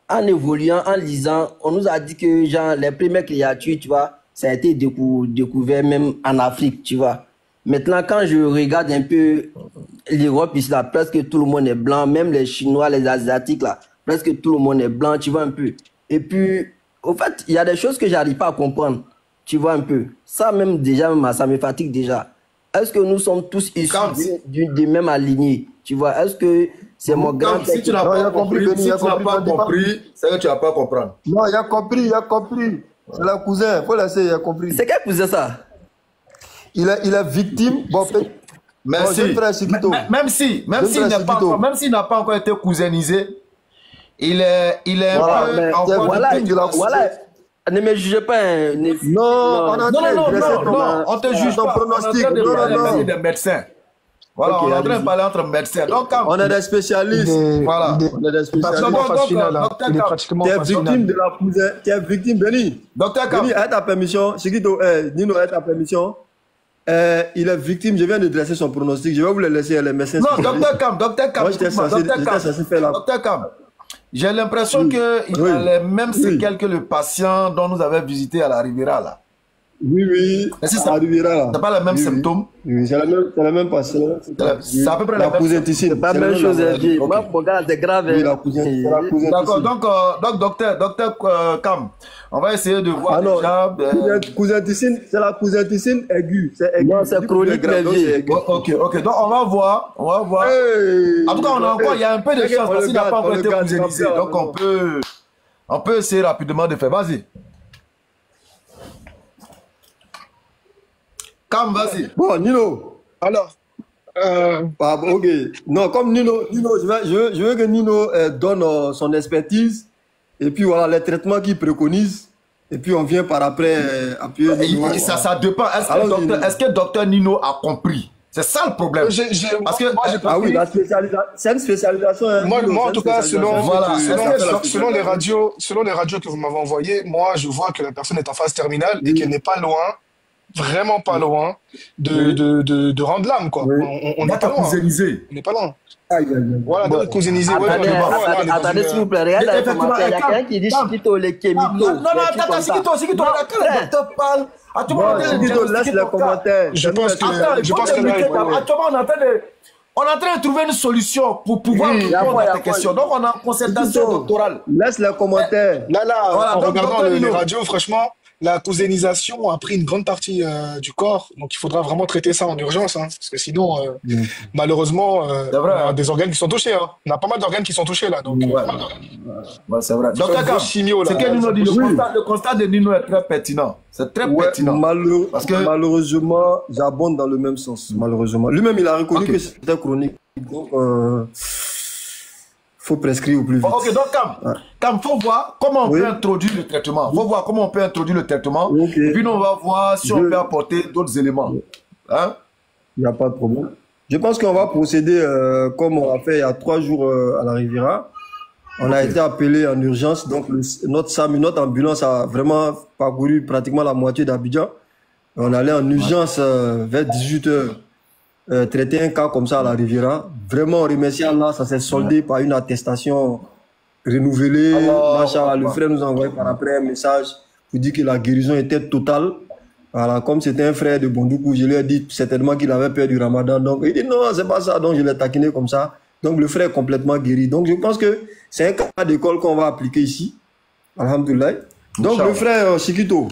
en évoluant, en lisant, on nous a dit que genre, les premières créatures, tu vois, ça a été découvert même en Afrique, tu vois. Maintenant, quand je regarde un peu l'Europe ici, là, presque tout le monde est blanc, même les Chinois, les Asiatiques, là, presque tout le monde est blanc, tu vois un peu. Et puis, au fait, il y a des choses que j'arrive pas à comprendre, tu vois un peu. Ça même, déjà, ça me fatigue déjà. Est-ce que nous sommes tous issus du même aligné, tu vois? Est-ce que c'est mon grand... Si tu n'as pas compris, c'est que tu n'as pas compris. Non, il a compris. C'est le cousin, il faut laisser, il a compris. C'est quel cousin ça? Il est victime. Bon, merci. Même s'il n'a pas encore été cousinisé, il est voilà. Ne me jugez pas. Non, on te juge pas. Pronostic. On est en train de parler des médecins. Voilà, on est en train de parler entre médecins. Donc, on est des spécialistes. Voilà. On est des spécialistes. Il est pratiquement tu es victime de la cousin. Tu es victime, Benny. Docteur Kam. Benny, avec ta permission, Chiquito, Nino, avec ta permission. Il est victime, je viens de dresser son pronostic. Je vais vous le laisser les médecins. Non, docteur Kam. Moi, j'étais censé faire la... Docteur Kam. J'ai l'impression qu'il a les mêmes séquelles que le patient dont nous avons visité à la Riviera là. Oui. C'est ça. C'est pas les mêmes symptômes. Oui, c'est la même patient. C'est à peu près la cousine ici. C'est pas la même chose. Moi, mon gars, c'est grave. Oui, la cousine. D'accord, donc docteur Kam, on va essayer de voir déjà. Cousin Ticine, c'est la cousin Ticine aiguë. C'est aigu. Non, c'est chronique. Ok, donc on va voir. Hey, en tout cas, il y a un peu de chance parce qu'il n'a pas encore été cousinisé. Donc on peut essayer rapidement de faire. Vas-y. Kam, vas-y. Bon, Nino. Alors. Ok. Non, comme Nino, je veux que Nino donne son expertise. Et puis voilà, les traitements qu'il préconise. Et puis on vient par après appuyer Nino. Ça dépend. Est-ce que docteur Nino a compris? C'est ça le problème. Parce que oui, c'est une spécialisation. Moi, en tout cas, selon les radios que vous m'avez envoyées, moi, je vois que la personne est en phase terminale et qu'elle n'est pas loin, vraiment pas loin de rendre l'âme, quoi. On n'est pas loin. On n'est pas loin. Voilà, de cousinisé. Attendez, s'il vous plaît, regardez les commentaires. Il y a quelqu'un qui dit Chiquito, les kémito. Non, attends, Chiquito, quand le docteur parle, à tout moment, Chiquito, laisse les commentaires. Je pense que on est en train de trouver une solution pour pouvoir répondre à tes questions. Donc, on a une concertation doctorale. Laisse les commentaires. Là, en regardant les radios, franchement, la cousinisation a pris une grande partie du corps, donc il faudra vraiment traiter ça en urgence, hein, parce que sinon, malheureusement, on a des organes qui sont touchés. Hein. On a pas mal d'organes qui sont touchés là. Donc, ouais, c'est vrai. Donc, c'est que Nino dit, le constat de Nino est très pertinent. C'est très pertinent. Parce que malheureusement, j'abonde dans le même sens. Malheureusement. Lui-même, il a reconnu que c'était chronique. Donc, faut prescrire au plus vite. Ok, donc Cam, faut voir comment on peut introduire le traitement. Faut voir comment on peut introduire le traitement. Et puis nous, on va voir si on peut apporter d'autres éléments. Hein? Il n'y a pas de problème. Je pense qu'on va procéder comme on a fait il y a 3 jours à la Riviera. On a été appelé en urgence. Donc notre SAMU, notre ambulance a vraiment parcouru pratiquement la moitié d'Abidjan. On allait en urgence vers 18h. Traiter un cas comme ça à la Riviera. Vraiment, on remercie Allah, ça s'est soldé par une attestation renouvelée. Machallah, le frère nous a envoyé par après un message pour dire que la guérison était totale. Voilà, comme c'était un frère de Bondoukou, je lui ai dit certainement qu'il avait peur du Ramadan. Donc, il dit non, c'est pas ça. Donc, je l'ai taquiné comme ça. Donc, le frère est complètement guéri. Donc, je pense que c'est un cas d'école qu'on va appliquer ici. Alhamdoulilah. Donc, le frère Chikito,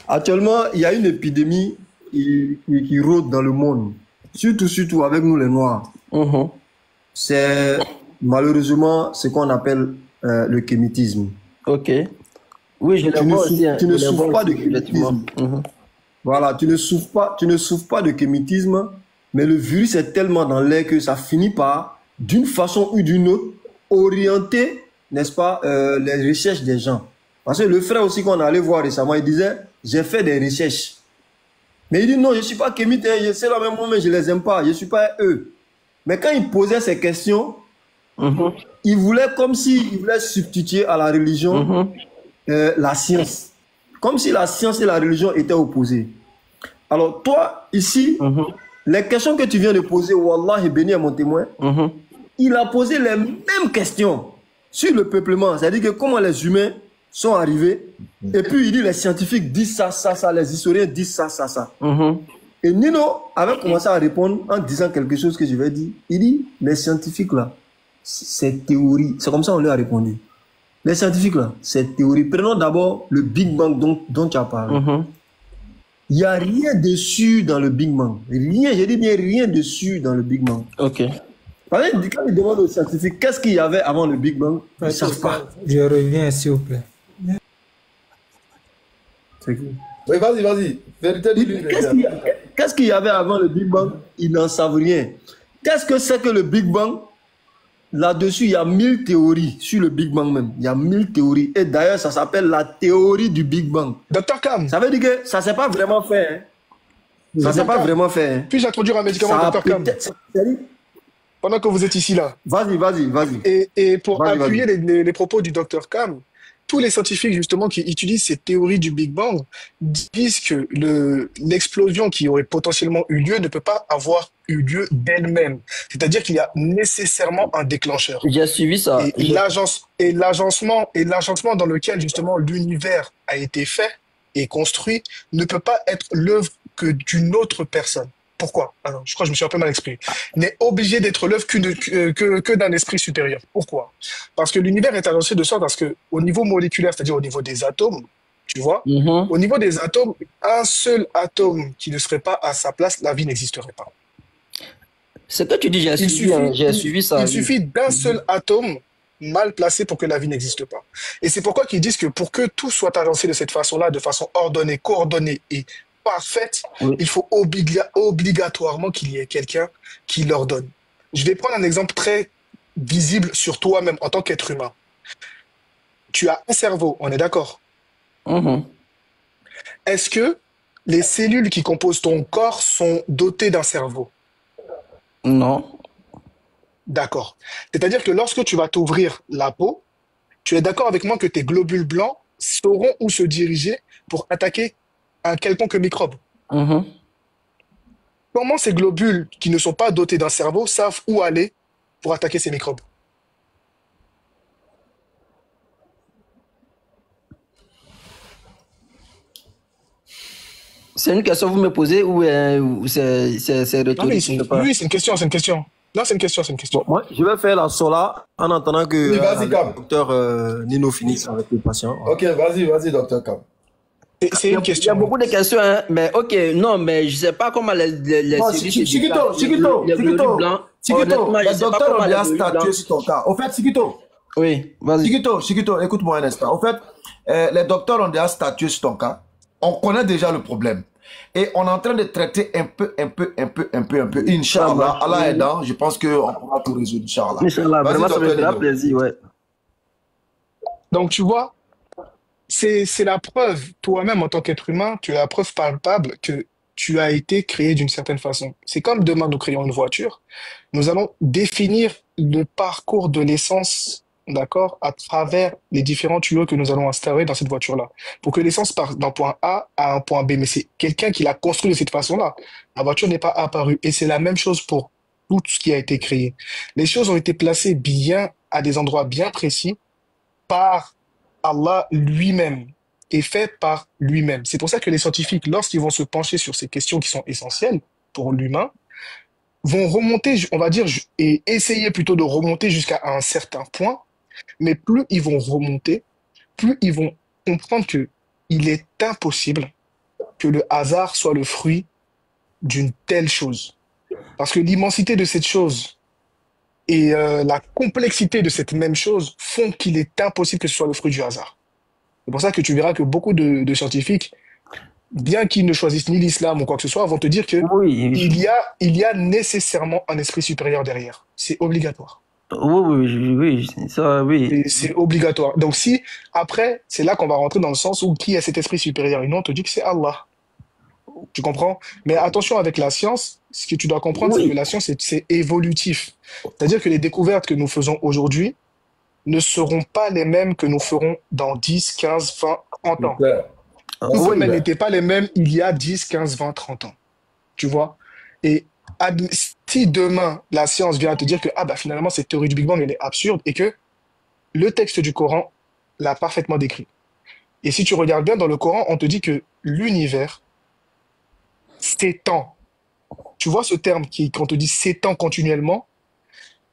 actuellement, il y a une épidémie qui rôde dans le monde, surtout avec nous les Noirs. C'est malheureusement ce qu'on appelle le kémitisme. Ok. Oui, je le vois aussi. Tu ne souffres pas de kémitisme. Voilà, tu ne souffres pas de kémitisme, mais le virus est tellement dans l'air que ça finit par, d'une façon ou d'une autre, orienter, n'est-ce pas, les recherches des gens. Parce que le frère aussi qu'on allait voir récemment, il disait, j'ai fait des recherches. Mais il dit non, je ne suis pas kémite, c'est la même moment, je ne les aime pas, je ne suis pas eux. Mais quand il posait ces questions, il voulait comme s'il voulait substituer à la religion la science. Comme si la science et la religion étaient opposées. Alors toi, ici, les questions que tu viens de poser, Wallah, béni à mon témoin, il a posé les mêmes questions sur le peuplement. C'est-à-dire que comment les humains sont arrivés, et puis il dit les scientifiques disent ça, les historiens disent ça. Et Nino avait commencé à répondre en disant quelque chose que je vais dire. Il dit, les scientifiques là, c'est théorie. C'est comme ça qu'on lui a répondu. Les scientifiques là, c'est théorie. Prenons d'abord le Big Bang dont tu as parlé. Il n'y a rien dessus dans le Big Bang. Rien, je dis bien rien dessus dans le Big Bang. Ok. Quand il demande aux scientifiques qu'est-ce qu'il y avait avant le Big Bang, ils ne savent pas. Je reviens s'il vous plaît. Oui, vas-y. Qu'est-ce qu'il y avait avant le Big Bang? Ils n'en savent rien. Qu'est-ce que c'est que le Big Bang? Là-dessus, il y a 1000 théories sur le Big Bang même. Il y a 1000 théories. Et d'ailleurs, ça s'appelle la théorie du Big Bang. Dr Cam. Ça veut dire que ça ne s'est pas vraiment fait. Hein. Ça ne s'est pas vraiment fait. Hein. Puis-je introduire un médicament, Dr Cam? Pendant que vous êtes ici là. Vas-y. Et pour appuyer les propos du Dr Cam, tous les scientifiques justement qui utilisent cette théorie du Big Bang disent que l'explosion qui aurait potentiellement eu lieu ne peut pas avoir eu lieu d'elle-même. C'est-à-dire qu'il y a nécessairement un déclencheur. J'ai suivi ça. Et l'agencement dans lequel justement l'univers a été fait et construit ne peut pas être l'œuvre que d'une autre personne. Pourquoi? Alors, je crois que je me suis un peu mal exprimé. N'est obligé d'être l'œuvre que d'un esprit supérieur. Pourquoi? Parce que l'univers est agencé de sorte à ce que, au niveau moléculaire, c'est-à-dire au niveau des atomes, tu vois, au niveau des atomes, un seul atome qui ne serait pas à sa place, la vie n'existerait pas. C'est que tu dis, j'ai suivi ça. Il suffit d'un seul atome mal placé pour que la vie n'existe pas. Et c'est pourquoi qu'ils disent que pour que tout soit agencé de cette façon-là, de façon ordonnée, coordonnée et parfaite, il faut obligatoirement qu'il y ait quelqu'un qui l'ordonne. Je vais prendre un exemple très visible sur toi-même en tant qu'être humain. Tu as un cerveau, on est d'accord? Est-ce que les cellules qui composent ton corps sont dotées d'un cerveau? Non. D'accord. C'est-à-dire que lorsque tu vas t'ouvrir la peau, tu es d'accord avec moi que tes globules blancs sauront où se diriger pour attaquer un quelconque microbe. Comment ces globules qui ne sont pas dotés d'un cerveau savent où aller pour attaquer ces microbes? C'est une question que vous me posez ou c'est rhétorique? Oui, c'est une question. Non, c'est une question, c'est une question. Bon, moi, je vais faire la sola en attendant que Oui, vas-y, Cam. le docteur Nino finisse avec le patient. Ok, vas-y, docteur Cam. C'est une question. Il y a beaucoup de questions, hein. Mais ok, non, mais je sais pas comment les Non, séries Chiquito, les docteurs ont bien statué sur ton cas. Au fait, Chiquito. Oui, vas-y. Chiquito, écoute-moi un instant. Au fait, les docteurs ont déjà statué sur ton cas. On connaît déjà le problème. Et on est en train de traiter un peu. Inch'Allah, Allah aidant, je pense qu'on pourra tout résoudre, Inch'Allah. Inch'Allah, vraiment, ça me fera plaisir, ouais. Donc, tu vois, c'est la preuve, toi-même, en tant qu'être humain, tu as la preuve palpable que tu as été créé d'une certaine façon. C'est comme demain, nous créons une voiture. Nous allons définir le parcours de l'essence, d'accord, à travers les différents tuyaux que nous allons installer dans cette voiture-là. Pour que l'essence parte d'un point A à un point B. Mais c'est quelqu'un qui l'a construit de cette façon-là. La voiture n'est pas apparue. Et c'est la même chose pour tout ce qui a été créé. Les choses ont été placées bien à des endroits bien précis par Allah lui-même et fait par lui-même. C'est pour ça que les scientifiques, lorsqu'ils vont se pencher sur ces questions qui sont essentielles pour l'humain, vont remonter, on va dire, et essayer plutôt de remonter jusqu'à un certain point, mais plus ils vont remonter, plus ils vont comprendre que il est impossible que le hasard soit le fruit d'une telle chose. Parce que l'immensité de cette chose et la complexité de cette même chose font qu'il est impossible que ce soit le fruit du hasard. C'est pour ça que tu verras que beaucoup de scientifiques, bien qu'ils ne choisissent ni l'islam ou quoi que ce soit, vont te dire que il y a nécessairement un esprit supérieur derrière. C'est obligatoire. Oui, ça, oui. C'est obligatoire. Donc si, après, c'est là qu'on va rentrer dans le sens où qui est cet esprit supérieur? Et nous, on te dit que c'est Allah. Tu comprends? Mais attention avec la science, ce que tu dois comprendre, c'est que la science, c'est évolutif. C'est-à-dire que les découvertes que nous faisons aujourd'hui ne seront pas les mêmes que nous ferons dans 10, 15, 20, 30 ans. Toutes elles n'étaient pas les mêmes il y a 10, 15, 20, 30 ans. Tu vois? Et si demain, la science vient te dire que finalement, cette théorie du Big Bang, elle est absurde et que le texte du Coran l'a parfaitement décrit. Et si tu regardes bien dans le Coran, on te dit que l'univers s'étend. Tu vois ce terme qu'on te dit s'étend continuellement?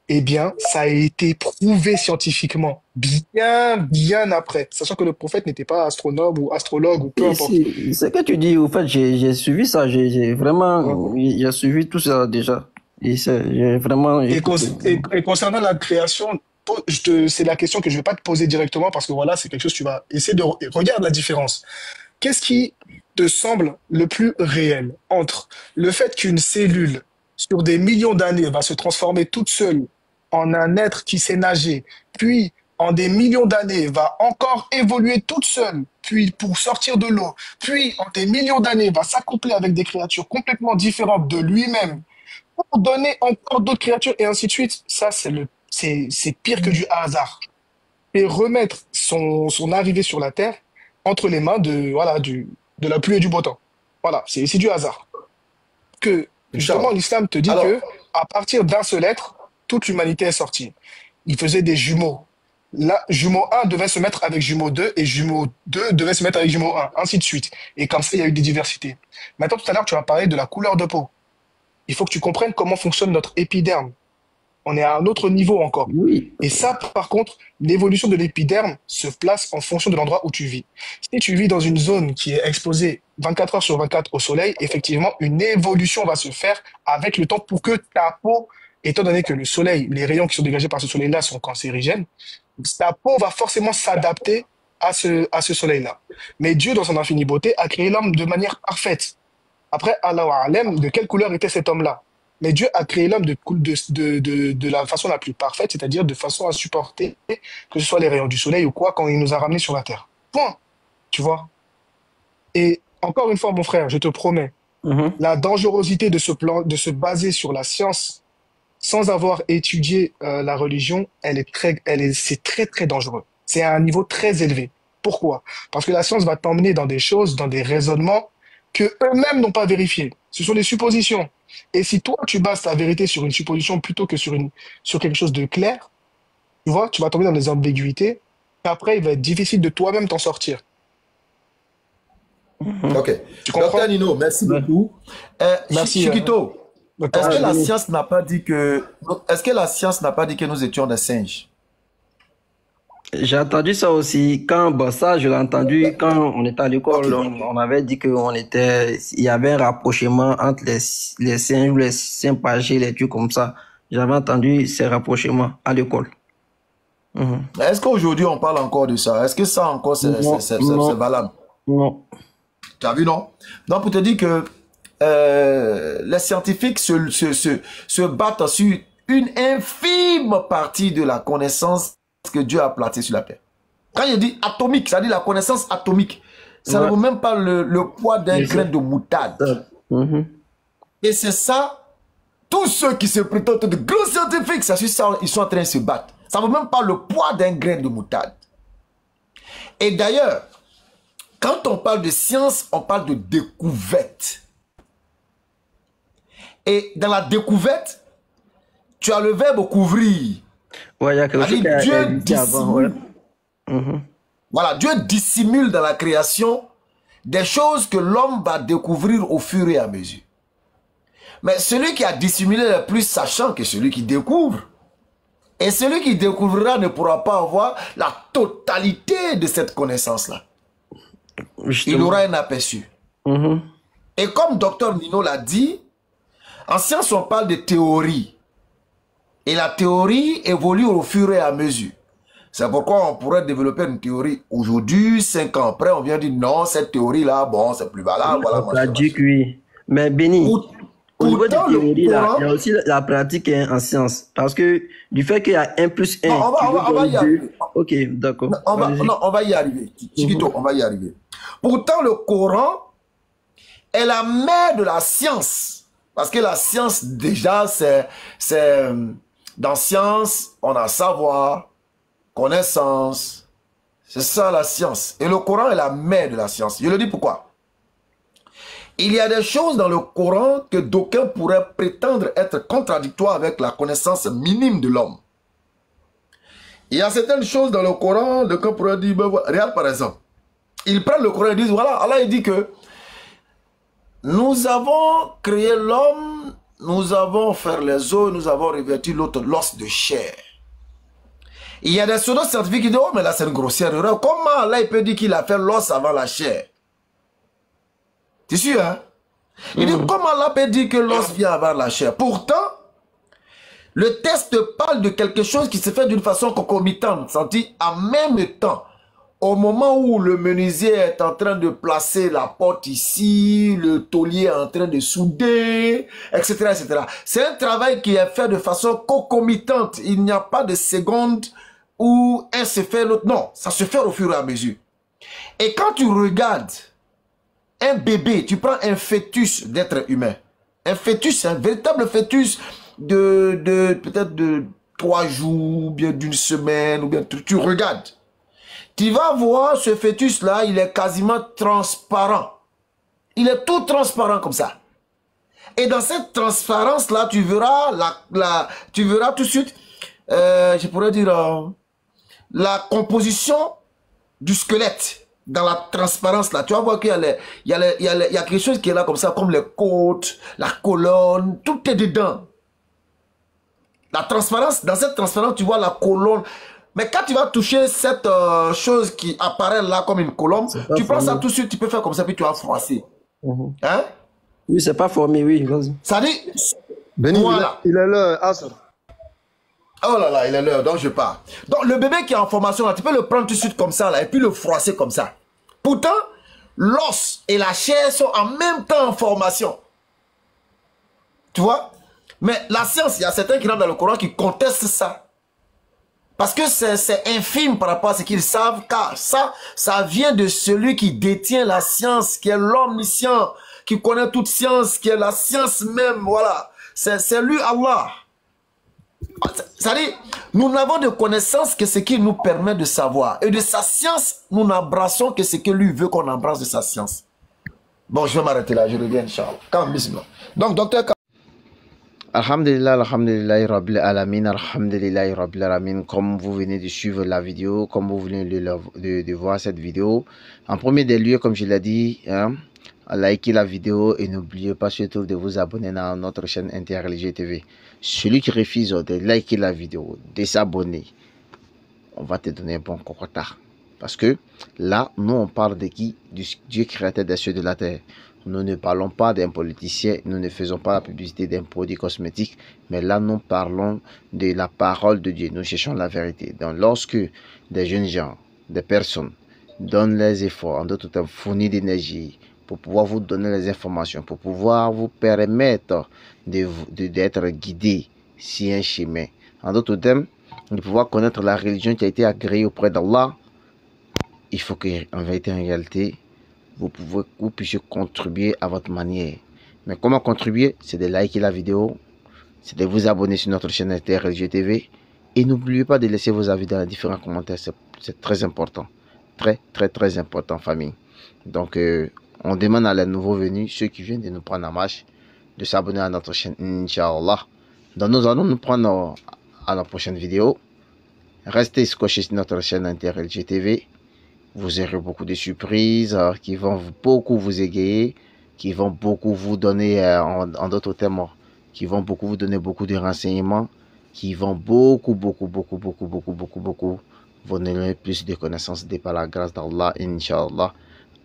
Eh bien, ça a été prouvé scientifiquement bien après. Sachant que le prophète n'était pas astronome ou astrologue ou peu importe. C'est que tu dis, au fait, j'ai suivi ça. J'ai vraiment, j'ai suivi tout ça déjà. Et j'ai vraiment. Et concernant la création, c'est la question que je vais pas te poser directement parce que voilà, c'est quelque chose que tu vas essayer de regarde la différence. Qu'est-ce qui te semble le plus réel entre le fait qu'une cellule sur des millions d'années va se transformer toute seule en un être qui sait nager, puis en des millions d'années va encore évoluer toute seule, puis pour sortir de l'eau, puis en des millions d'années va s'accoupler avec des créatures complètement différentes de lui-même, pour donner encore d'autres créatures et ainsi de suite? Ça, c'est pire que du hasard. Et remettre son arrivée sur la Terre entre les mains de la pluie et du beau temps. Voilà, c'est du hasard. Que justement, l'islam te dit que à partir d'un seul être, toute l'humanité est sortie. Il faisait des jumeaux. Là, jumeau 1 devait se mettre avec jumeau 2 et jumeau 2 devait se mettre avec jumeau 1, ainsi de suite. Et comme ça, il y a eu des diversités. Maintenant, tout à l'heure, tu as parlé de la couleur de peau. Il faut que tu comprennes comment fonctionne notre épiderme. On est à un autre niveau encore. Et ça, par contre, l'évolution de l'épiderme se place en fonction de l'endroit où tu vis. Si tu vis dans une zone qui est exposée 24 heures sur 24 au soleil, effectivement, une évolution va se faire avec le temps pour que ta peau, étant donné que le soleil, les rayons qui sont dégagés par ce soleil-là sont cancérigènes, ta peau va forcément s'adapter à ce soleil-là. Mais Dieu, dans son infinie beauté, a créé l'homme de manière parfaite. Après, Allah A'lam, de quelle couleur était cet homme-là? Mais Dieu a créé l'homme de la façon la plus parfaite, c'est-à-dire de façon à supporter que ce soit les rayons du soleil ou quoi quand il nous a ramenés sur la terre. Point. Tu vois? Et encore une fois, mon frère, je te promets, la dangerosité de se baser sur la science sans avoir étudié la religion, c'est très, très dangereux. C'est à un niveau très élevé. Pourquoi? Parce que la science va t'emmener dans des choses, dans des raisonnements que eux-mêmes n'ont pas vérifiés. Ce sont des suppositions. Et si toi, tu bases ta vérité sur une supposition plutôt que sur quelque chose de clair, tu vois, tu vas tomber dans des ambiguïtés. Après, il va être difficile de toi-même t'en sortir. Ok. Docteur Nino, merci beaucoup. Merci. Chiquito, Est-ce que la science n'a pas dit que... Est-ce que la science n'a pas dit que nous étions des singes? J'ai entendu ça aussi. Bon, ça, je l'ai entendu quand on était à l'école. On avait dit il y avait un rapprochement entre les singes ou les chimpanzés, les trucs comme ça. J'avais entendu ces rapprochements à l'école. Est-ce qu'aujourd'hui, on parle encore de ça? Est-ce que ça encore, c'est valable? Non. Tu as vu, non? Donc, pour te dire que les scientifiques se battent sur une infime partie de la connaissance que Dieu a placée sur la terre. Quand il dit atomique, ça dit la connaissance atomique. Ça ne vaut même pas le poids d'un grain de moutarde. Et c'est ça, tous ceux qui se prétendent de grands scientifiques, ça, ils sont en train de se battre. Ça ne vaut même pas le poids d'un grain de moutarde. Et d'ailleurs, quand on parle de science, on parle de découverte. Et dans la découverte, tu as le verbe couvrir. Ouais, il y a quelque chose Dieu dissimule. Voilà, Dieu dissimule dans la création des choses que l'homme va découvrir au fur et à mesure. Mais celui qui a dissimulé le plus sachant que celui qui découvre. Et celui qui découvrira ne pourra pas avoir la totalité de cette connaissance-là. Il aura un aperçu. Et comme Dr Nino l'a dit, en science, on parle de théorie. Et la théorie évolue au fur et à mesure. C'est pourquoi on pourrait développer une théorie aujourd'hui, 5 ans après, on vient dire non, cette théorie-là, bon, c'est plus valable. Voilà, la dit oui. Mais Béni, au niveau des théories, là, il y a aussi la pratique en science. Parce que du fait qu'il y a 1 plus 1, on va y arriver. Ok, d'accord. On va y arriver. Chiquito, on va y arriver. Pourtant, le Coran est la mère de la science. Parce que la science, déjà, c'est dans science, on a savoir, connaissance. C'est ça la science. Et le Coran est la mère de la science. Je le dis pourquoi. Il y a des choses dans le Coran que d'aucuns pourraient prétendre être contradictoires avec la connaissance minime de l'homme. Il y a certaines choses dans le Coran, d'aucuns pourraient dire, ben, regarde par exemple. Ils prennent le Coran et disent, voilà, Allah il dit que nous avons créé l'homme, nous avons fait les os, nous avons revêtu l'autre l'os de chair. Il y a des pseudo-scientifiques qui disent, oh mais là c'est une grossière erreur. Comment Allah il peut dire qu'il a fait l'os avant la chair? Tu es sûr, hein? Il dit, comment Allah peut dire que l'os vient avant la chair? Pourtant, le texte parle de quelque chose qui se fait d'une façon concomitante, c'est-à-dire en même temps. Au moment où le menuisier est en train de placer la porte ici, le taulier est en train de souder, etc., etc. C'est un travail qui est fait de façon concomitante. Il n'y a pas de seconde où un se fait l'autre. Non, ça se fait au fur et à mesure. Et quand tu regardes un bébé, tu prends un fœtus d'être humain. Un fœtus, c'est un véritable fœtus peut-être de 3 jours, ou bien d'une semaine, ou bien tu regardes. Tu vas voir ce fœtus-là, il est quasiment transparent. Il est tout transparent comme ça. Et dans cette transparence-là, tu verras tu verras tout de suite, je pourrais dire, la composition du squelette. Dans la transparence-là, tu vas voir qu'il y a quelque chose qui est là comme ça, comme les côtes, la colonne, tout est dedans. La transparence, dans cette transparence, tu vois la colonne. Mais quand tu vas toucher cette chose qui apparaît là comme une colombe, tu prends ça tout de suite, tu peux faire comme ça, puis tu vas froisser. Hein? Oui, c'est pas formé, oui. Ça dit, Béni, voilà. Il est l'heure, Asr. Oh là là, il est l'heure, donc je pars. Donc le bébé qui est en formation, là, tu peux le prendre tout de suite comme ça, là, et puis le froisser comme ça. Pourtant, l'os et la chair sont en même temps en formation. Tu vois? Mais la science, il y a certains qui rentrent dans le Coran qui contestent ça. Parce que c'est infime par rapport à ce qu'ils savent, car ça vient de celui qui détient la science, qui est l'omniscient, qui connaît toute science, qui est la science même, voilà. C'est lui, Allah. C'est-à-dire, nous n'avons de connaissance que ce qui nous permet de savoir. Et de sa science, nous n'embrassons que ce que lui veut qu'on embrasse de sa science. Bon, je vais m'arrêter là, je reviens, Inch'Allah. Donc, docteur... Alhamdulillah, alhamdulillah, rabbil alamin, alhamdulillah, rabbil alamin. Comme vous venez de suivre la vidéo, comme vous venez de voir cette vidéo, en premier des lieux, comme je l'ai dit, hein, likez la vidéo et n'oubliez pas surtout de vous abonner à notre chaîne Interreligieux TV. Celui qui refuse de liker la vidéo, de s'abonner, on va te donner un bon retard. Parce que là, nous on parle de qui? Du Dieu créateur des cieux et de la terre. Nous ne parlons pas d'un politicien, nous ne faisons pas la publicité d'un produit cosmétique, mais là nous parlons de la parole de Dieu. Nous cherchons la vérité. Donc lorsque des jeunes gens, des personnes donnent les efforts, en d'autres termes fournissent d'énergie pour pouvoir vous donner les informations, pour pouvoir vous permettre d'être guidé sur un chemin, en d'autres termes, de pouvoir connaître la religion qui a été agréée auprès d'Allah, il faut qu'en vérité, en réalité, vous puissiez contribuer à votre manière. Mais comment contribuer? C'est de liker la vidéo, c'est de vous abonner sur notre chaîne Interreligieux TV et n'oubliez pas de laisser vos avis dans les différents commentaires. C'est très important. Très important, famille. Donc, on demande à les nouveaux venus, ceux qui viennent de nous prendre en marche, de s'abonner à notre chaîne, Inch'Allah. Donc, nous allons nous prendre à la prochaine vidéo. Restez scotchés sur notre chaîne Interreligieux TV. Vous aurez beaucoup de surprises qui vont beaucoup vous égayer, qui vont beaucoup vous donner, en d'autres termes, qui vont beaucoup vous donner beaucoup de renseignements, qui vont beaucoup vous donner plus de connaissances de par la grâce d'Allah, Inch'Allah.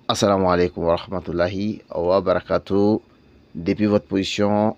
Assalamu alaikum wa rahmatullahi wa barakatuh. Depuis votre position,